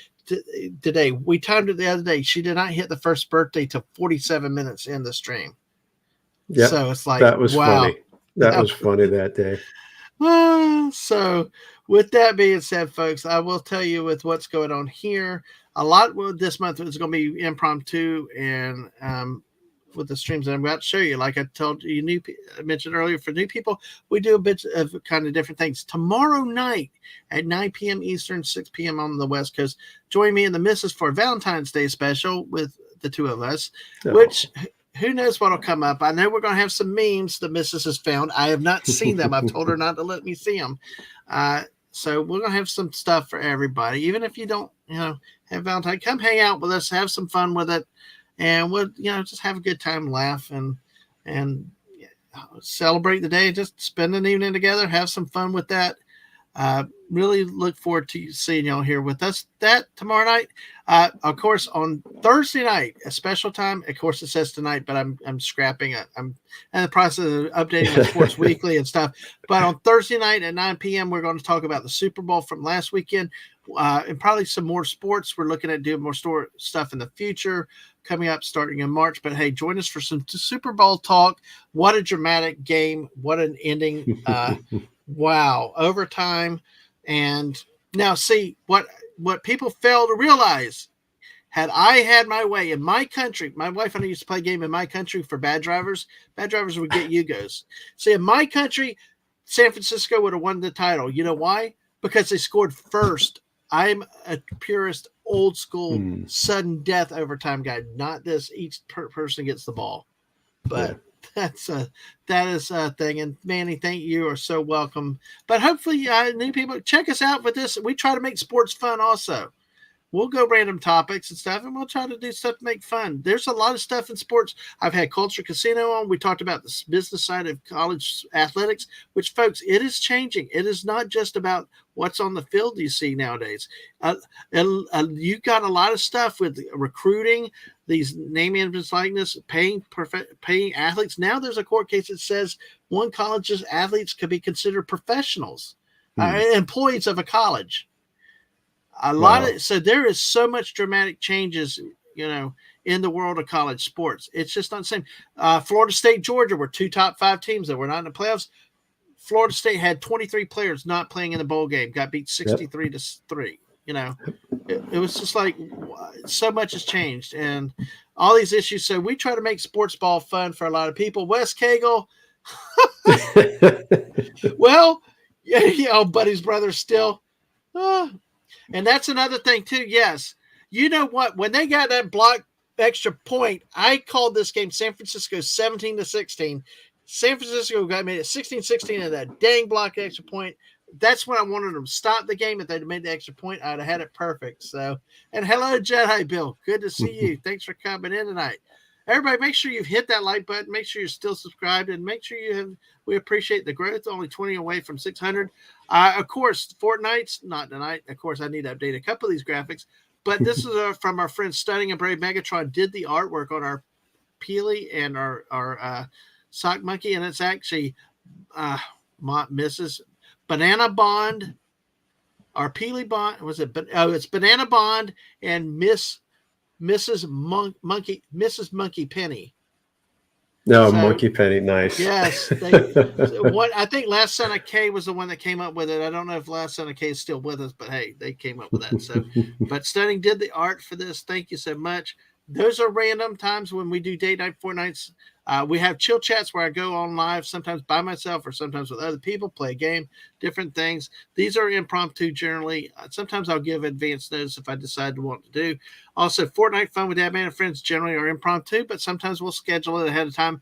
today. We timed it the other day. She did not hit the first birthday till 47 minutes in the stream. Yeah, so it's like that was wow. funny. That was funny that day. So with that being said, folks, I will tell you with what's going on here. A lot this month is going to be impromptu and with the streams that I'm about to show you. Like I told you, I mentioned earlier, for new people, we do a bit of kind of different things. Tomorrow night at 9 p.m. Eastern, 6 p.m. on the West Coast, join me and the missus for a Valentine's Day special with the two of us, which who knows what'll come up. I know we're going to have some memes the missus has found. I have not seen them. I've told her not to let me see them. So we're going to have some stuff for everybody. Even if you don't, have Valentine, come hang out with us, have some fun with it. And we'll, just have a good time, laugh and celebrate the day. Just spend an evening together, have some fun with that. Really look forward to seeing y'all here with us. That tomorrow night, of course, on Thursday night, a special time. Of course, it says tonight, but I'm scrapping it. I'm in the process of updating my Sports Weekly and stuff. But on Thursday night at 9 p.m., we're going to talk about the Super Bowl from last weekend, and probably some more sports. We're looking at doing more stuff in the future coming up starting in March. But hey, join us for some Super Bowl talk. What a dramatic game! What an ending! Wow, overtime. And now see what people fail to realize. Had I had my way in my country, my wife and I used to play a game in my country for bad drivers. Bad drivers would get Yugos. See, in my country, San Francisco would have won the title. You know why? Because they scored first. I'm a purist, old school, sudden death overtime guy. Not this. Each person gets the ball, but. Yeah. That is a thing. And Manny, thank you. You are so welcome. But hopefully new people check us out with this. We try to make sports fun also. We'll go random topics and stuff, and we'll try to do stuff to make fun. There's a lot of stuff in sports. I've had Culture Casino on. We talked about the business side of college athletics, which, folks, it is changing. It is not just about what's on the field you see nowadays. You got a lot of stuff with recruiting, these name, image, likeness, paying athletes. Now there's a court case that says one college's athletes could be considered professionals, employees of a college. A lot Wow. of so there is so much dramatic changes, in the world of college sports. It's just not the same. Florida State, Georgia were two top 5 teams that were not in the playoffs. Florida State had 23 players not playing in the bowl game, got beat Yep. 63-3. It was just like so much has changed and all these issues. So we try to make sports ball fun for a lot of people. Wes Cagle, well, yeah, buddy's brother still. Uh, and that's another thing too. Yes. You know what? When they got that block extra point, I called this game San Francisco 17-16. San Francisco got made it 16-16 and that dang block extra point. That's when I wanted them to stop the game. If they'd made the extra point, I'd have had it perfect. So, and hello, Jedi Bill. Good to see you. Thanks for coming in tonight. Everybody, make sure you've hit that like button. Make sure you're still subscribed, and make sure you have. We appreciate the growth. Only 20 away from 600. Of course, Fortnite's not tonight. Of course, I need to update a couple of these graphics. But this is from our friend Stunning and Brave Megatron. Did the artwork on our Peely and our sock monkey, and it's actually Mrs. Banana Bond. Our Peely Bond was it? It's Banana Bond and Mrs. Monkey Penny. No, Monkey Penny, nice. Yes, I think Last Son of K was the one that came up with it. I don't know if Last Son of K is still with us, but hey, they came up with that. So, but Stunning did the art for this. Thank you so much. Those are random times when we do date night Fortnights. We have chill chats where I go on live, sometimes by myself or sometimes with other people, play a game, different things. These are impromptu generally. Sometimes I'll give advance notice if I decide to want to do. Also, Fortnite Fun with Dad Man and Friends generally are impromptu, but sometimes we'll schedule it ahead of time.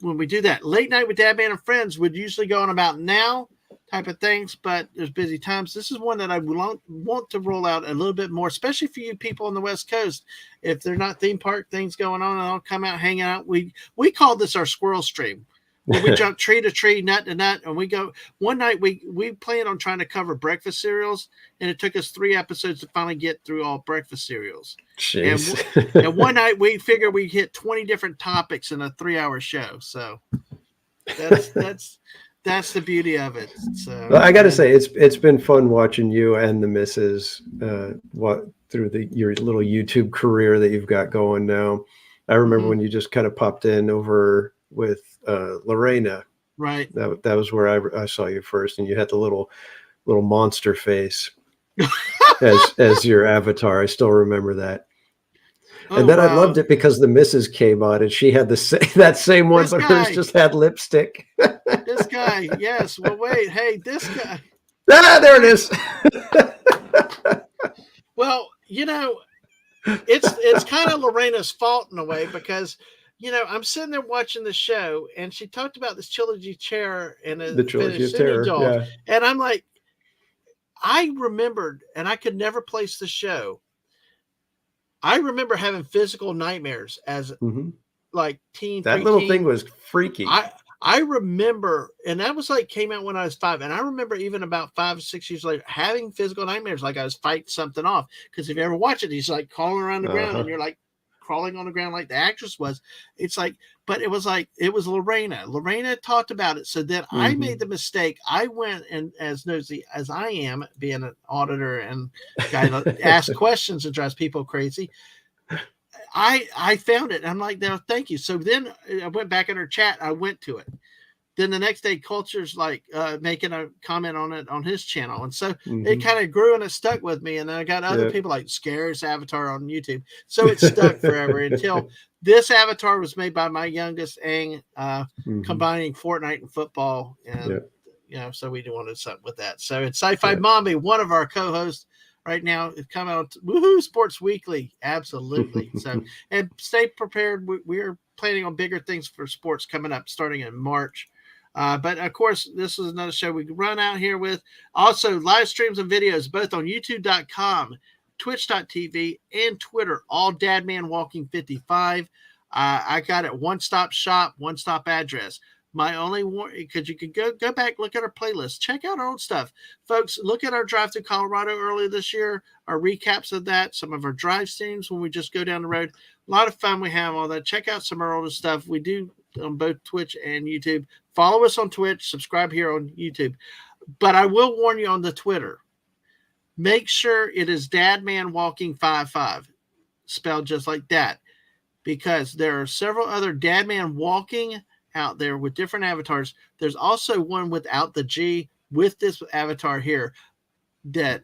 When we do that, Late Night with Dad Man and Friends would usually go on about now type of things, but there's busy times. This is one that I want to roll out a little bit more, especially for you people on the West Coast. If they're not theme park things going on, and I'll come out, hang out. We call this our squirrel stream, where we jump tree to tree, nut to nut, and we go. One night we planned on trying to cover breakfast cereals, and it took us 3 episodes to finally get through all breakfast cereals. Jeez. And one night we figured we'd hit 20 different topics in a 3-hour show. So that's the beauty of it. So Well, I got to say, it's been fun watching you and the missus through your little YouTube career that you've got going now. I remember when you just kind of popped in over with Lorena. Right. That was where I saw you first, and you had the little monster face as your avatar. I still remember that. And then I loved it because the missus came on and she had that same one, but hers just had lipstick. This guy, yes. Well, wait. Hey, this guy. There it is. Well, it's kind of Lorena's fault in a way because, I'm sitting there watching the show and she talked about this trilogy chair and the trilogy of terror. Yeah. And I'm like, I remembered, and I could never place the show. I remember having physical nightmares as like teen. That little thing was freaky. I remember, and that was came out when I was 5. And I remember even about 5 or 6 years later having physical nightmares, like I was fighting something off. Because if you ever watch it, he's like crawling around the ground and you're like crawling on the ground like the actress was. It's but it was Lorena. Lorena talked about it. So then I made the mistake. I went and as nosy as I am, being an auditor and guy that asks questions and drives people crazy. I found it. I'm like, no, thank you. So then I went back in her chat. I went to it. Then the next day, Culture's making a comment on it on his channel. And so it kind of grew and it stuck with me. And then I got other people like Scares Avatar on YouTube. So it stuck forever until this avatar was made by my youngest, Aang, combining Fortnite and football. And, so we wanted something with that. So it's Sci-Fi Mommy, one of our co-hosts right now. It's coming out Woohoo Sports Weekly. Absolutely. So, and stay prepared. We're planning on bigger things for sports coming up starting in March. But of course, this is another show we can run out here with. Also, live streams and videos both on youtube.com, twitch.tv, and Twitter, all Dadman Walking 55. I got it one-stop shop, one-stop address. My only warning, because you can go back, look at our playlist, check out our old stuff. Folks, look at our drive through Colorado earlier this year, our recaps of that, some of our drive streams when we just go down the road. A lot of fun we have, all that. Check out some of our older stuff. We do on both Twitch and YouTube. Follow us on Twitch, subscribe here on YouTube. But I will warn you on the Twitter. make sure it is Dad Man Walking 55, spelled just like that, because there are several other Dad Man Walking out there with different avatars. There's also one without the G with this avatar here that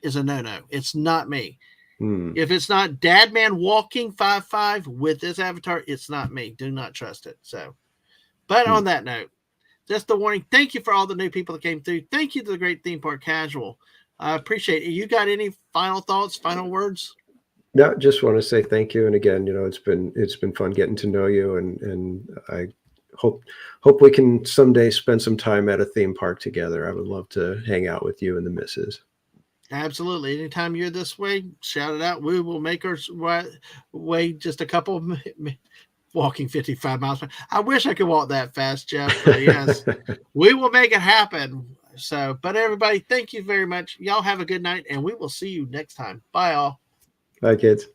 is a no-no. It's not me. If it's not Dad Man Walking 55 with this avatar, it's not me. Do not trust it. So, but on that note, just the warning. Thank you for all the new people that came through. Thank you to the Great Theme Park Casual. I appreciate it. You got any final thoughts, final words? No, just want to say thank you. And again, it's been fun getting to know you, and I hope we can someday spend some time at a theme park together. I would love to hang out with you and the missus. Absolutely. Anytime you're this way, shout it out. We will make our way just a couple walking 55 miles. I wish I could walk that fast, Jeff, but yes, we will make it happen. So, but everybody, thank you very much. Y'all have a good night, and we will see you next time. Bye, all. Bye, kids.